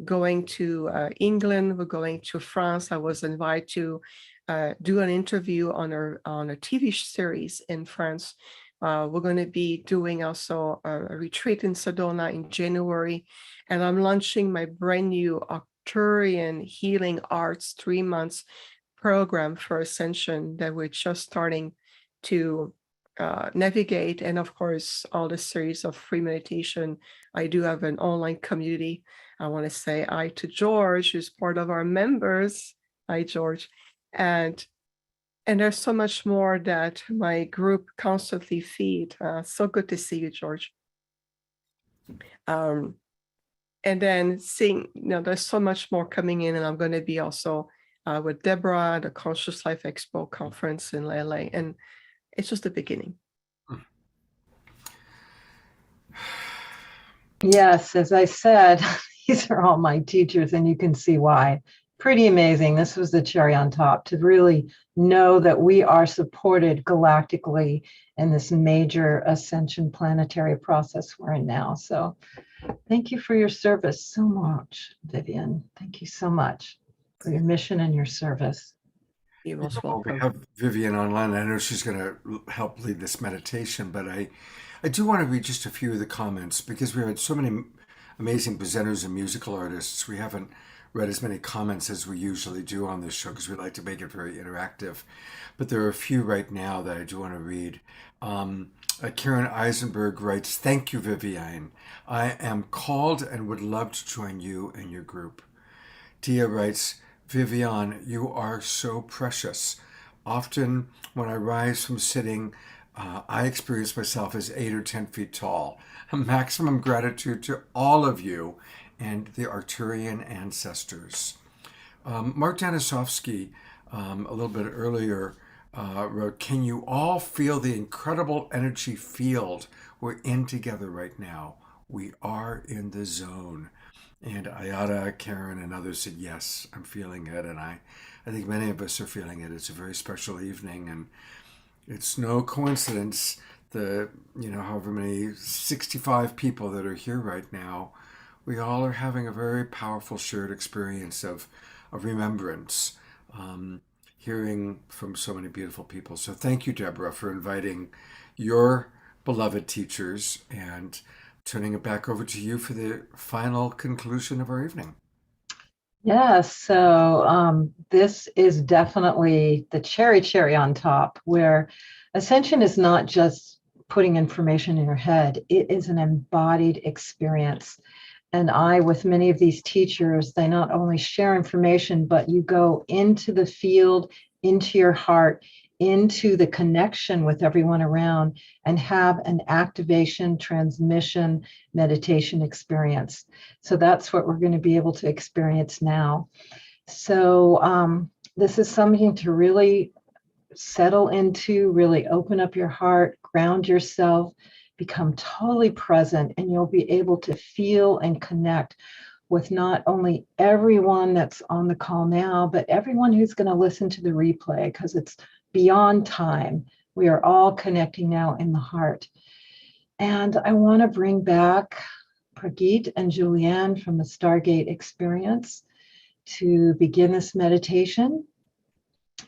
S6: going to England. We're going to France. I was invited to do an interview on a TV series in France. We're going to be doing also a retreat in Sedona in January. And I'm launching my brand new Arcturian Healing Arts 3 months program for Ascension that we're just starting to navigate. And of course, all the series of free meditation. I do have an online community. I want to say hi to George, who's part of our members. Hi, George. And there's so much more that my group constantly feed. So good to see you, George. And then seeing, there's so much more coming in, and I'm going to be also with Debra, the Conscious Life Expo conference in LA, and it's just the beginning.
S3: Yes, as I said, these are all my teachers, and you can see why. Pretty amazing. This was the cherry on top to really know that we are supported galactically in this major ascension planetary process we're in now. So thank you for your service so much, Vivian. Thank you so much for your mission and your service.
S6: You're most
S2: Well, we
S6: welcome.
S2: have Vivian online. I know she's going to help lead this meditation, but I do want to read just a few of the comments because we had so many amazing presenters and musical artists. We haven't read as many comments as we usually do on this show because we like to make it very interactive. But there are a few right now that I do want to read. Karen Eisenberg writes, "Thank you, Viviane. I am called and would love to join you and your group." Tia writes, "Viviane, you are so precious. Often when I rise from sitting, I experience myself as 8 or 10 feet tall. Maximum gratitude to all of you and the Arcturian ancestors." Mark Danisovsky, a little bit earlier, wrote, "Can you all feel the incredible energy field we're in together right now? We are in the zone." And Ayada, Karen, and others said, "Yes, I'm feeling it." And I think many of us are feeling it. It's a very special evening, and it's no coincidence the, however many 65 people that are here right now, we all are having a very powerful shared experience of remembrance, hearing from so many beautiful people. So thank you, Debra, for inviting your beloved teachers, and turning it back over to you for the final conclusion of our evening.
S3: Yes, so this is definitely the cherry on top, where Ascension is not just putting information in your head, it is an embodied experience. And with many of these teachers, they not only share information, but you go into the field, into your heart, into the connection with everyone around, and have an activation, transmission, meditation experience. So that's what we're going to be able to experience now. So this is something to really settle into, really open up your heart, ground yourself, become totally present, and you'll be able to feel and connect with not only everyone that's on the call now, but everyone who's going to listen to the replay, because it's beyond time. We are all connecting now in the heart. And I want to bring back Pragit and Julianne from the Stargate experience to begin this meditation.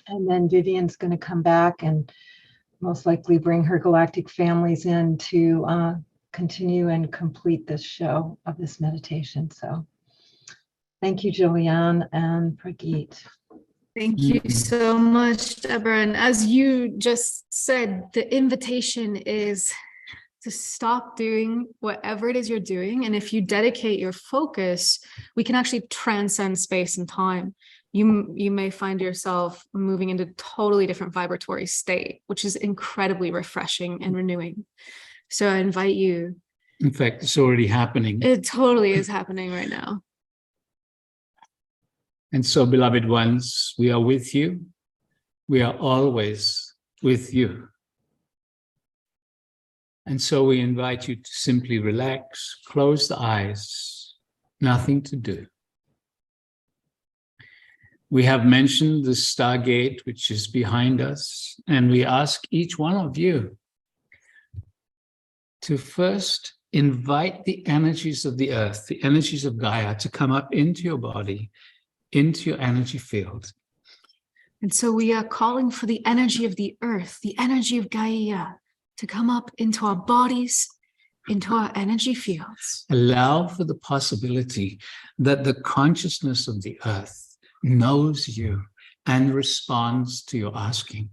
S3: And then Vivian's going to come back and most likely bring her galactic families in to continue and complete this show of this meditation. So thank you, Julianne and Pragit.
S10: Thank you so much, Debra. And as you just said, the invitation is to stop doing whatever it is you're doing. And if you dedicate your focus, we can actually transcend space and time. You may find yourself moving into a totally different vibratory state, which is incredibly refreshing and renewing. So I invite you.
S5: In fact, it's already happening.
S10: It totally is happening right now.
S5: And so, beloved ones, we are with you. We are always with you. And so we invite you to simply relax, close the eyes, nothing to do. We have mentioned the Stargate, which is behind us, and we ask each one of you to first invite the energies of the earth, the energies of Gaia, to come up into your body, into your energy field.
S10: And so we are calling for the energy of the earth, the energy of Gaia, to come up into our bodies, into our energy fields.
S5: Allow for the possibility that the consciousness of the earth knows you and responds to your asking.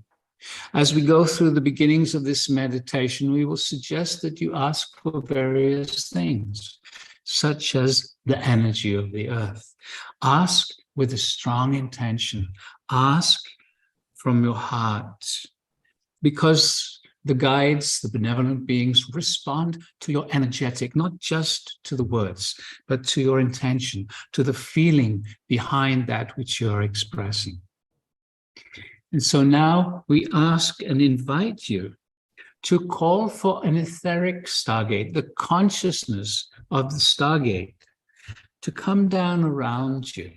S5: As we go through the beginnings of this meditation, we will suggest that you ask for various things, such as the energy of the earth. Ask with a strong intention. Ask from your heart, because the guides, the benevolent beings, respond to your energetic, not just to the words, but to your intention, to the feeling behind that which you're expressing. And so now we ask and invite you to call for an etheric Stargate, the consciousness of the Stargate, to come down around you,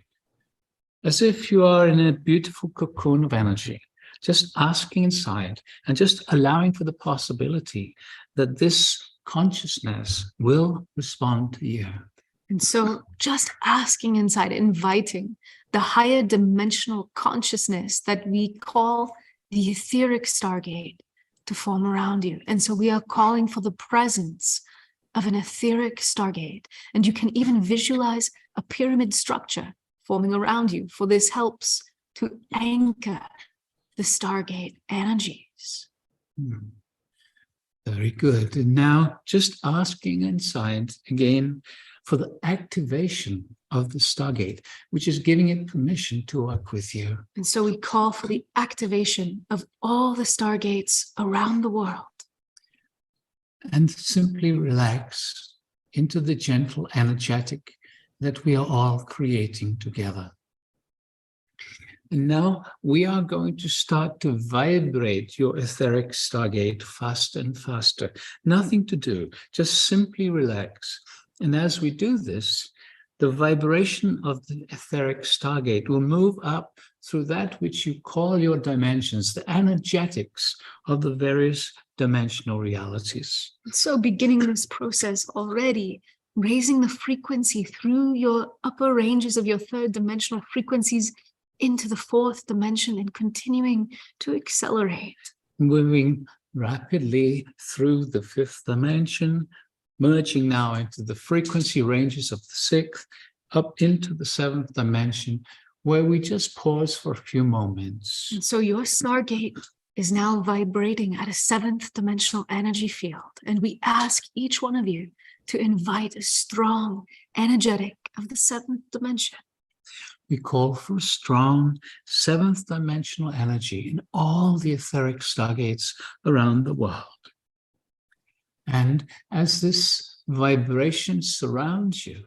S5: as if you are in a beautiful cocoon of energy, just asking inside and just allowing for the possibility that this consciousness will respond to you.
S10: And so just asking inside, inviting the higher dimensional consciousness that we call the etheric Stargate to form around you. And so we are calling for the presence of an etheric Stargate. And you can even visualize a pyramid structure forming around you, for this helps to anchor the Stargate energies.
S5: Very good. And now just asking inside again for the activation of the Stargate, which is giving it permission to work with you.
S10: And so we call for the activation of all the Stargates around the world.
S5: And simply relax into the gentle energetic that we are all creating together. And now we are going to start to vibrate your etheric Stargate faster and faster. Nothing to do, just simply relax. And as we do this, the vibration of the etheric Stargate will move up through that which you call your dimensions, the energetics of the various dimensional realities.
S10: So beginning this process already, raising the frequency through your upper ranges of your third dimensional frequencies into the fourth dimension and continuing to accelerate.
S5: Moving rapidly through the fifth dimension, merging now into the frequency ranges of the sixth, up into the seventh dimension, where we just pause for a few moments.
S10: And so your Stargate is now vibrating at a seventh dimensional energy field. And we ask each one of you to invite a strong energetic of the seventh dimension.
S5: We call for a strong seventh dimensional energy in all the etheric Stargates around the world. And as this vibration surrounds you,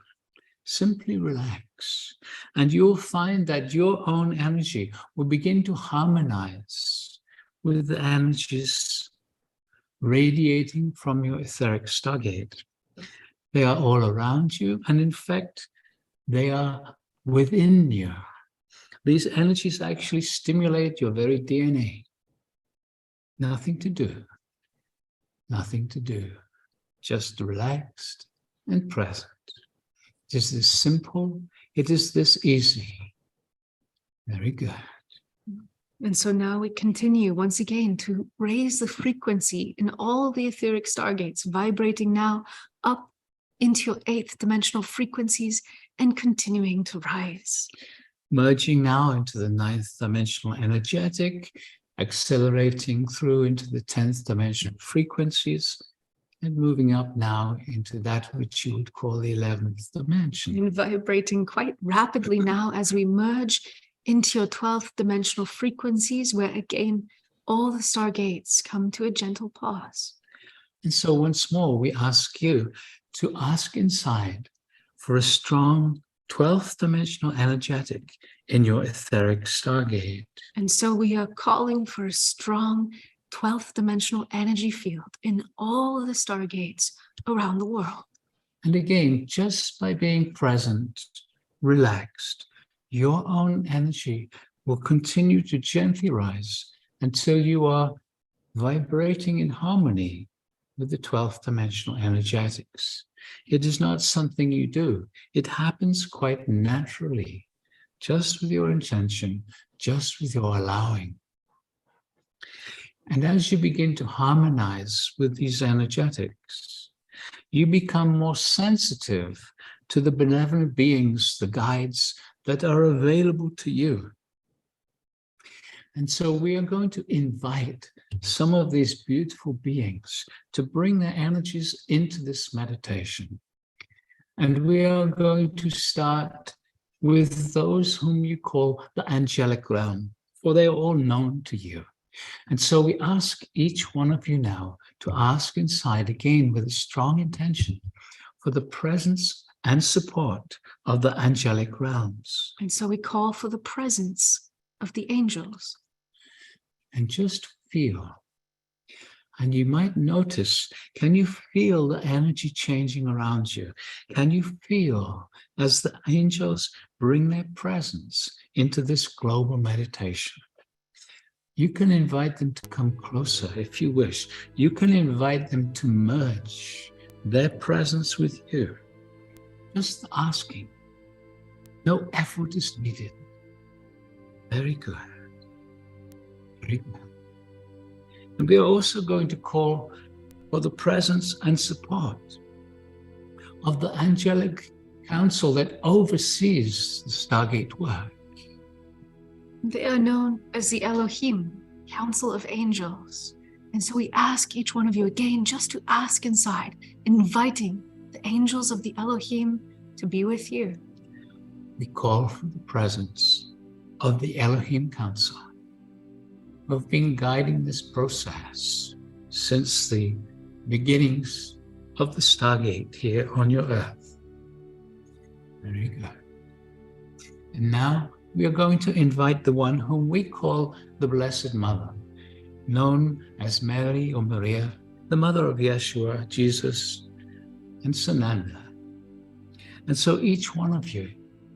S5: simply relax, and you'll find that your own energy will begin to harmonize with the energies radiating from your etheric Stargate. They are all around you, and in fact, they are within you. These energies actually stimulate your very DNA. Nothing to do. Nothing to do. Just relaxed and present. It is this simple. It is this easy. Very good.
S10: And so now we continue once again to raise the frequency in all the etheric Stargates, vibrating now up into your eighth dimensional frequencies and continuing to rise.
S5: Merging now into the ninth dimensional energetic, accelerating through into the 10th dimensional frequencies, and moving up now into that which you would call the 11th dimension.
S10: And vibrating quite rapidly now as we merge into your 12th dimensional frequencies, where again, all the Stargates come to a gentle pause.
S5: And so once more, we ask you to ask inside for a strong 12th dimensional energetic in your etheric Stargate.
S10: And so we are calling for a strong 12th dimensional energy field in all of the Stargates around the world.
S5: And again, just by being present, relaxed, your own energy will continue to gently rise until you are vibrating in harmony with the 12th dimensional energetics. It is not something you do. It happens quite naturally, just with your intention, just with your allowing. And as you begin to harmonize with these energetics, you become more sensitive to the benevolent beings, the guides that are available to you. And so we are going to invite some of these beautiful beings to bring their energies into this meditation. And we are going to start with those whom you call the angelic realm, for they are all known to you. And so we ask each one of you now to ask inside again with a strong intention for the presence and support of the angelic realms.
S10: And so we call for the presence of the angels.
S5: And just feel. And you might notice, can you feel the energy changing around you? Can you feel as the angels bring their presence into this global meditation? You can invite them to come closer if you wish. You can invite them to merge their presence with you. Just asking. No effort is needed. Very good. Very good. And we are also going to call for the presence and support of the angelic council that oversees the Stargate work.
S10: They are known as the Elohim, Council of Angels. And so we ask each one of you again just to ask inside, inviting the angels of the Elohim to be with you.
S5: We call for the presence of the Elohim Council, who have been guiding this process since the beginnings of the Stargate here on your Earth. Very good. And now we are going to invite the one whom we call the Blessed Mother, known as Mary or Maria, the mother of Yeshua, Jesus, and Sananda. And so each one of you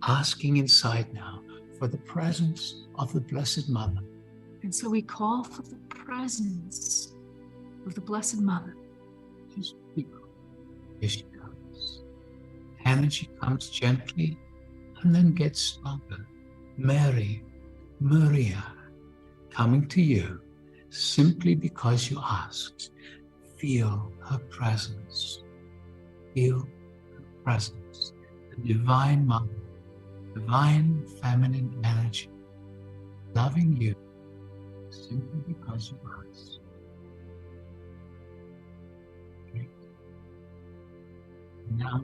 S5: asking inside now for the presence of the Blessed Mother.
S10: And so we call for the presence of the Blessed Mother.
S5: Just people. Here she comes. Energy comes gently and then gets stronger. Mary, Maria, coming to you simply because you asked. Feel her presence. Feel her presence. The Divine Mother, divine feminine energy, loving you simply because you asked. Now,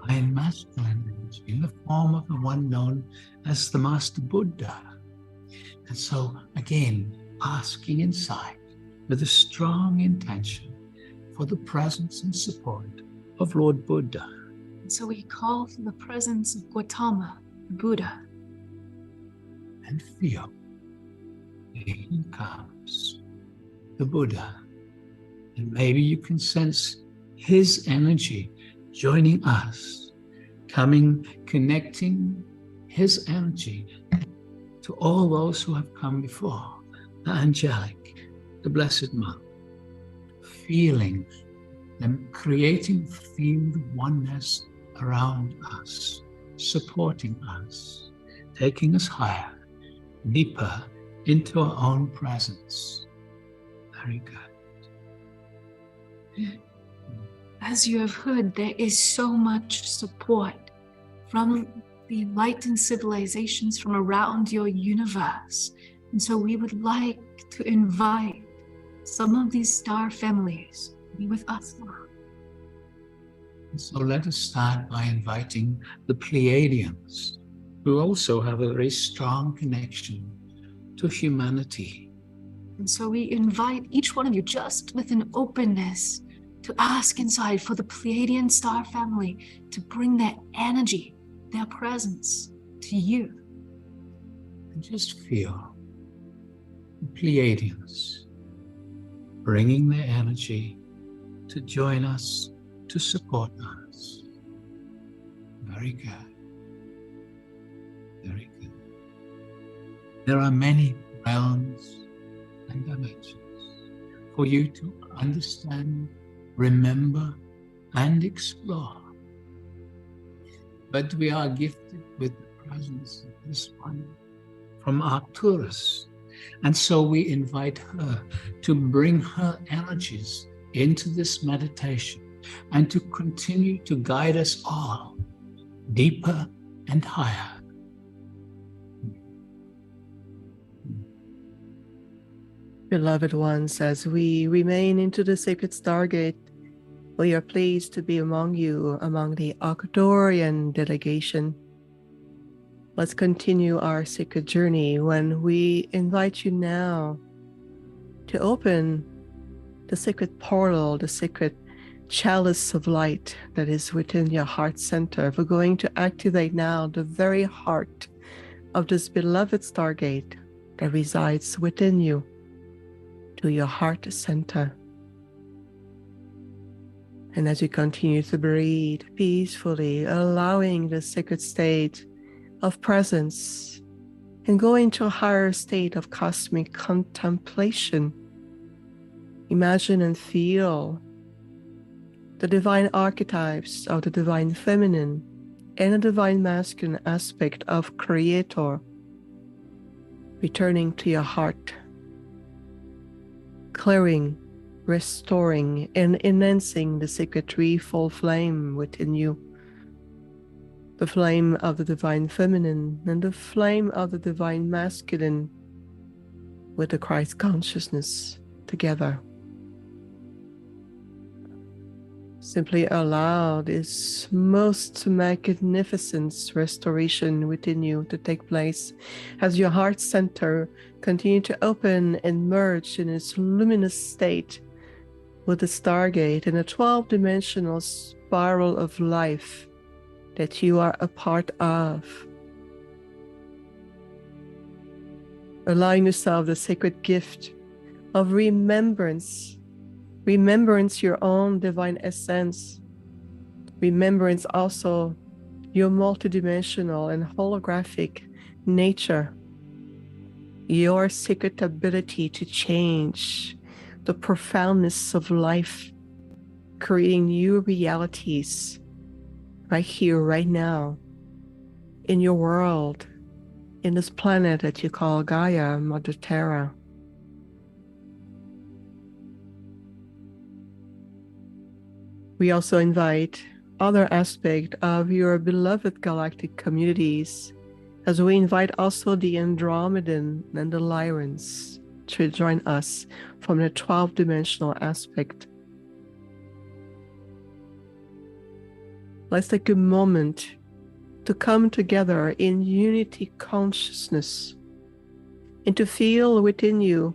S5: divine masculine energy in the form of the one known as the Master Buddha. And so, again, asking inside with a strong intention for the presence and support of Lord Buddha.
S10: And so we call for the presence of Gautama, the Buddha.
S5: And feel, here he comes, the Buddha. And maybe you can sense his energy joining us, coming, connecting his energy to all those who have come before, the angelic, the Blessed Mother, feeling them creating a field of oneness around us, supporting us, taking us higher, deeper into our own presence. Very good.
S10: As you have heard, there is so much support from the enlightened civilizations from around your universe. And so we would like to invite some of these star families to be with us now.
S5: So let us start by inviting the Pleiadians, who also have a very strong connection to humanity.
S10: And so we invite each one of you just with an openness to ask inside for the Pleiadian star family to bring their energy, their presence to you.
S5: And just feel the Pleiadians bringing their energy to join us, to support us. Very good. Very good. There are many realms and dimensions for you to understand, remember, and explore. But we are gifted with the presence of this one from Arcturus. And so we invite her to bring her energies into this meditation and to continue to guide us all deeper and higher.
S6: Beloved ones, as we remain into the sacred Stargate, we are pleased to be among you, among the Arcturian delegation. Let's continue our sacred journey when we invite you now to open the sacred portal, the sacred chalice of light that is within your heart center. We're going to activate now the very heart of this beloved Stargate that resides within you, to your heart center. And as you continue to breathe peacefully, allowing the sacred state of presence and go into a higher state of cosmic contemplation, imagine and feel the divine archetypes of the divine feminine and the divine masculine aspect of Creator returning to your heart, clearing, restoring, and enhancing the sacred threefold flame within you. the flame of the divine feminine and the flame of the divine masculine with the Christ consciousness together. Simply allow this most magnificent restoration within you to take place as your heart center continue to open and merge in its luminous state with the stargate in a 12-dimensional spiral of life that you are a part of. Allowing yourself the sacred gift of remembrance your own divine essence, remembrance also your multidimensional and holographic nature, your sacred ability to change the profoundness of life, creating new realities right here, right now, in your world, in this planet that you call Gaia, Mother Terra. We also invite other aspects of your beloved galactic communities, as we invite also the Andromedan and the Lyrans to join us from the 12-dimensional aspect. Let's take a moment to come together in unity consciousness and to feel within you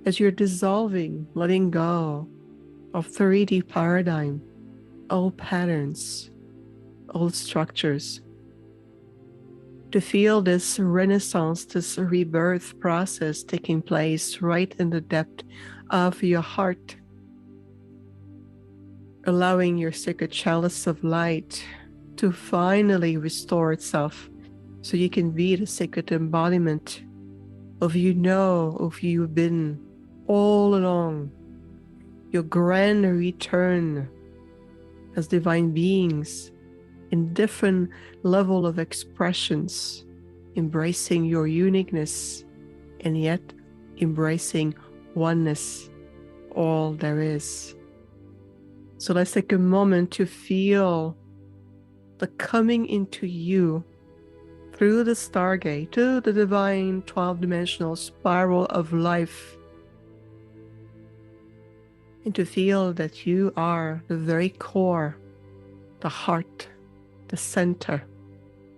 S6: as you're dissolving, letting go of 3D paradigm, old patterns, old structures. To feel this renaissance, this rebirth process taking place right in the depth of your heart, allowing your sacred chalice of light to finally restore itself so you can be the sacred embodiment of you've been all along. Your grand return as divine beings in different level of expressions, embracing your uniqueness and yet embracing oneness, all there is. So let's take a moment to feel the coming into you through the stargate to the divine 12-dimensional spiral of life, and to feel that you are the very core, the heart, the center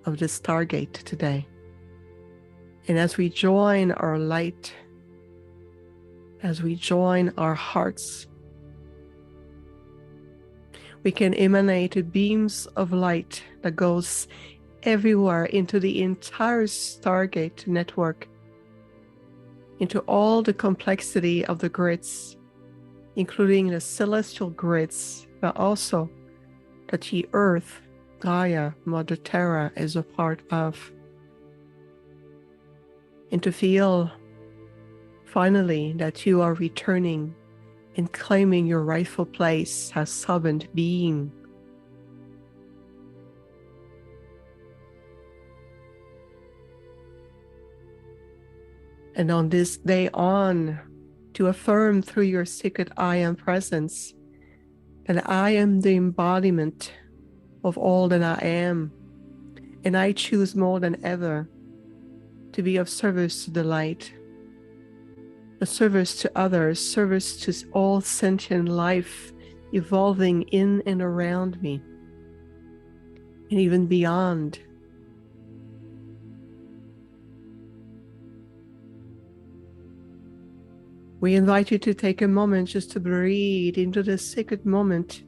S6: of the stargate today. And as we join our light, as we join our hearts, we can emanate beams of light that goes everywhere into the entire stargate network, into all the complexity of the grids, including the celestial grids, but also that the earth, Gaia, Mother Terra, is a part of. And to feel finally that you are returning and claiming your rightful place as sovereign being. And on this day on, to affirm through your sacred I am presence that I am the embodiment of all that I am, and I choose more than ever to be of service to the light, a service to others, service to all sentient life evolving in and around me, and even beyond. We invite you to take a moment just to breathe into this sacred moment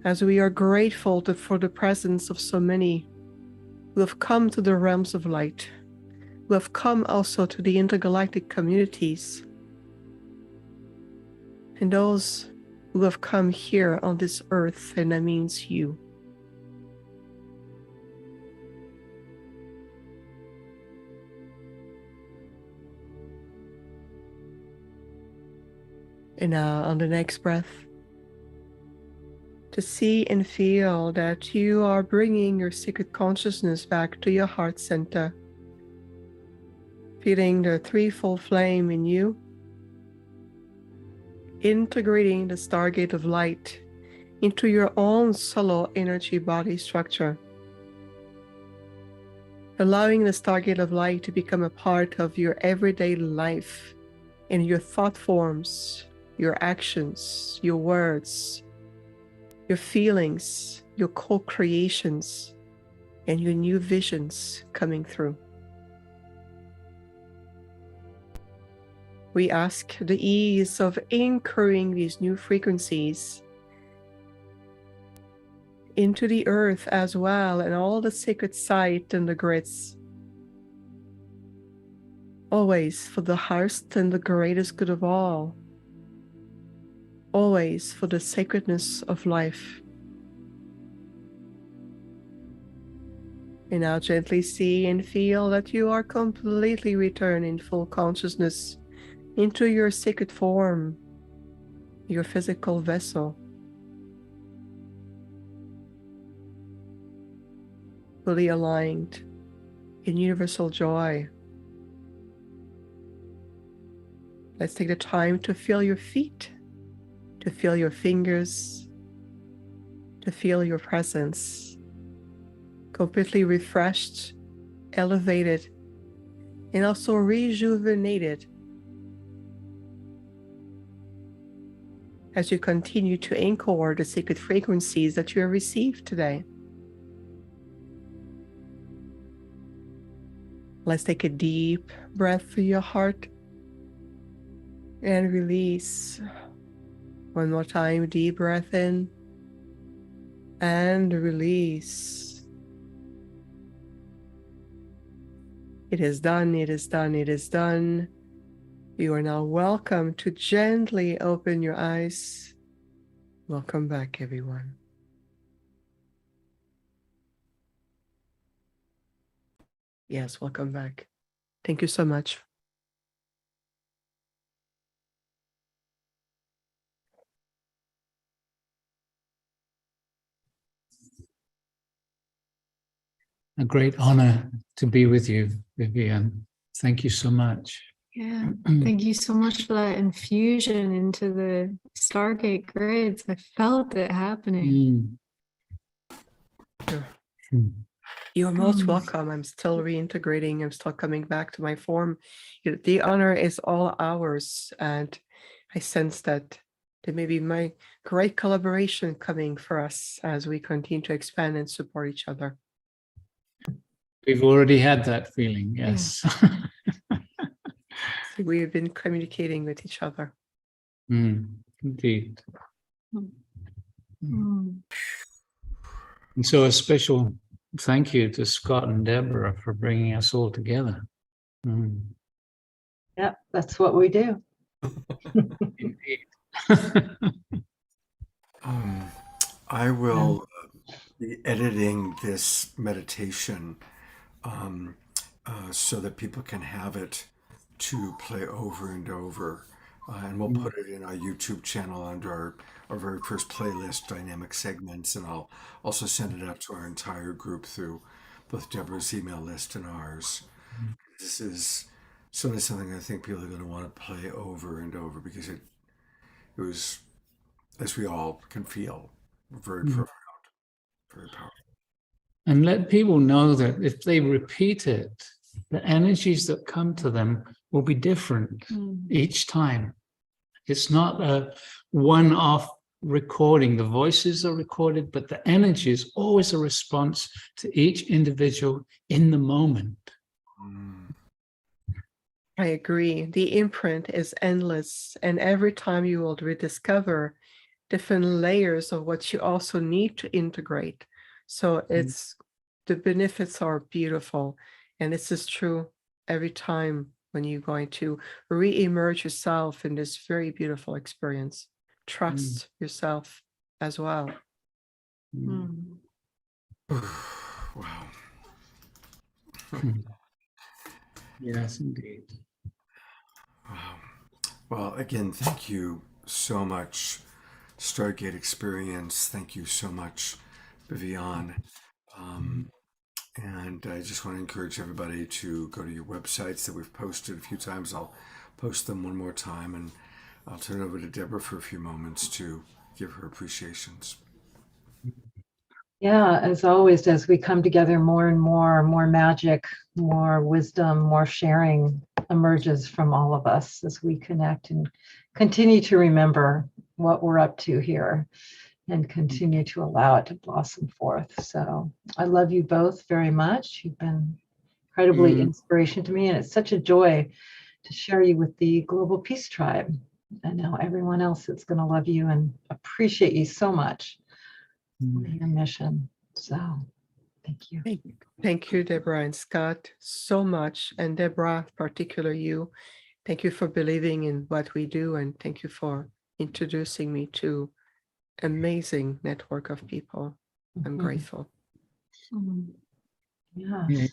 S6: as we are grateful for the presence of so many who have come to the realms of light, who have come also to the intergalactic communities, and those who have come here on this earth, and that means you. And now on the next breath, to see and feel that you are bringing your sacred consciousness back to your heart center, feeling the threefold flame in you, integrating the stargate of light into your own solo energy body structure, allowing the Stargate of Light to become a part of your everyday life in your thought forms, your actions, your words, your feelings, your co-creations, and your new visions coming through. We ask the ease of anchoring these new frequencies into the earth as well, and all the sacred site and the grids, always for the highest and the greatest good of all, always for the sacredness of life. And now gently see and feel that you are completely returned in full consciousness into your sacred form, your physical vessel, fully aligned in universal joy. Let's take the time to feel your feet, to feel your fingers, to feel your presence, completely refreshed, elevated, and also rejuvenated as you continue to anchor the sacred frequencies that you have received today. Let's take a deep breath through your heart and release. One more time, deep breath in and release. It is done, it is done, it is done. You are now welcome to gently open your eyes. Welcome back, everyone. Yes, welcome back. Thank you so much.
S5: A great honor to be with you, Vivian. Thank you so much.
S10: Yeah, thank you so much for that infusion into the Stargate grids. I felt it happening.
S6: You are most welcome. I'm still reintegrating. I'm still coming back to my form. The honor is all ours. And I sense that there may be my great collaboration coming for us as we continue to expand and support each other.
S5: We've already had that feeling, yes.
S6: We have been communicating with each other.
S5: Indeed. And so a special thank you to Scott and Deborah for bringing us all together.
S3: Yep, that's what we do.
S5: Indeed.
S2: I will be editing this meditation so that people can have it to play over and over. And we'll put it in our YouTube channel under our very first playlist, Dynamic Segments. And I'll also send it out to our entire group through both Deborah's email list and ours. This is certainly something I think people are going to want to play over and over because it was, as we all can feel, very profound, very powerful.
S5: And let people know that if they repeat it, the energies that come to them will be different each time. It's not a one-off recording. The voices are recorded, but the energy is always a response to each individual in the moment.
S6: I agree. The imprint is endless, and every time you will rediscover different layers of what you also need to integrate. So it's the benefits are beautiful, and this is true every time when you're going to re-emerge yourself in this very beautiful experience. Trust yourself as well.
S2: Wow.
S5: Yes, indeed.
S2: Wow. Well, again, thank you so much, Stargate Experience. Thank you so much, Vivian. And I just want to encourage everybody to go to your websites that we've posted a few times. I'll post them one more time, and I'll turn it over to Deborah for a few moments to give her appreciations.
S3: Yeah, as always, as we come together more and more magic, more wisdom, more sharing emerges from all of us as we connect and continue to remember what we're up to here and continue to allow it to blossom forth. So I love you both very much. You've been incredibly inspiration to me, and it's such a joy to share you with the Global Peace Tribe. And now everyone else that's going to love you and appreciate you so much for your mission. So thank you.
S6: Thank you, Debra and Scott, so much. And Debra, particularly you, thank you for believing in what we do. And thank you for introducing me to amazing network of people. I'm grateful.
S3: Yes.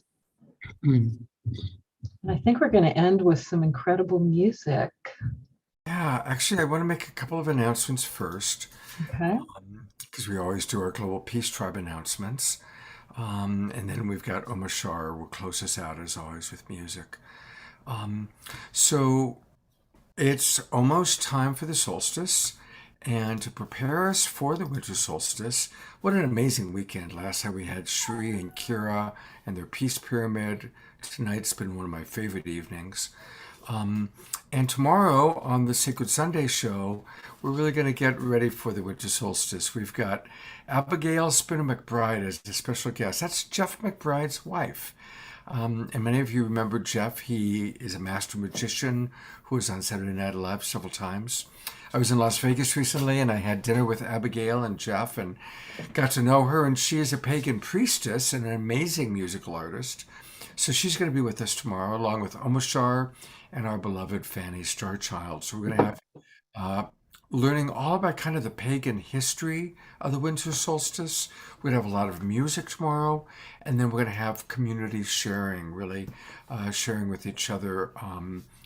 S3: And I think we're going to end with some incredible music.
S2: Yeah, actually, I want to make a couple of announcements first.
S3: Okay.
S2: Because we always do our Global Peace Tribe announcements. And then we've got Omashar will close us out as always with music. So it's almost time for the solstice. And to prepare us for the winter solstice, what an amazing weekend. Last time we had Shri and Kira and their Peace Pyramid. Tonight's been one of my favorite evenings. And tomorrow on the Sacred Sunday show, we're really going to get ready for the winter solstice. We've got Abigail Spinner McBride as a special guest. That's Jeff McBride's wife. And many of you remember Jeff. He is a master magician who was on Saturday Night Live several times. I was in Las Vegas recently, and I had dinner with Abigail and Jeff and got to know her. And she is a pagan priestess and an amazing musical artist. So she's going to be with us tomorrow, along with Omashar and our beloved Fanny Starchild. So we're going to have learning all about kind of the pagan history of the winter solstice. We're going to have a lot of music tomorrow, and then we're going to have community sharing, really sharing with each other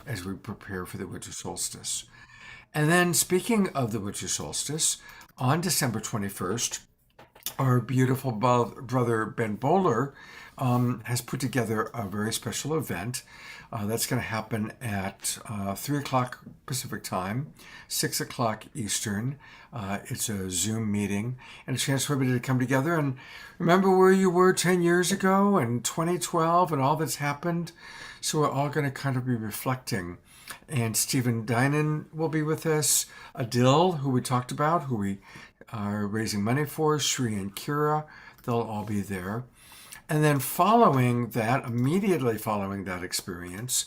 S2: as we prepare for the winter solstice. And then speaking of the winter solstice, on December 21st, our beautiful brother Ben Bowler has put together a very special event that's going to happen at 3 o'clock Pacific time, 6 o'clock Eastern. It's a Zoom meeting and a chance for everybody to come together and remember where you were 10 years ago and 2012 and all that's happened. So we're all going to kind of be reflecting. And Stephen Dinan will be with us, Adil, who we talked about, who we are raising money for, Shri and Kira, they'll all be there. And then following that, immediately following that experience,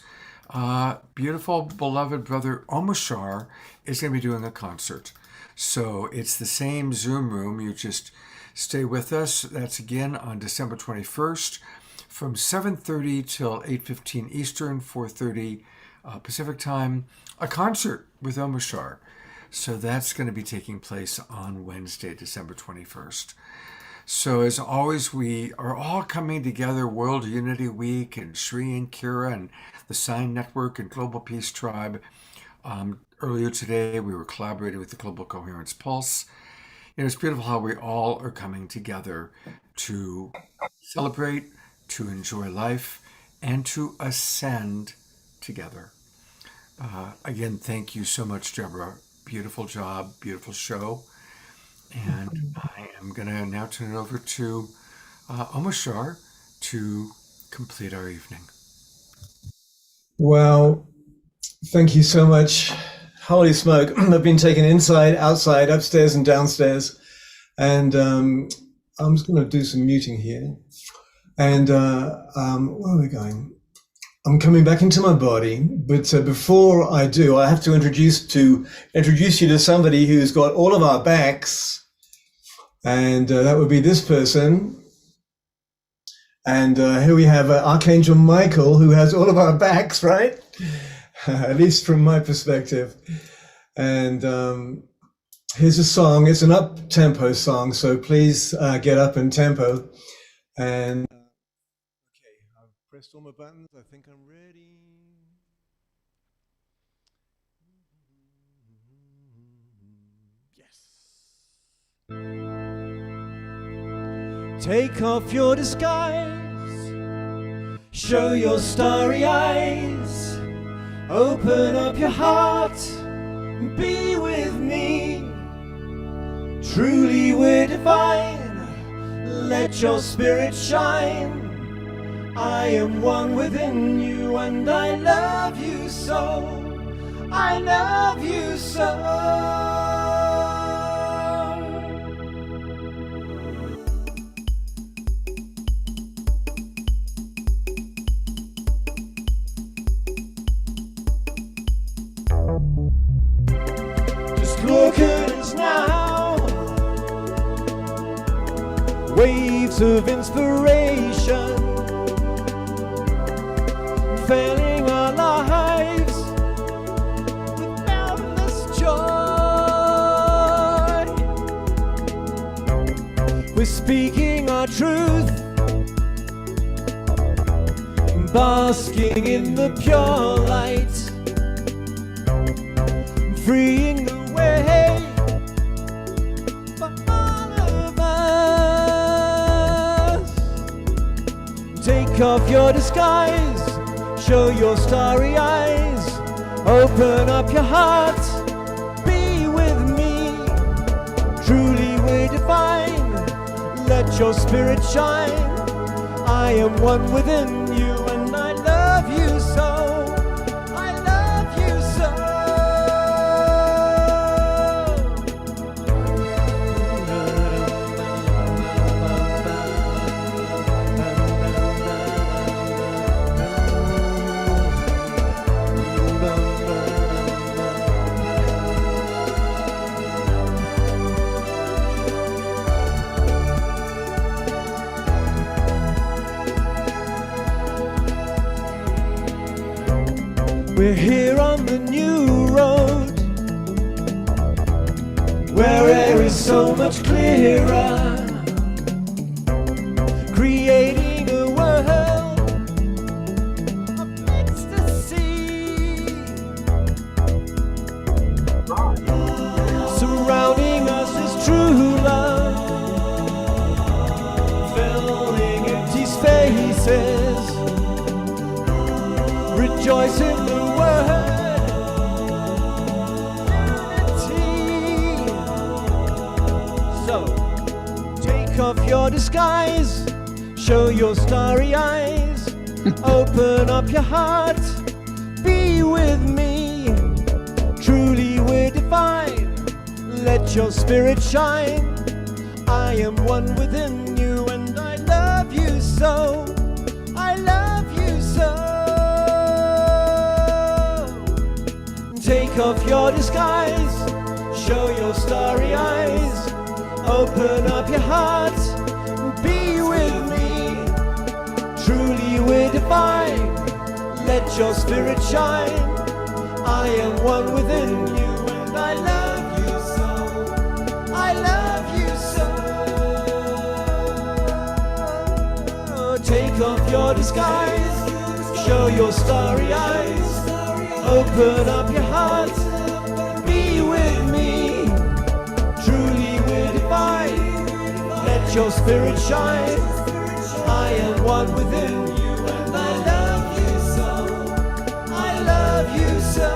S2: beautiful, beloved brother Omashar is going to be doing a concert. So it's the same Zoom room. You just stay with us. That's again on December 21st from 7:30 till 8:15 Eastern, 4:30 Pacific time, a concert with Omashar. So that's going to be taking place on Wednesday, December 21st. So as always, we are all coming together, World Unity Week and Shri and Kira and the Sign Network and Global Peace Tribe. Earlier today, we were collaborating with the Global Coherence Pulse. It's beautiful how we all are coming together to celebrate, to enjoy life, and to ascend together. Again, thank you so much, Debra. Beautiful job, beautiful show. And I am going to now turn it over to Omashar to complete our evening.
S4: Well, thank you so much. Holy smoke. I've been taken inside, outside, upstairs and downstairs. And I'm just going to do some muting here. And where are we going? I'm coming back into my body, but before I do, I have to introduce you to somebody who's got all of our backs, and that would be this person. And here we have Archangel Michael, who has all of our backs, right? At least from my perspective. And here's a song. It's an up-tempo song, so please get up in tempo. And pressed all my buttons. I think I'm ready. Yes. Take off your disguise. Show your starry eyes. Open up your heart. Be with me. Truly we're divine. Let your spirit shine. I am one within you, and I love you so. I love you so. Just look at us now. Waves of inspiration filling our lives with boundless joy. We're speaking our truth, basking in the pure light, freeing the way for all of us. Take off your disguise, show your starry eyes, open up your heart, be with me. Truly we're divine, let your spirit shine. I am one within you, and I love you so. I love you so. We're here on the new road, where air is so much clearer, creating a world of ecstasy. Surrounding us is true love, filling empty spaces. Rejoice in the word unity. So take off your disguise, show your starry eyes, open up your heart, be with me. Truly we're divine, let your spirit shine. I am one within you, and I love you so. I love you so. Take off your disguise, show your starry eyes, open up your heart, be with me. Truly we're divine, let your spirit shine. I am one within you, and I love you so. I love you so. Take off your disguise, show your starry eyes, open up your heart, be with me. Truly we're divine, let your spirit shine. I am one within you, and I love you so. I love you so.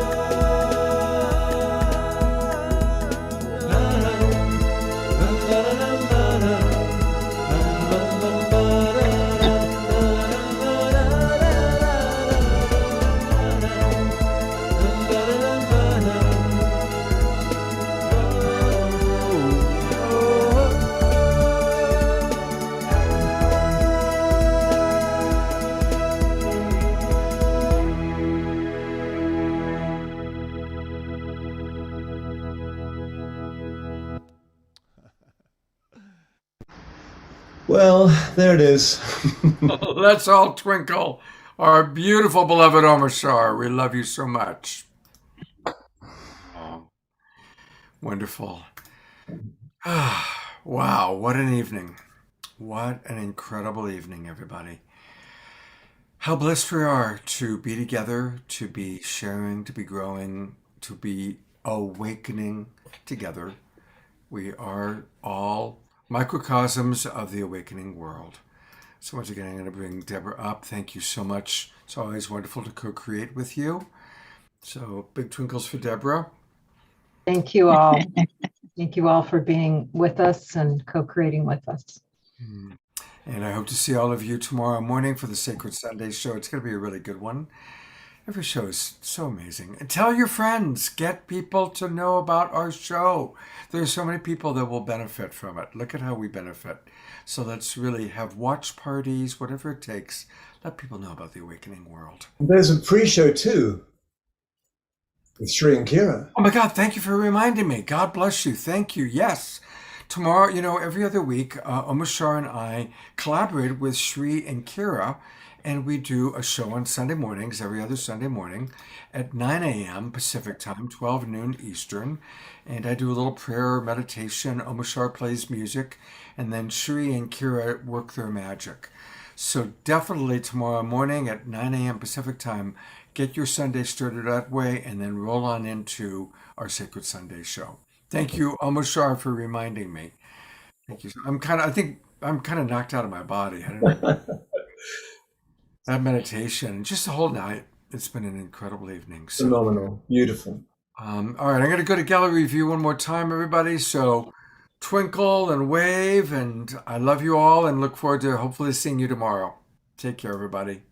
S4: Well, there it is.
S2: Let's all twinkle. Our beautiful beloved Omashar, we love you so much. Oh, wonderful. Wow, what an evening. What an incredible evening, everybody. How blessed we are to be together, to be sharing, to be growing, to be awakening together. We are all microcosms of the awakening world. So once again, I'm going to bring Debra up. Thank you so much. It's always wonderful to co-create with you. So big twinkles for Debra.
S3: Thank you all. Thank you all for being with us and co-creating with us.
S2: Mm. And I hope to see all of you tomorrow morning for the Sacred Sunday show. It's going to be a really good one. Every show is so amazing. And tell your friends, get people to know about our show. There's so many people that will benefit from it. Look at how we benefit. So let's really have watch parties, whatever it takes. Let people know about the awakening world.
S4: There's a pre-show too with Sri and Kira.
S2: Oh my God, thank you for reminding me. God bless you. Thank you. Yes. Tomorrow, every other week, Omashar and I collaborate with Sri and Kira, and we do a show on Sunday mornings, every other Sunday morning at 9 a.m. Pacific time, 12 noon Eastern. And I do a little prayer meditation. Omashar plays music, and then Sri and Kira work their magic. So definitely tomorrow morning at 9 a.m. Pacific time, get your Sunday started that way, and then roll on into our Sacred Sunday show. Thank you, Omashar, for reminding me. Thank you. I think I'm kind of knocked out of my body. I don't know. That meditation, just the whole night, it's been an incredible evening. So,
S4: Phenomenal. Beautiful.
S2: all right, I'm going to go to gallery view one more time, everybody. So twinkle and wave, and I love you all and look forward to hopefully seeing you tomorrow. Take care, everybody.